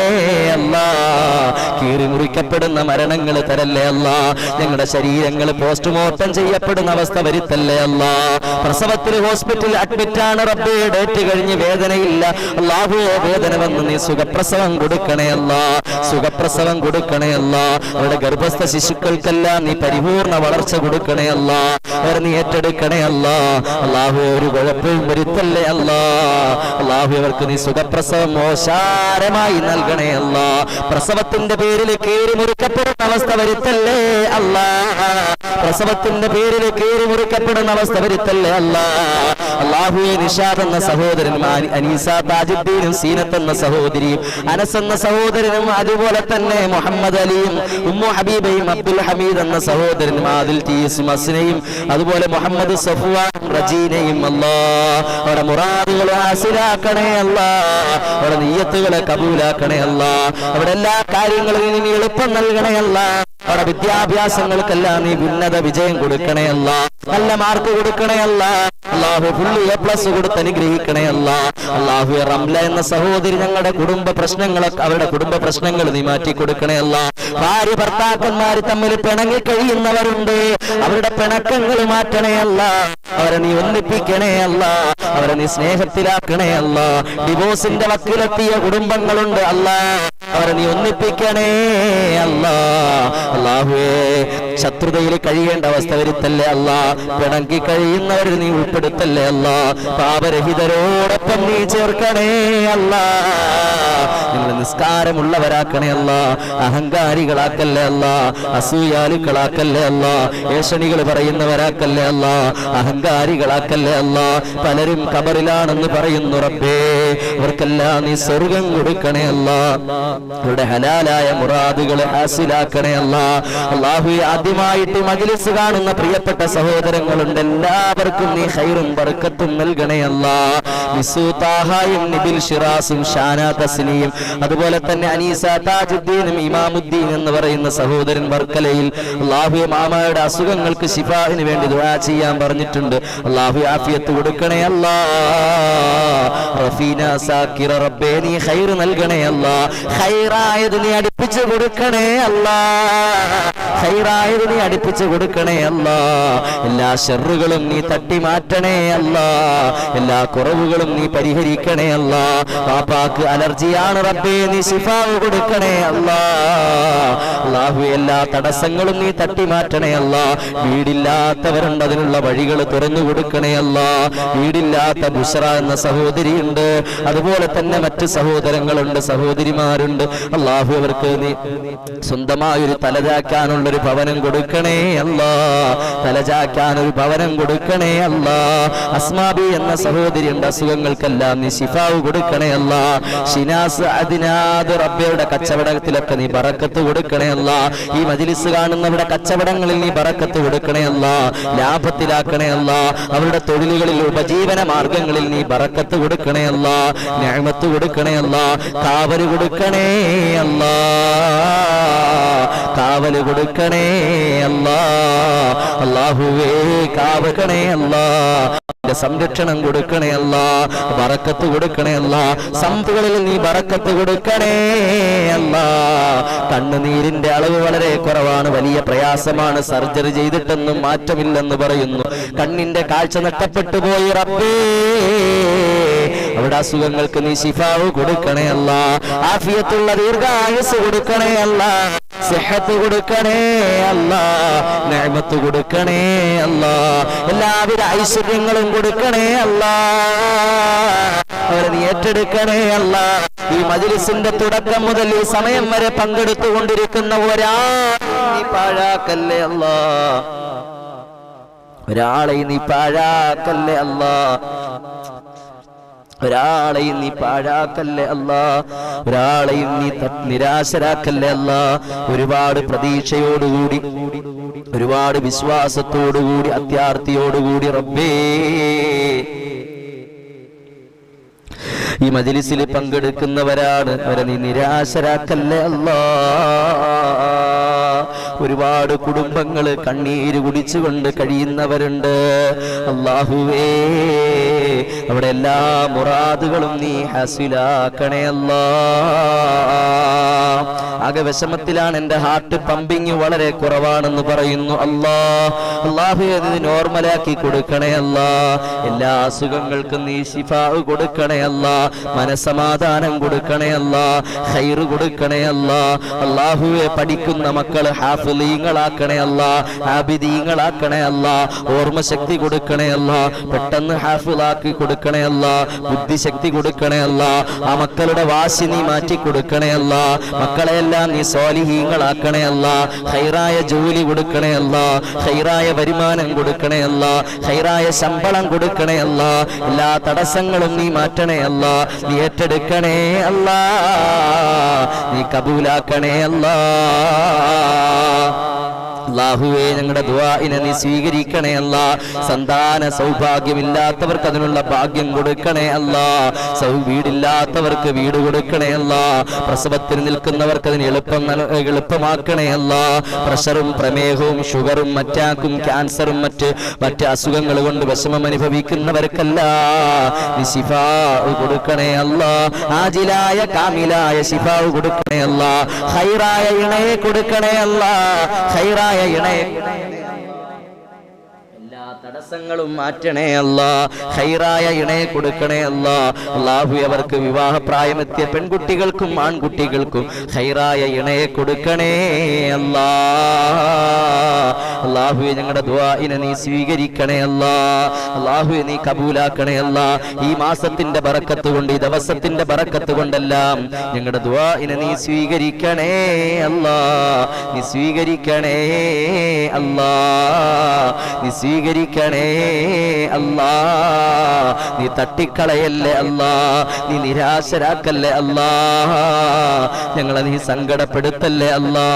അല്ലാ, കീറി മുറിക്കപ്പെടുന്ന മരണങ്ങൾ തരല്ലേ അല്ലാ, ഞങ്ങളുടെ ശരീരങ്ങൾ പോസ്റ്റ്മോർട്ടം ചെയ്യപ്പെടുന്ന അവസ്ഥ വരുത്തല്ലേ അല്ലാ, പ്രസവത്തിൽ ഹോസ്പിറ്റലിൽ അഡ്മിറ്റ് ആണ് റബ്ബേ, ഡേറ്റ് കഴിഞ്ഞ് വേദനയില്ല അല്ലാഹുവേ, വേദന വന്ന് നീ സുഖപ്രസവം കൊടുക്കണേ അല്ലാ, സുഖപ്രസവം കൊടുക്കണേ അല്ലാ, അവരുടെ ഗർഭസ്ഥ ശിശുക്കൾക്കെല്ലാം നീ പരിപൂർണ വളർച്ച കൊടുക്കണേ അല്ലാ, അവർ നീ ഏറ്റെടുക്കണേ അല്ലാ, അല്ലാഹുവേ ഒരു കുഴപ്പവും വരുത്തല്ലേ അല്ലാ, അല്ലാഹുവേ അവർക്ക് നീ സുഖപ്രസവം മോശാരമായി നൽകണേ അല്ലാ, പ്രസവത്തിന്റെ പേരിൽ കീറി മുറിക്കപ്പെടുന്ന അവസ്ഥ വരുത്തല്ലേ അല്ലാ, പ്രസവത്തിന്റെ പേരിൽ കീറി മുറിക്കപ്പെടുന്ന അവസ്ഥ വരുത്തല്ലേ അല്ലാ, അല്ലാഹുവേ നിഷാദ് എന്ന സഹോദരനും അനീസ താജുദ്ദീനും സീനത്ത് എന്ന സഹോദരിയും അനസ് എന്ന സഹോദരനും അതുപോലെ തന്നെ മുഹമ്മദ് അലിയും ഉമ്മു ഹബീബയും അബ്ദുൽ ഹമീദ് എന്ന സഹോദരനും ആദിൽ തീസും അസ്നയും അതുപോലെ മുഹമ്മദ് സഫ്വാൻ റജീനയും അല്ലാ അവരുടെ മുറാദുകളെ ഹാസിലാക്കണേ അല്ലാ, അവരുടെ നിയ്യത്തുകളെ കബൂലാക്കണേ അല്ലാ, അവരുടെ എല്ലാ കാര്യങ്ങളും നീ എളുപ്പം നൽകണേ അല്ലാ, അവരുടെ വിദ്യാഭ്യാസങ്ങൾക്കെല്ലാം നീ ഉന്നത വിജയം കൊടുക്കണേ അല്ലാ, നല്ല മാർക്ക് കൊടുക്കണേ അല്ലാ, അല്ലാഹു ഫുൾ A+ കൊടുത്ത് അനുഗ്രഹിക്കണേ അല്ലാ, അല്ലാഹു റംല എന്ന സഹോദരി ഞങ്ങളുടെ കുടുംബ പ്രശ്നങ്ങളൊക്കെ അവരുടെ കുടുംബ പ്രശ്നങ്ങൾ നീ മാറ്റി കൊടുക്കണേ അല്ലാ, ഭാര്യ ഭർത്താക്കന്മാർ തമ്മിൽ പിണങ്ങി കഴിയുന്നവരുണ്ട്, അവരുടെ പിണക്കങ്ങൾ മാറ്റണേ അല്ലാ, അവരെ നീ ഒന്നിപ്പിക്കണേ അല്ലാ, അവരെ നീ സ്നേഹത്തിലാക്കണേ അല്ലാ, ഡിവോഴ്സിന്റെ വക്കിലെത്തിയ കുടുംബങ്ങളുണ്ട് അല്ലാ, അവരെ നീ ഒന്നിപ്പിക്കണേ അല്ലാ, അല്ലാഹുവേ ശത്രുതയിൽ കഴിയേണ്ട അവസ്ഥ വരുത്തല്ലേ അല്ലാ, പിണങ്ങി കഴിയുന്നവർ നീ ഉൾപ്പെടുത്തല്ലേ അല്ലാ, പാപരഹിതരോടൊപ്പം നീ ചേർക്കണേ അല്ലാ, നിങ്ങൾ നിസ്കാരമുള്ളവരാക്കണേ അല്ലാ, അഹങ്കാരികളാക്കല്ലേ അല്ലാ, അസൂയാലുക്കളാക്കല്ലേ അല്ലാ, ഏഷണികൾ പറയുന്നവരാക്കല്ലേ അല്ലാ, അഹങ്കാരികളാക്കല്ലേ അല്ലാ, പലരും ഖബറിലാണെന്ന് പറയുന്നു റബ്ബേ, അവർക്കെല്ലാം നീ സ്വർഗം കൊടുക്കണേ അല്ലാ, അവരുടെ ഹലാലായ മുറാദുകളെ ഹാസിലാക്കണേ അല്ലാ, അല്ലാഹുവേ ആദ്യമായിട്ട് മജ്ലിസ് കാണുന്ന പ്രിയപ്പെട്ട സഹോദരങ്ങളുണ്ട്, എല്ലാവർക്കും നീ ഖൈറും ബർക്കത്തും നൽകണേ അല്ലാ, മിസൂതാഹയും നിബിൽ ഷിറാസും ഷാനാ തസ്നിയും അതുപോലെ തന്നെ അനീസ താജുദ്ദീനും ഇമാമുദ്ദീൻ എന്ന് പറയുന്ന സഹോദരൻ വർക്കലയിൽ അല്ലാഹുവേ മാമയുടെ അസുഖങ്ങൾക്ക് ശിഫാഇന് വേണ്ടി ദുആ ചെയ്യാൻ പറഞ്ഞിട്ടുണ്ട്, അല്ലാഹു ആഫിയത്ത് കൊടുക്കണേ അല്ലാ, റഫീന സാക്കിറ റബ്ബേ നീ ഖൈർ നൽകണേ അല്ലാ, ഖൈറായത് നീ അടുപ്പിച്ചു കൊടുക്കണേ അല്ലാ, ഖൈറായത് നീ അടുപ്പിച്ചു കൊടുക്കണേ അല്ലാ, എല്ലാ ഷർറുകളും നീ തട്ടി മാറ്റണേ അല്ലാ, എല്ലാ കുറവുകളും നീ പരിഹരിക്കണേ അല്ലാ, പാപ്പാക്ക് അലർജിയാണ് റബ്ബേ നീ ശിഫാവ് കൊടുക്കണേ അല്ലാ, അല്ലാഹു എല്ലാ തടസ്സങ്ങളും നീ തട്ടി മാറ്റണേ അല്ലാ, വീടില്ലാത്തവരുണ്ട് അതിനുള്ള വഴികൾ തുറന്നു കൊടുക്കണേ അല്ലാ, വീടില്ലാത്ത ബുഷറ എന്ന സഹോദരിയുണ്ട്, അതുപോലെ തന്നെ മറ്റ് സഹോദരങ്ങളുണ്ട് സഹോദരിമാരുണ്ട്, അല്ലാഹു അവർക്ക് നീ സ്വന്തമായൊരു തലചാക്കാനുള്ളൊരു ഭവനം കൊടുക്കണേ അല്ലാ, തലചാക്കാനൊരു ഭവനം കൊടുക്കണേ അല്ലാ, അസ്മാബി എന്ന സഹോദരി ഉണ്ട്, അസുഖങ്ങൾക്കെല്ലാം നീ ശിഫാവ് കൊടുക്കണേ അല്ലാ, ഷിനാസ് അദിനാദ് റബ്ബയുടെ കച്ചവടത്തിലൊക്കെ നീ ബറക്കത്ത് കൊടുക്കണേ അല്ലാ, ഈ മജ്ലിസ് കാണുന്നവരുടെ കച്ചവടങ്ങളിൽ നീ ബറക്കത്ത് കൊടുക്കണേ അല്ലാ, ലാഭത്തിലാക്കണേ അല്ലാ, അവരുടെ തൊഴിലുകളിൽ ഉപജീവന മാർഗങ്ങളിൽ നീ ബറക്കത്ത് കൊടുക്കണേ അല്ലാ, നിഅമത്ത് കൊടുക്കണേ അല്ലാ, കാവല് കൊടുക്കണേ അല്ലാ, കാവല് കൊടുക്കണേ അല്ലാ, അല്ലാഹുവേ കാവകണേ അല്ലാ, സംരക്ഷണം കൊടുക്കണേ അല്ലാ, ബറക്കത്ത് കൊടുക്കണേ അല്ലാ, സമ്പത്തുകളിൽ നീ ബറക്കത്ത് കൊടുക്കണേ അല്ലാ, കണ്ണുനീരിന്റെ അളവ് വളരെ കുറവാണ്, വലിയ പ്രയാസമാണ്, സർജറി ചെയ്തിട്ടൊന്നും മാറ്റമില്ലെന്ന് പറയുന്നു, കണ്ണിന്റെ കാഴ്ച നഷ്ടപ്പെട്ടു പോയി റബ്ബേ, അവിടെ അസുഖങ്ങൾക്ക് നീ ശിഫാവ് കൊടുക്കണേ അല്ലാ, ആഫിയത്തുള്ള ദീർഘായുസ് കൊടുക്കണേ അല്ലാ, സിഹത്ത് കൊടുക്കണേ അല്ലാ, നിഅമത്ത് കൊടുക്കണേ അല്ലാ, എല്ലാവിധ ഐശ്വര്യങ്ങളും കൊടുക്കണേ അല്ലാ, അവരെ നീ ഏറ്റെടുക്കണേ അല്ലാ, ഈ മജ്ലിസിന്റെ തുടക്കം മുതൽ ഈ സമയം വരെ പങ്കെടുത്തുകൊണ്ടിരിക്കുന്ന ഒരാളെ നീ പാഴാക്കല്ലേ അല്ലാ, ഒരാളെ നീ പാഴാക്കല്ലേ അല്ലാ, ഒരാളെയും നീ പാഴാക്കല്ലേ അല്ലാ, ഒരാളെയും നീ നിരാശരാക്കല്ലേ അല്ലാ, ഒരുപാട് പ്രതീക്ഷയോടുകൂടി ഒരുപാട് വിശ്വാസത്തോടുകൂടി അത്യാർത്തിയോടുകൂടി റബ്ബേ ഈ മജ്ലിസിൽ പങ്കെടുക്കുന്നവരാണ്, അവരെ നീ നിരാശരാക്കല്ലേ അല്ലാ, ഒരുപാട് കുടുംബങ്ങൾ കണ്ണീര് കുടിച്ചുകൊണ്ട് കഴിയുന്നവരുണ്ട്. അല്ലാഹുവേ, അവിടെ എല്ലാ മുറാദുകളും നീ ഹാസിലാക്കണേ അല്ലാ. ആകെ വിഷമത്തിലാണ്, എൻ്റെ ഹാർട്ട് പമ്പിങ് വളരെ കുറവാണെന്ന് പറയുന്നു. അല്ലാഹുവേ, ഇത് നോർമലാക്കി കൊടുക്കണേ അല്ലാ. എല്ലാ അസുഖങ്ങൾക്കും നീ ശിഫാ കൊടുക്കണേ അല്ലാ. മനസ്സമാധാനം കൊടുക്കണേ അല്ലാ. ഖൈർ കൊടുക്കണേ അല്ലാ. അല്ലാഹുവേ, പഠിക്കുന്ന മക്കൾ ഹാഫിളീങ്ങളാക്കണേ അല്ലാ. ആബിദീങ്ങളാക്കണേ അല്ലാ. ഓർമ്മശക്തി കൊടുക്കണേ അല്ലാ. പെട്ടെന്ന് ഹാഫിളാക്കി കൊടുക്കണേ അല്ലാ. ബുദ്ധിശക്തി കൊടുക്കണേ അല്ലാ. ആ മക്കളുടെ വാശി നീ മാറ്റി കൊടുക്കണേ അല്ലാ. മക്കളെല്ലാം നീ സ്വാലിഹീങ്ങളാക്കണേ അല്ലാ. ഖൈറായ ജോലി കൊടുക്കണേ അല്ലാ. ഖൈറായ വരുമാനം കൊടുക്കണേ അല്ലാ. ഖൈറായ ശമ്പളം കൊടുക്കണേ അല്ലാ. എല്ലാ തടസ്സങ്ങളും നീ മാറ്റണേ അല്ലാ. നീ ഏറ്റെടുക്കണേ അല്ലാ. നീ കബൂലാക്കണേ അല്ലാ. അല്ലാഹുവേ, ഞങ്ങളുടെ ദുആഇനെ നീ സ്വീകരിക്കണേ അല്ലാ. സന്താന സൗഭാഗ്യമില്ലാത്തവർക്ക് അതിനുള്ള ഭാഗ്യം കൊടുക്കണേ അല്ലാ. വീടില്ലാത്തവർക്ക് വീട് കൊടുക്കണേ അല്ലാ. പ്രസവത്തിന് നിൽക്കുന്നവർക്ക് അതിന് എളുപ്പമാക്കണേ അല്ലാ. പ്രഷറും പ്രമേഹവും ഷുഗറും അറ്റാക്കും ക്യാൻസറും മറ്റ് അസുഖങ്ങൾ കൊണ്ട് വിഷമം അനുഭവിക്കുന്നവർക്കല്ല നീ ശിഫാ കൊടുക്കണേ അല്ലാ. ആജിലായ കാമിലായ ശിഫാ കൊടുക്കണേ അല്ലാ. ഖൈറായ ഇണയെ കൊടുക്കണേ അല്ലാ. ഖൈറായ എല്ലാ തടസ്സങ്ങളും മാറ്റണേ അല്ലാ. ഖൈറായ ഇണയെ കൊടുക്കണേ അല്ലാ. അല്ലാഹു, അവർക്ക് വിവാഹപ്രായമെത്തിയ പെൺകുട്ടികൾക്കും ആൺകുട്ടികൾക്കും ഖൈറായ ഇണയെ കൊടുക്കണേ അല്ലാ. അല്ലാഹുവേ, ഞങ്ങളുടെ ദുആഇനെ നീ സ്വീകരിക്കണേ അല്ലാ. അല്ലാഹുവേ, നീ കബൂലാക്കണേ അല്ലാ. ഈ മാസത്തിന്റെ ബറക്കത്ത് കൊണ്ട്, ഈ ദിവസത്തിന്റെ ബറക്കത്ത് കൊണ്ടെല്ലാം ഞങ്ങളുടെ ദുആഇനെ നീ സ്വീകരിക്കണേ അല്ലാ. നീ സ്വീകരിക്കണേ അല്ലാ. നീ സ്വീകരിക്കണേ അല്ലാ. നീ തട്ടിക്കളയല്ലേ അല്ലാ. നീ നിരാശരാക്കല്ലേ അല്ലാ. ഞങ്ങളെ നീ സങ്കടപ്പെടുത്തല്ലേ അല്ലാ.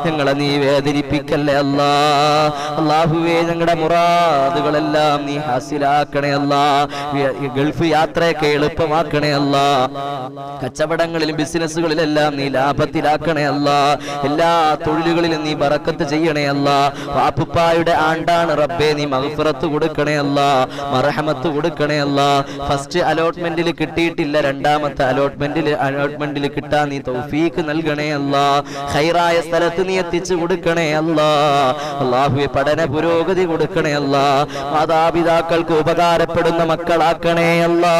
ഞങ്ങളെ നീ വേദനിപ്പിക്കല്ലേ അല്ലാ. അല്ലാഹുവേ, ഞങ്ങളുടെ മുറാദുകളെല്ലാം നീ ഹാസിലാക്കണേ അല്ലാ. ഗൾഫ് യാത്രയൊക്കെ എളുപ്പമാക്കണേ അല്ലാ. കച്ചവടങ്ങളിലും ബിസിനസ്സുകളിലെല്ലാം നീ ലാഭത്തിലാക്കണേ അല്ലാ. എല്ലാ തൊഴിലുകളിലും നീ ബറക്കത്ത് ചെയ്യണേ അല്ലാ. വാപ്പുപ്പായുടെ ആണ്ടാണ് റബ്ബേ, നീ മഗ്ഫിറത്ത് കൊടുക്കണേ അല്ലാ. മർഹമത്ത് കൊടുക്കണേ അല്ലാ. ഫസ്റ്റ് അലോട്ട്മെന്റിൽ കിട്ടിയിട്ടില്ല, രണ്ടാമത്തെ അലോട്ട്മെന്റിൽ കിട്ടാൻ നീ തൗഫീഖ് നൽകണേ അല്ലാ. ഖൈറായ സ്ഥലത്ത് നീ എത്തിച്ചു കൊടുക്കണേ അല്ലാ. അല്ലാഹുവേ, പഠന പുരോഗതി കൊടുക്കണേ അല്ലാ. മാതാപിതാക്കൾക്ക് ഉപകാരപ്പെടുന്ന മക്കളാക്കണേ അല്ലാ.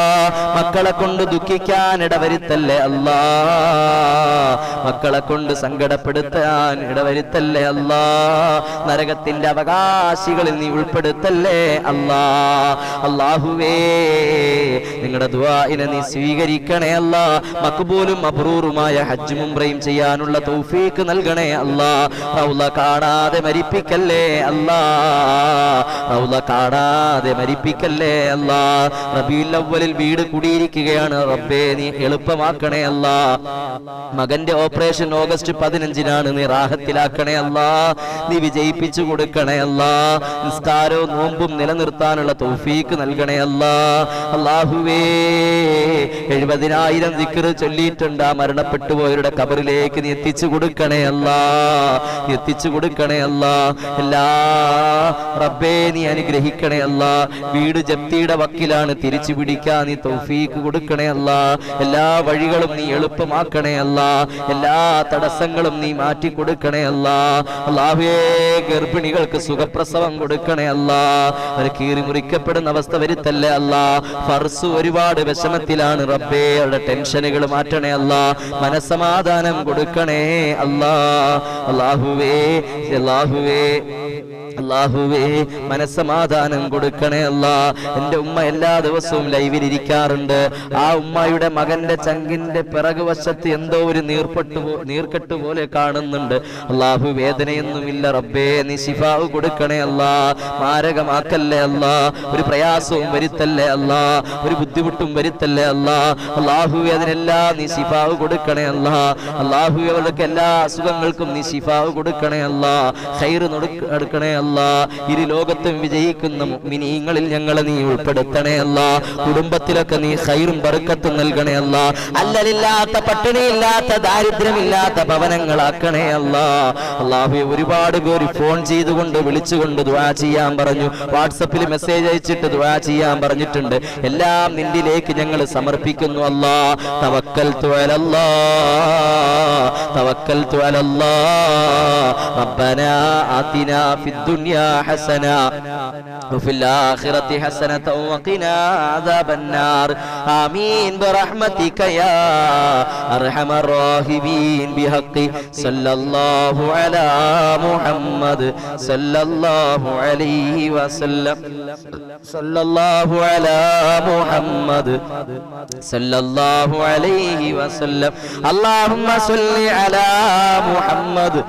മക്കളെ കൊണ്ട് ദുഃഖിക്കാൻ ഇടവരുത്തല്ലേ അല്ലാ. മക്കളെ കൊണ്ട് സങ്കടപ്പെടുത്താൻ ഇടവരുത്തല്ലേ അല്ലാ. നരകത്തിന്റെ അവകാശികളിൽ നീ ഉൾപ്പെടുത്തല്ലേ അല്ലാ. അല്ലാഹുവേ, നിങ്ങളുടെ ദുആഇനെ നീ സ്വീകരിക്കണേ അല്ലാ. മഖ്ബൂലും മബ്റൂറുമായ ഹജ്ജും ഉംറയും ചെയ്യാനുള്ള തൗഫീഖ് നൽകണേ അല്ലാ. റൗള കാണാതെ മരിപ്പിക്കല്ലേ അല്ലാ. റൗള കാണാതെ മരിപ്പിക്കല്ലേ അല്ലാ. റബീഉൽ അവ്വലിൽ വീട് കുടിയിരിക്കുകയാണ് റബ്ബേ, നീ എളുപ്പമാക്കണേ അല്ലാ. മകന്റെ ഓപ്പറേഷൻ ഓഗസ്റ്റ് 15-നാണ്, നീ റാഹത്തിലാക്കണേ അല്ലാ. നീ വിജയിപ്പിച്ചു കൊടുക്കണേ അല്ലാ. നിസ്കാരവും നോമ്പും നിലനിർത്താനുള്ള തൗഫീഖ് നൽകണേ അല്ലാ. അല്ലാഹുവേ, 70,000 ദിക്ർ ചൊല്ലിയിട്ടുണ്ട്. ആ മരണപ്പെട്ടു പോയവരുടെ ഖബറിലേക്ക് നീ എത്തിച്ചു കൊടുക്കണേ അല്ലാ. എത്തിച്ചു കൊടുക്കണേ അല്ലാ. എല്ലാ റബ്ബേ, നീ അനുഗ്രഹിക്കണേ അല്ലാ. വീട് ജപ്തിയുടെ വക്കിലാണ്, തിരിച്ചു പിടിക്കാൻ നീ തൗഫീഖ് കൊടുക്കണേ അല്ലാ. എല്ലാ വഴികളും നീ എളുപ്പമാക്കണേ അല്ലാ. എല്ലാ തടസ്സങ്ങളും നീ മാറ്റി കൊടുക്കണേ അല്ലാ. അല്ലാഹുവേ, ഗർഭിണികൾക്ക് സുഖപ്രസവം കൊടുക്കണേ അല്ലാ. അവർ കീറി മുറിക്കപ്പെടുന്ന അവസ്ഥ വരുത്തല്ലേ അല്ലാ. ഫർസ് ഒരുപാട് വിഷമത്തിലാണ് റബ്ബേ, അവരുടെ ടെൻഷനുകൾ മാറ്റണേ അല്ലാ. മനസ്സമാധാനം കൊടുക്കണേ അല്ലാ. അല്ലാഹുവേ, അല്ലാഹുവേ, അല്ലാഹുവേ, മനസ്സമാധാനം കൊടുക്കണേ അല്ലാ. എൻ്റെ ഉമ്മ എല്ലാ ദിവസവും ലൈവിൽ ഇരിക്കാറുണ്ട്. ആ ഉമ്മയുടെ മകന്റെ ചങ്കിന്റെ പിറകുവശത്ത് എന്തോ ഒരു നീർക്കെട്ട് പോലെ കാണുന്നുണ്ട്. അല്ലാഹു, വേദനയൊന്നുമില്ല റബ്ബേ, നീ ശിഫാവ് കൊടുക്കണേ അല്ലാ, മാരകമാക്കല്ലേ അല്ലാ, ഒരു പ്രയാസവും വരുത്തല്ലേ അല്ലാ, ഒരു ബുദ്ധിമുട്ടും വരുത്തല്ലേ അല്ലാ. അല്ലാഹുവേ അതിനെല്ലാം നീ ശിഫാവ് കൊടുക്കണേ അല്ലാ. അല്ലാഹുവേ അവർക്ക് എല്ലാ അസുഖങ്ങൾക്കും നീ ശിഫാവ് കൊടുക്കണേ അല്ലാ, ഖൈർ കൊടുക്കണേ അല്ലാ. ഇരു ലോകത്തും വിജയിക്കുന്ന മുഅ്മിനീങ്ങളിൽ ഞങ്ങളെ നീ ഉൾപ്പെടുത്തണേ അല്ലാ. കുടുംബത്തിലൊക്കെ നീ ഖൈറും ബർക്കത്തും നൽകണേ അല്ലാ. അല്ലലില്ലാത്ത, പട്ടിണിയില്ലാത്ത, ദാരിദ്ര്യമില്ലാത്ത ഭവനങ്ങളാക്കണേ അല്ലാ. അല്ലാഹുവേ ഒരുപാട് പേര് ഫോൺ ചെയ്തുകൊണ്ട് വിളിച്ചുകൊണ്ട് ദുആ ചെയ്യാൻ പറഞ്ഞു, വാട്സപ്പിൽ മെസ്സേജ് അയച്ചിട്ട് ദുആ ചെയ്യാൻ പറഞ്ഞിട്ടുണ്ട്. എല്ലാം നിന്നിലേക്ക് ഞങ്ങൾ സമർപ്പിക്കുന്നു അല്ലാ. തവക്കൽതു അലല്ലാഹ്, തവക്കൽതു അലല്ലാഹ്. റബ്ബനാ ആതിനാ ഫിദ്ദുനിയാ ഹസന വഫിൽ ആഖിറതി ഹസനത വഖിനാ അദാബന്നാർ. ആമീൻ ബിറഹ്മതിക യാ അർഹമർ റഹീമീൻ ബിഹഖി സല്ലല്ലാഹു അലാ മുഹമ്മദ് സല്ലല്ലാഹു അലൈഹി വസല്ലം. സല്ലല്ലാഹു അലാ മുഹമ്മദ് സല്ലല്ലാഹു അലൈഹി വസല്ലം. അല്ലാഹുമ്മ സ്വല്ലി അലാ മുഹമ്മദ്